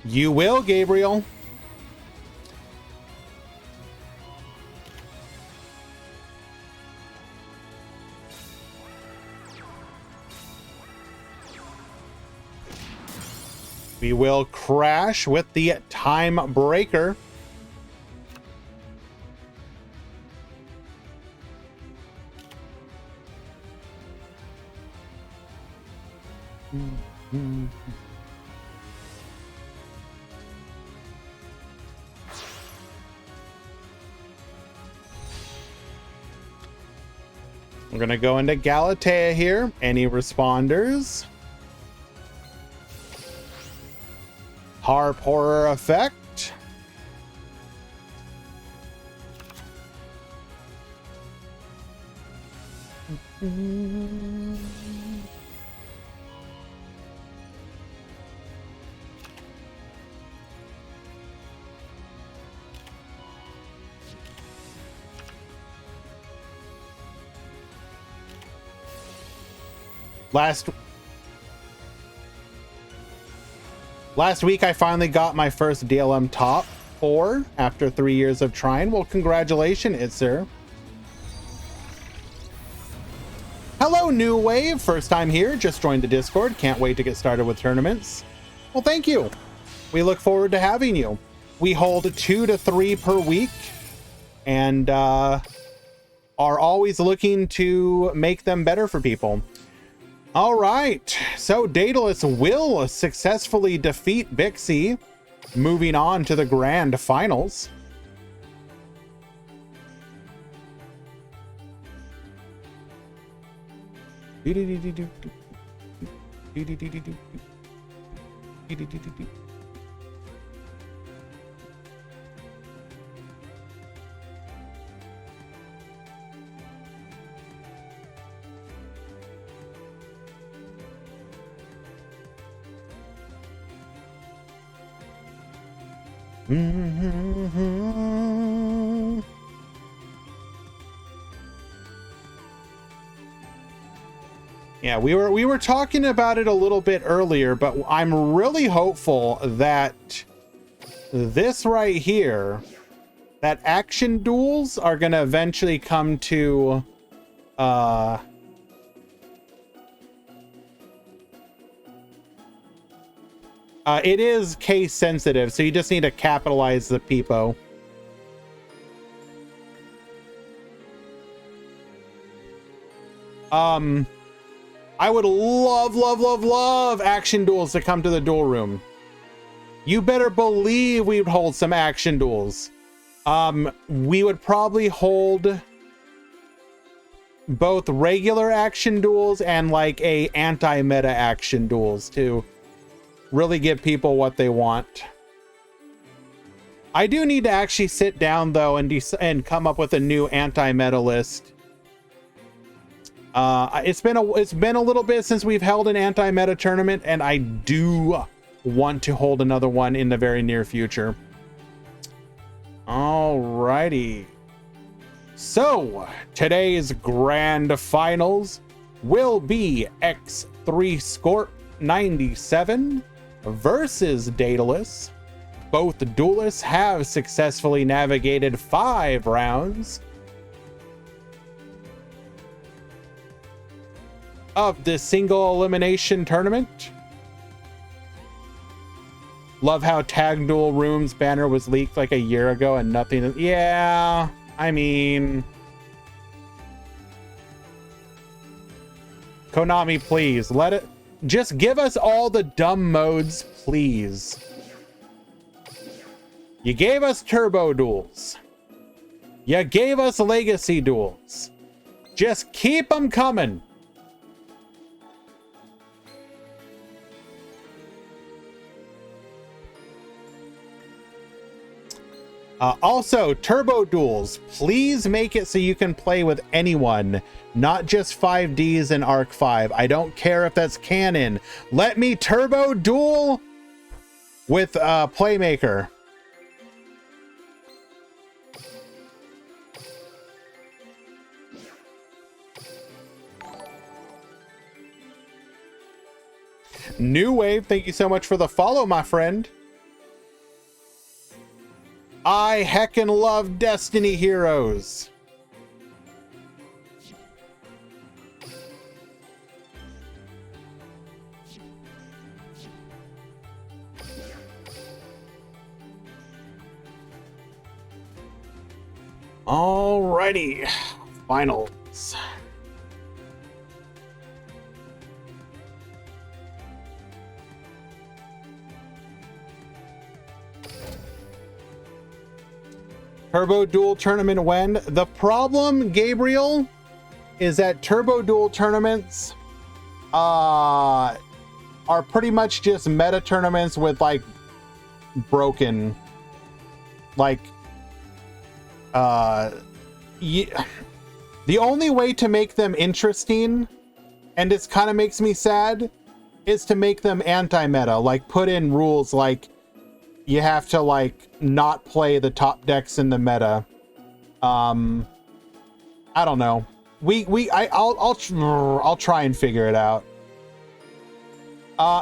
You will, Gabriel. We will crash with the Time Breaker. We're going to go into Galatea here. Any responders? Harp Horror Effect. Last week, I finally got my first DLM top 4 after 3 years of trying. Well, congratulations, sir. Hello, New Wave. First time here. Just joined the Discord. Can't wait to get started with tournaments. Well, thank you. We look forward to having you. We hold 2 to 3 per week and are always looking to make them better for people. All right, so Daedalus will successfully defeat Bixie, moving on to the grand finals. Yeah, we were talking about it a little bit earlier, but I'm really hopeful that this right here, that action duels are going to eventually come to it is case sensitive, so you just need to capitalize the peepo. I would love action duels to come to the duel room. You better believe we would hold some action duels. We would probably hold both regular action duels and like a anti-meta action duels to really give people what they want. I do need to actually sit down though and come up with a new anti-meta list. It's been a little bit since we've held an anti-meta tournament, and I do want to hold another one in the very near future. Alrighty. So today's grand finals will be X3 Scorp 97 versus Daedalus. Both duelists have successfully navigated 5 rounds of the single elimination tournament. Love how Tag Duel Room's banner was leaked like a year ago and nothing. Yeah, I mean, Konami, please let Just give us all the dumb modes, please. You gave us turbo duels. You gave us legacy duels. Just keep them coming. Also, turbo duels, please make it so you can play with anyone, not just 5Ds and Arc 5. I don't care if that's canon. Let me turbo duel with Playmaker. New Wave, thank you so much for the follow, my friend. I heckin' love Destiny Heroes. Alrighty, finals. Turbo Duel tournament when? The problem, Gabriel, is that Turbo Duel tournaments are pretty much just meta tournaments with like broken, like the only way to make them interesting, and this kind of makes me sad, is to make them anti-meta, like put in rules like you have to like not play the top decks in the meta. I don't know. I'll try and figure it out.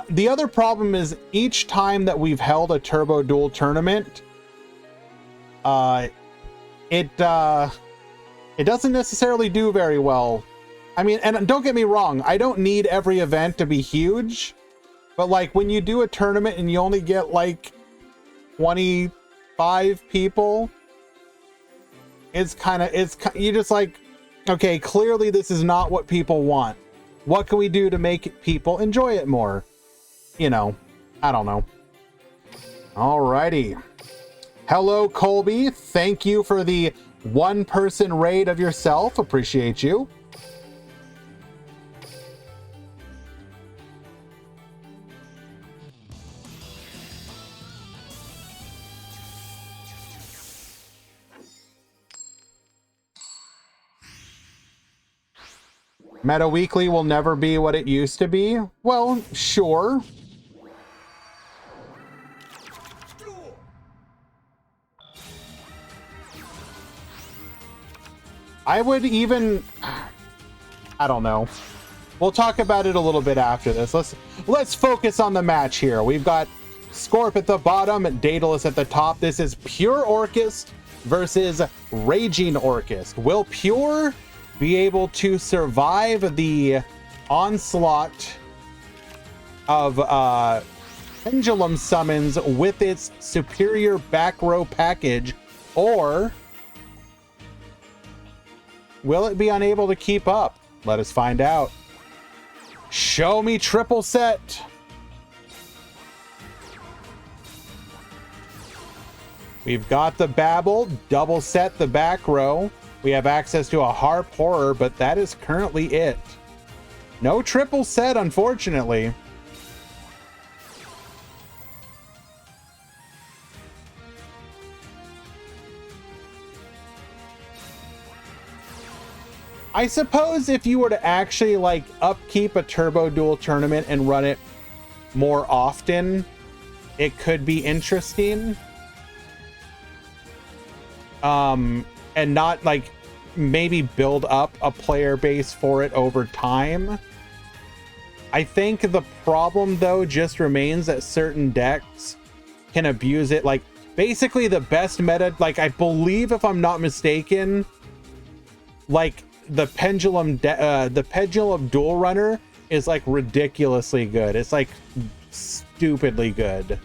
The other problem is each time that we've held a Turbo Duel tournament, it doesn't necessarily do very well. I mean, and don't get me wrong, I don't need every event to be huge, but like when you do a tournament and you only get like 25 people, you just like, okay, clearly this is not what people want. What can we do to make people enjoy it more? You know, I don't know. Alrighty. Hello, Colby. Thank you for the one-person raid of yourself. Appreciate you. Meta Weekly will never be what it used to be. Well, sure. I would even, I don't know. We'll talk about it a little bit after this. Let's focus on the match here. We've got Scorp at the bottom, Daedalus at the top. This is Pure Orcust versus Raging Orcust. Will Pure be able to survive the onslaught of pendulum summons with its superior back row package, or will it be unable to keep up? Let us find out. Show me triple set. We've got the Babel, double set the back row. We have access to a Harp Horror, but that is currently it. No triple set, unfortunately. I suppose if you were to actually like upkeep a Turbo Duel tournament and run it more often, it could be interesting. And not like maybe build up a player base for it over time. I think the problem though just remains that certain decks can abuse it. Like basically the best meta, like I believe if I'm not mistaken, like the pendulum dual runner is like ridiculously good. It's like stupidly good.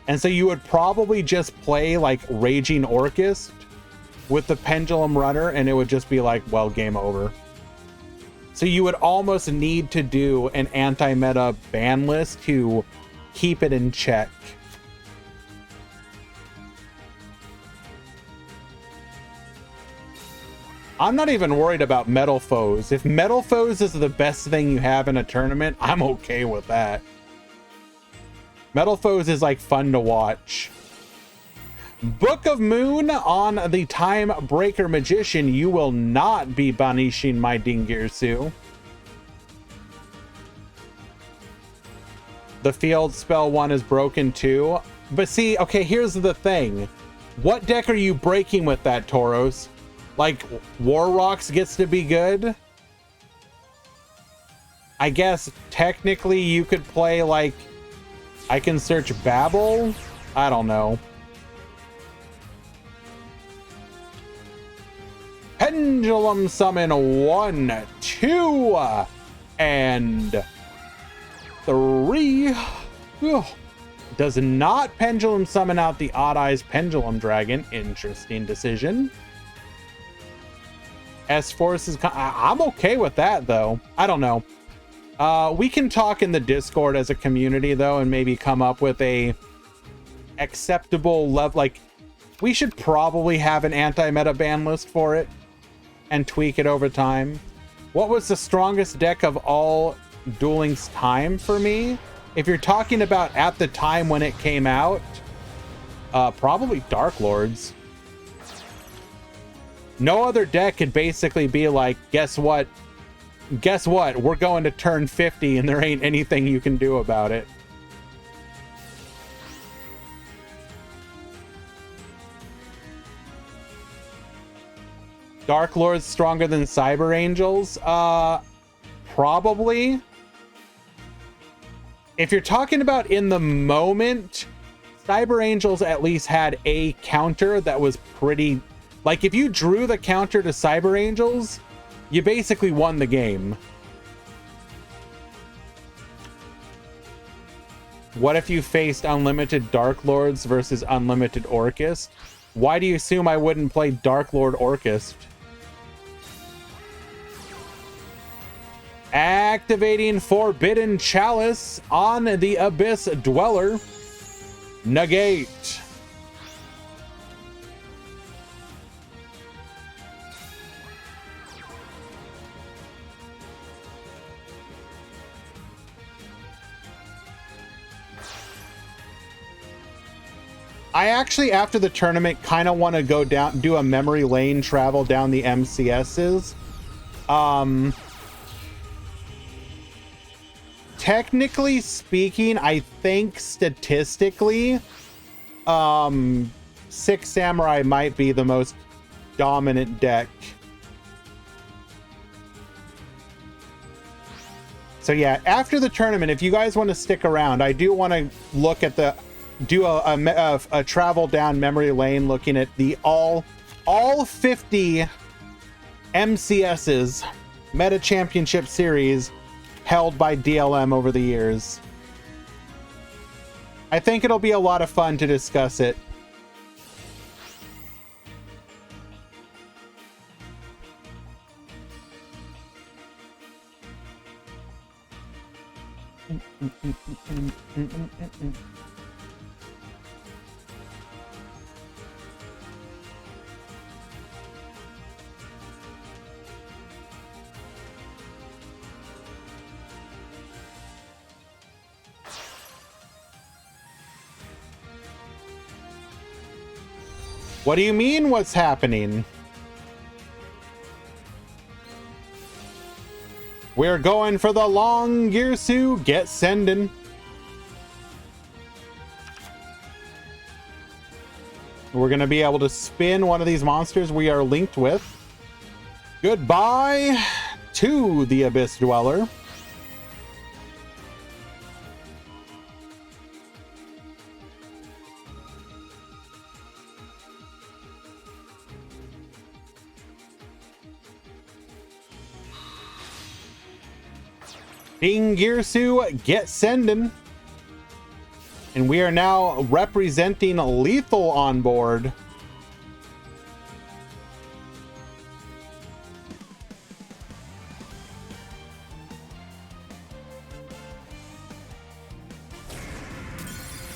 And so you would probably just play like Raging Orcust with the pendulum runner and it would just be like, well, game over. So you would almost need to do an anti-meta ban list to keep it in check. I'm not even worried about Metal Foes. If Metal Foes is the best thing you have in a tournament, I'm okay with that. Metal Foes is like fun to watch. Book of Moon on the Time Breaker Magician. You will not be banishing my Dingirsu. The field spell 1 is broken too. But see, okay, here's the thing. What deck are you breaking with that, Tauros? Like, War Rocks gets to be good? I guess technically you could play like, I can search Babel? I don't know. Pendulum Summon 1, 2, and 3. Ugh. Does not Pendulum Summon out the Odd Eyes Pendulum Dragon. Interesting decision. S-Force is... I'm okay with that, though. I don't know. We can talk in the Discord as a community, though, and maybe come up with a acceptable level. Like, we should probably have an anti-meta ban list for it and tweak it over time. What was the strongest deck of all Duel Links time for me? If you're talking about at the time when it came out, probably Dark Lords. No other deck could basically be like, guess what? Guess what? We're going to turn 50 and there ain't anything you can do about it. Dark Lords stronger than Cyber Angels? Probably. If you're talking about in the moment, Cyber Angels at least had a counter that was pretty... Like, if you drew the counter to Cyber Angels, you basically won the game. What if you faced Unlimited Dark Lords versus Unlimited Orcust? Why do you assume I wouldn't play Dark Lord Orcust? Activating Forbidden Chalice on the Abyss Dweller. Negate. I actually, after the tournament, kind of want to go down, do a memory lane travel down the MCSs. Technically speaking, I think statistically, Six Samurai might be the most dominant deck. So yeah, after the tournament, if you guys want to stick around, I do want to look at the... do a travel down memory lane looking at the all 50 MCSs, Meta Championship Series, held by DLM over the years. I think it'll be a lot of fun to discuss it. What do you mean, what's happening? We're going for the long Girsu. Get sending. We're going to be able to spin one of these monsters we are linked with. Goodbye to the Abyss Dweller. Dingirsu, get sending. And we are now representing Lethal on board.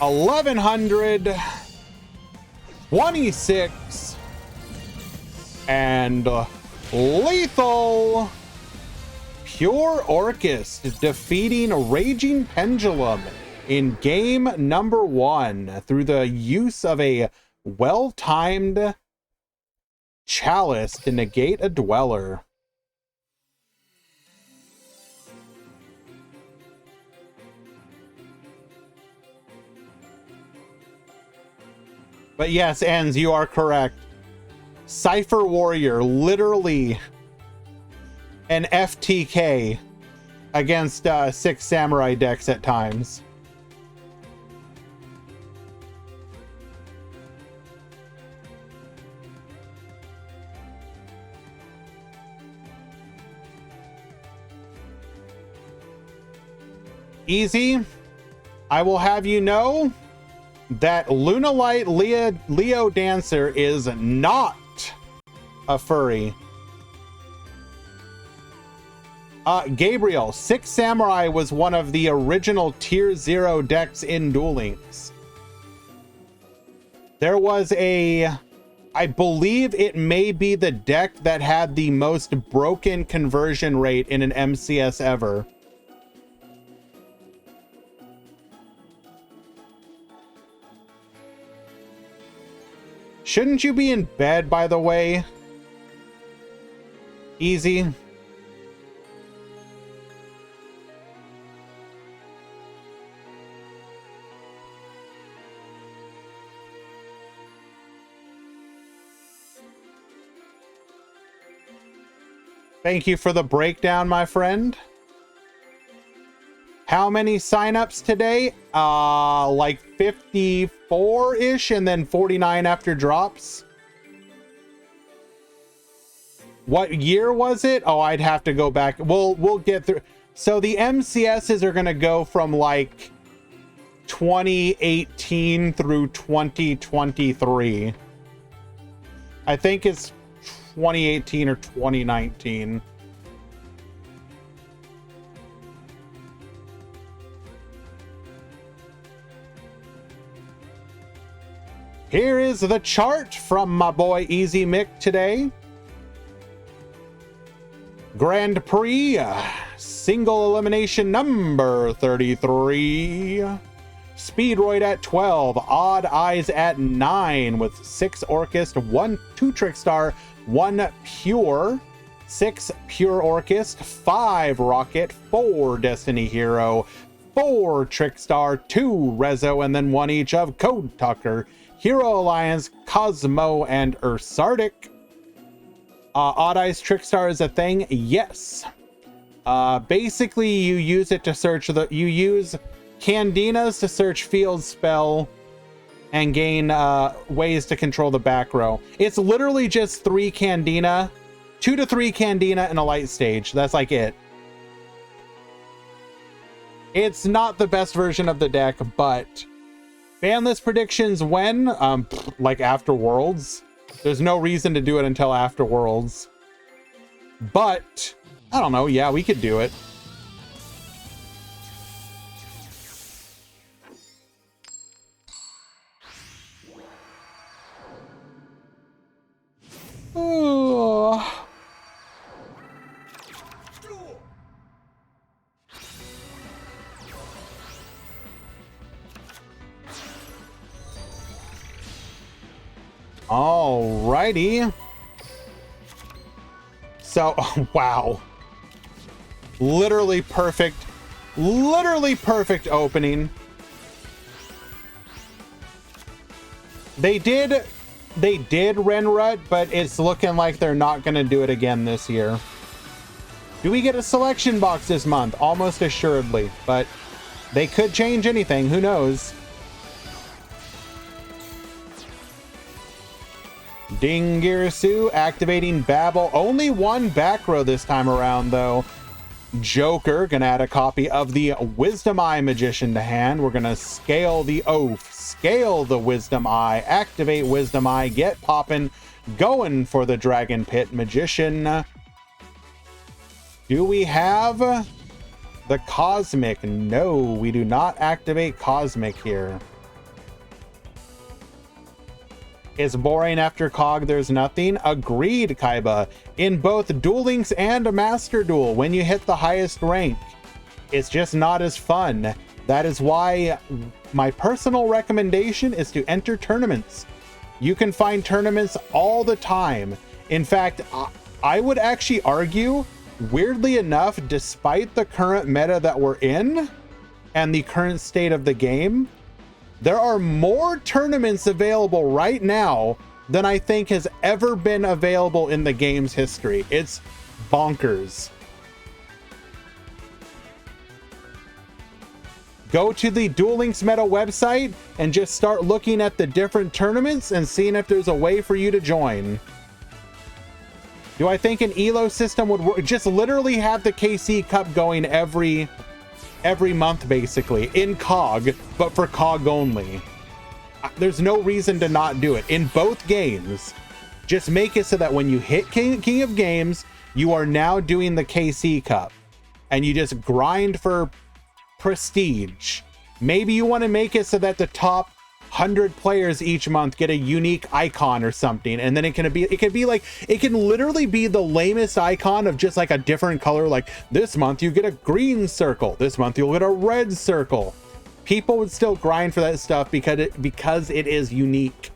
1100, 26, and lethal. Pure Orcus defeating Raging Pendulum in game number 1 through the use of a well-timed chalice to negate a dweller. But yes, Enz, you are correct. Cypher Warrior, literally an FTK against 6 Samurai decks at times. Easy, I will have you know that Lunalight Leo Dancer is not a furry. Gabriel, 6 Samurai was one of the original tier 0 decks in Duel Links. There was I believe it may be the deck that had the most broken conversion rate in an MCS ever. Shouldn't you be in bed, by the way? Easy. Thank you for the breakdown, my friend. How many signups today? Like 54-ish and then 49 after drops. What year was it? Oh, I'd have to go back. We'll get through. So the MCSs are going to go from like 2018 through 2023. I think it's 2018 or 2019. Here is the chart from my boy Easy Mick today. Grand Prix, single elimination number 33. Speedroid at 12, Odd Eyes at 9 with 6 Orcust, 2 Trickstar, 1 Pure, 6 Pure Orcust, 5 Rocket, 4 Destiny Hero, 4 Trickstar, 2 Rezo, and then 1 each of Code Tucker, Hero Alliance, Cosmo, and Ursardic. Odd Eyes Trickstar is a thing? Yes. Basically, you use it to search you use Candinas to search field spell and gain ways to control the back row. It's literally just 3 Candina, 2 to 3 Candina and a light stage. That's like it. It's not the best version of the deck, but banlist predictions when? Like after Worlds. There's no reason to do it until after Worlds. But, I don't know, yeah, we could do it. Oh. Alrighty. So, wow. Literally perfect opening. They did Renrut, but it's looking like they're not going to do it again this year. Do we get a selection box this month? Almost assuredly, but they could change anything. Who knows? Dingirsu activating Babel. Only 1 back row this time around, though. Joker gonna add a copy of the Wisdom Eye Magician to hand. We're gonna scale the Oath, scale the Wisdom Eye, activate Wisdom Eye, get poppin', going for the Dragon Pit Magician. Do we have the Cosmic? No, we do not activate Cosmic here. It's boring after COG, there's nothing. Agreed, Kaiba. In both Duel Links and Master Duel, when you hit the highest rank, it's just not as fun. That is why my personal recommendation is to enter tournaments. You can find tournaments all the time. In fact, I would actually argue, weirdly enough, despite the current meta that we're in and the current state of the game, there are more tournaments available right now than I think has ever been available in the game's history. It's bonkers. Go to the Duel Links Meta website and just start looking at the different tournaments and seeing if there's a way for you to join. Do I think an ELO system would work? Just literally have the KC Cup going every month, basically, in COG, but for COG only. There's no reason to not do it. In both games, just make it so that when you hit King of Games, you are now doing the KC Cup. And you just grind for prestige. Maybe you want to make it so that the top 100 players each month get a unique icon or something, and then it can literally be the lamest icon of just like a different color. Like this month you get a green circle, this month you'll get a red circle. People would still grind for that stuff because it is unique.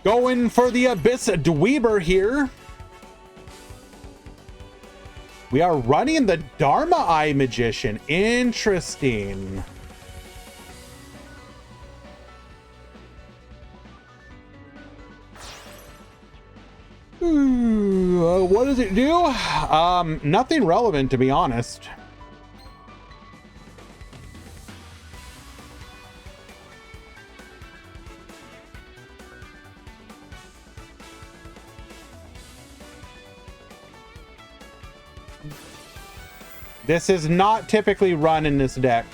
Going for the Abyss Dweeber here. We are running the Dharma Eye Magician. Interesting. What does it do? Nothing relevant, to be honest. This is not typically run in this deck.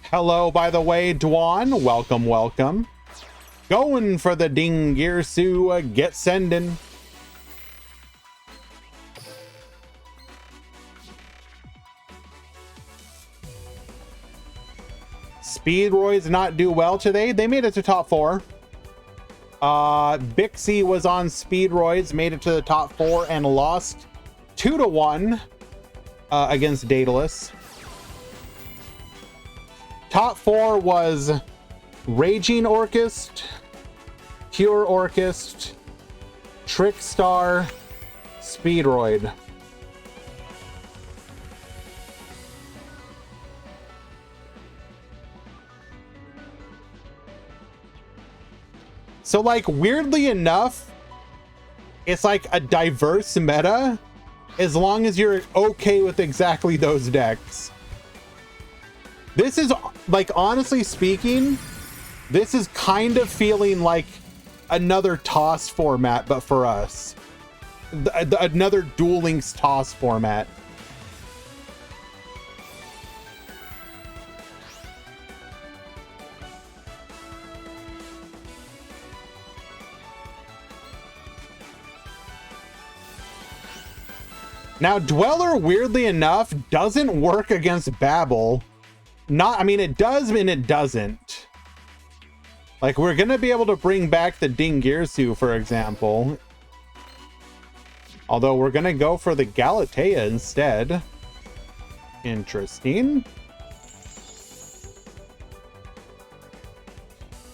Hello, by the way, Dwan. Welcome, welcome. Going for the Ding Girsu, get sending. Speedroids not do well today. They made it to top 4. Bixie was on Speedroids, made it to the top 4 and lost 2-1 against Daedalus. Top 4 was Raging Orchist, Pure Orchist, Trickstar, Speedroid. So, like, weirdly enough, it's like a diverse meta as long as you're okay with exactly those decks. This is, like, honestly speaking, this is kind of feeling like another toss format, but for us. Another Duel Links toss format. Now, Dweller, weirdly enough, doesn't work against Babel. I mean, it does and it doesn't. Like, we're going to be able to bring back the Ding Girsu, for example. Although, we're going to go for the Galatea instead. Interesting.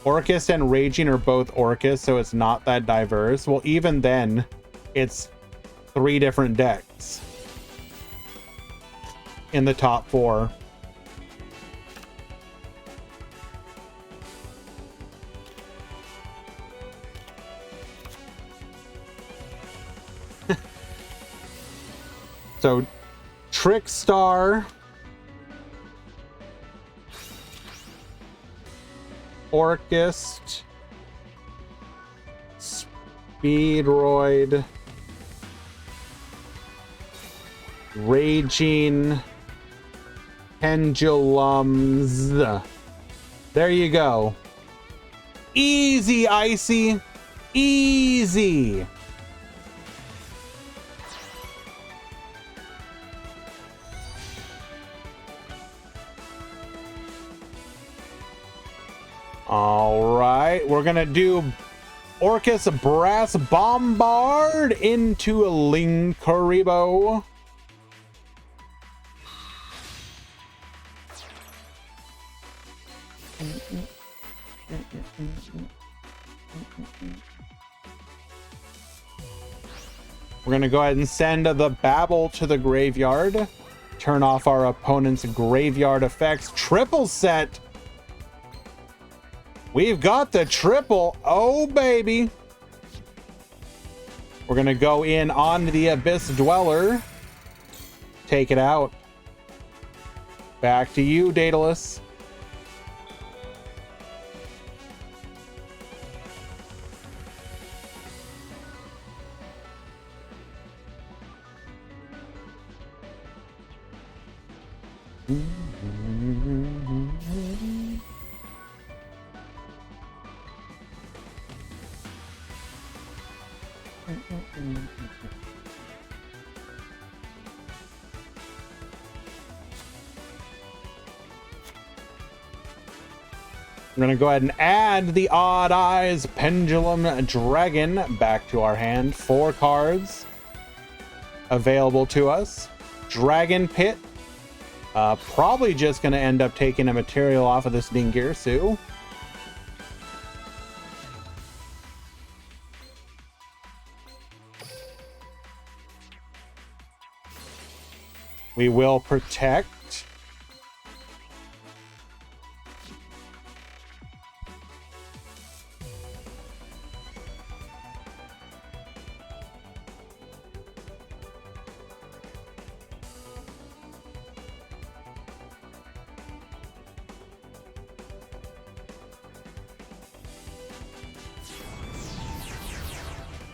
Orchist and Raging are both Orchist, so it's not that diverse. Well, even then, it's 3 different decks in the top 4. So Trickstar, Orchist, Speedroid, Raging, Pendulums. There you go. Easy, Icy. Easy. All right, we're gonna do Orcus Brass Bombard into Linkaribo. We're gonna go ahead and send the Babble to the graveyard. Turn off our opponent's graveyard effects. Triple set. We've got the triple. Oh, baby. We're going to go in on the Abyss Dweller. Take it out. Back to you, Daedalus. We're going to go ahead and add the Odd Eyes Pendulum Dragon back to our hand. 4 cards available to us. Dragon Pit. Probably just going to end up taking a material off of this Dingirsu. We will protect.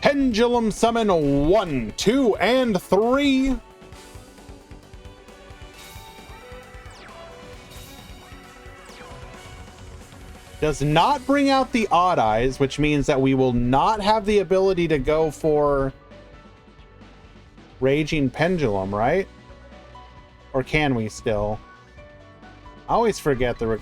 Pendulum Summon 1, 2, and 3. Does not bring out the Odd Eyes, which means that we will not have the ability to go for Raging Pendulum, right? Or can we still? I always forget the...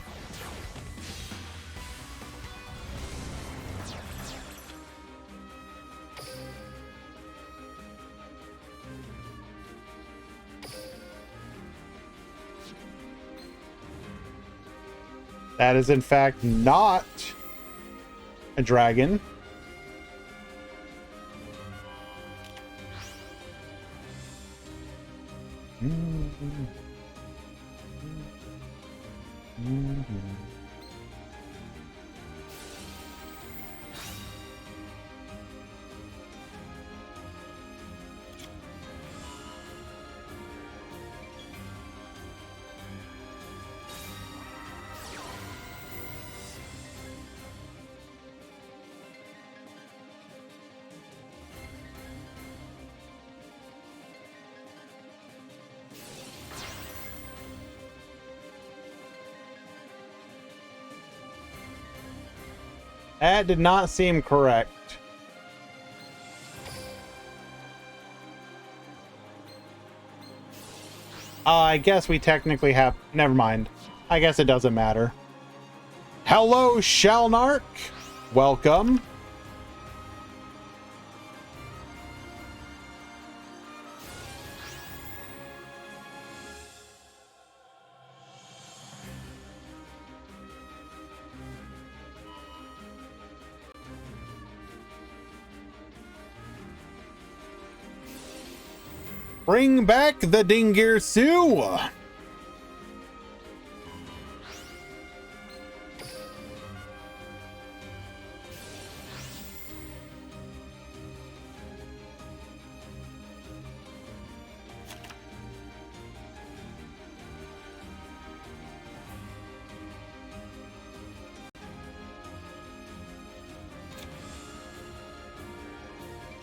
That is in fact not a dragon. That did not seem correct. I guess we technically have... Never mind. I guess it doesn't matter. Hello, Shalnark. Welcome. Bring back the Dingirsu.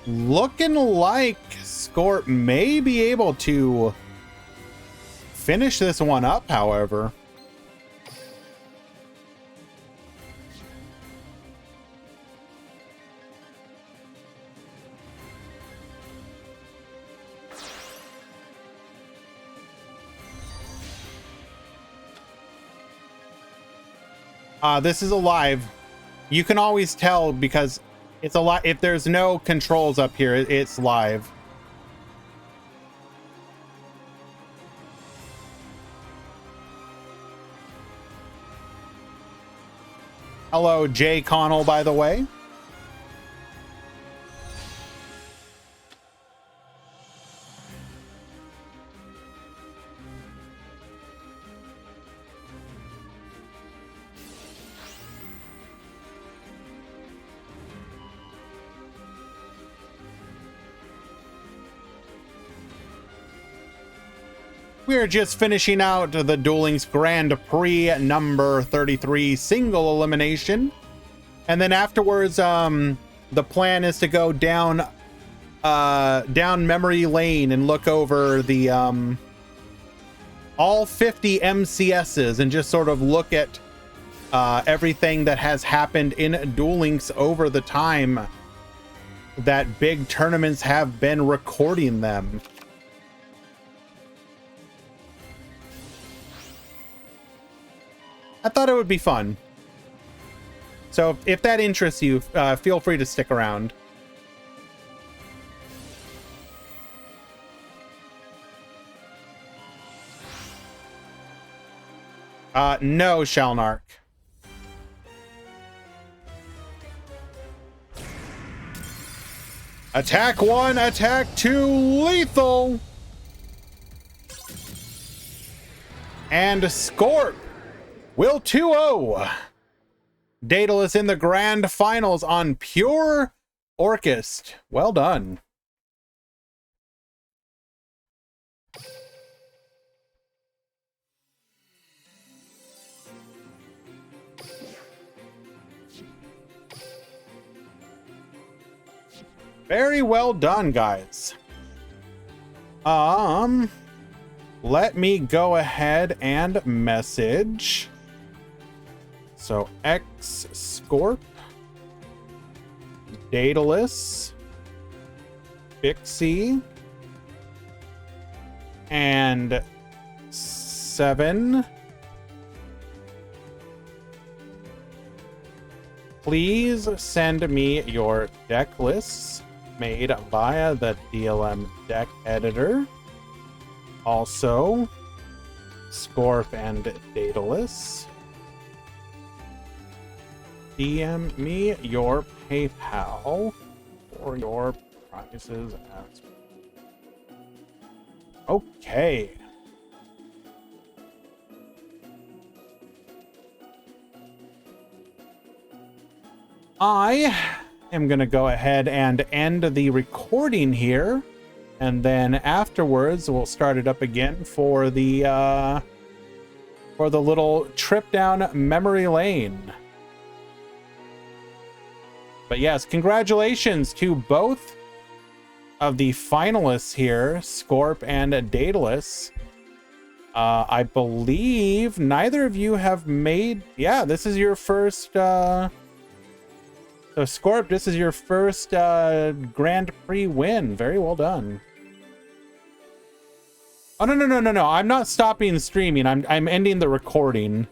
Looking like Scorp may be able to finish this one up, however. This is a live. You can always tell because it's a lot. If there's no controls up here, it's live. Hello, Jay Connell, by the way. We're just finishing out the Duel Links Grand Prix number 33 single elimination. And then afterwards, the plan is to go down memory lane and look over the all 50 MCSs and just sort of look at everything that has happened in Duel Links over the time that big tournaments have been recording them. I thought it would be fun. So if that interests you, feel free to stick around. No, Shalnark. Attack 1, attack 2, lethal. And Scorp will 2-0. Daedalus in the grand finals on Pure Orchest. Well done. Very well done, guys. Let me go ahead and message. So X Scorp, Daedalus, Bixie, and 7. Please send me your deck lists made via the DLM deck editor. Also, Scorp and Daedalus. DM me your PayPal for your prizes as well. Okay. I am going to go ahead and end the recording here, and then afterwards we'll start it up again for the little trip down memory lane. But yes, congratulations to both of the finalists here, Scorp and Daedalus. I believe neither of you have made... Yeah, this is your first... So Scorp, this is your first Grand Prix win. Very well done. Oh, no. I'm not stopping streaming. I'm ending the recording.